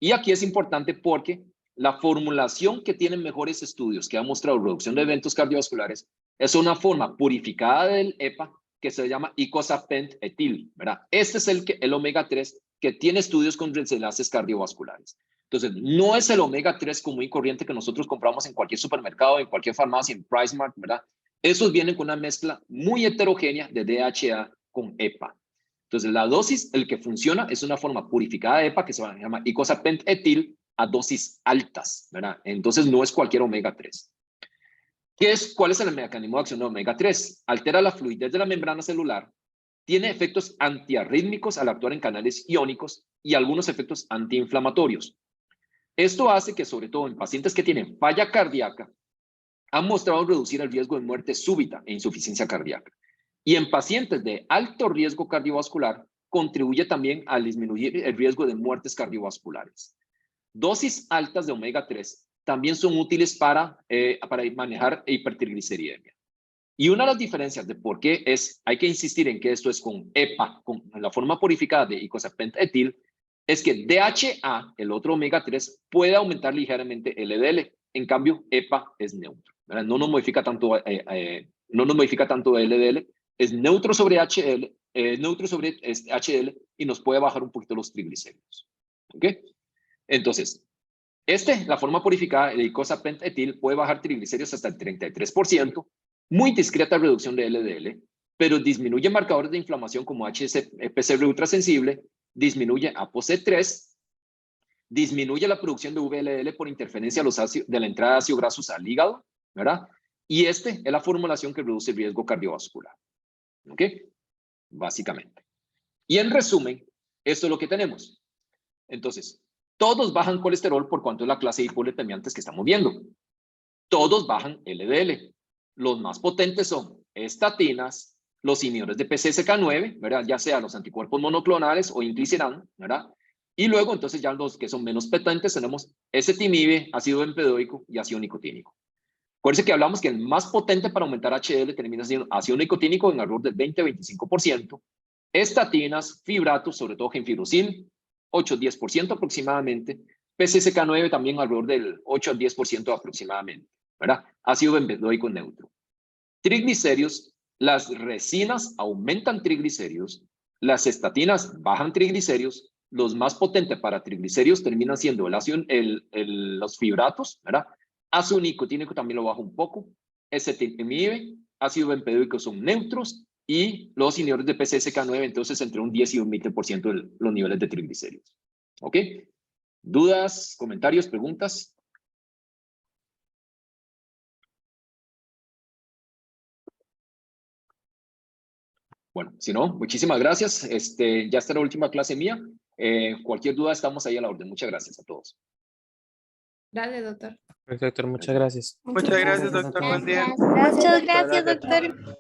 Y aquí es importante porque la formulación que tienen mejores estudios, que ha mostrado reducción de eventos cardiovasculares, es una forma purificada del EPA que se llama icosapentetil, ¿verdad? Este es el omega 3 que tiene estudios con desenlaces cardiovasculares. Entonces, no es el omega 3 común y corriente que nosotros compramos en cualquier supermercado, en cualquier farmacia, en PriceMart, ¿verdad? Esos vienen con una mezcla muy heterogénea de DHA con EPA. Entonces, la dosis, el que funciona, es una forma purificada de EPA que se llama icosapentetil a dosis altas, ¿verdad? Entonces, no es cualquier omega 3. ¿Cuál es el mecanismo de acción de omega 3? Altera la fluidez de la membrana celular, tiene efectos antiarrítmicos al actuar en canales iónicos y algunos efectos antiinflamatorios. Esto hace que, sobre todo en pacientes que tienen falla cardíaca, han mostrado reducir el riesgo de muerte súbita e insuficiencia cardíaca. Y en pacientes de alto riesgo cardiovascular, contribuye también a disminuir el riesgo de muertes cardiovasculares. Dosis altas de omega 3 también son útiles para manejar hipertrigliceridemia. Y una de las diferencias de por qué hay que insistir en que esto es con EPA, con la forma purificada de icosapentetil, es que DHA, el otro omega 3, puede aumentar ligeramente el LDL. En cambio, EPA es neutro, ¿verdad? No nos modifica tanto el LDL, es neutro sobre HDL y nos puede bajar un poquito los triglicéridos. ¿Ok? Entonces, la forma purificada de icosapentetil puede bajar triglicéridos hasta el 33%, muy discreta reducción de LDL, pero disminuye marcadores de inflamación como HSPCR ultrasensible, disminuye ApoC3, disminuye la producción de VLL por interferencia de la entrada de ácidos grasos al hígado, ¿verdad? Y es la formulación que reduce el riesgo cardiovascular. ¿Ok? Básicamente. Y en resumen, esto es lo que tenemos. Entonces, todos bajan colesterol por cuanto es la clase de hipolipemiantes que estamos viendo. Todos bajan LDL. Los más potentes son estatinas, los inhibidores de PCSK9, ¿verdad? Ya sea los anticuerpos monoclonales o inclisiran, ¿verdad? Y luego, entonces, ya los que son menos potentes tenemos ezetimibe, ácido bempedoico y ácido nicotínico. Acuérdense que hablamos que el más potente para aumentar HDL termina siendo ácido nicotínico en alrededor del 20-25%, estatinas, fibratos, sobre todo genfibrocil, 8-10% aproximadamente, PCSK9 también alrededor del 8-10% aproximadamente, ¿verdad? Ácido bempedoico neutro. Triglicéridos, las resinas aumentan triglicéridos, las estatinas bajan triglicéridos, los más potentes para triglicéridos terminan siendo los fibratos, ¿verdad? Ácido nicotínico también lo baja un poco, ezetimibe, ácido bempedoico son neutros y los inhibidores de PCSK9 entonces entre un 10 y un 20% de los niveles de triglicéridos. ¿Ok? ¿Dudas, comentarios, preguntas? Bueno, si no, muchísimas gracias. Ya está la última clase mía. Cualquier duda, estamos ahí a la orden. Muchas gracias a todos. Gracias, doctor. Perfecto, doctor, muchas gracias. Muchas gracias, doctor. Buen día. Muchas gracias, doctor.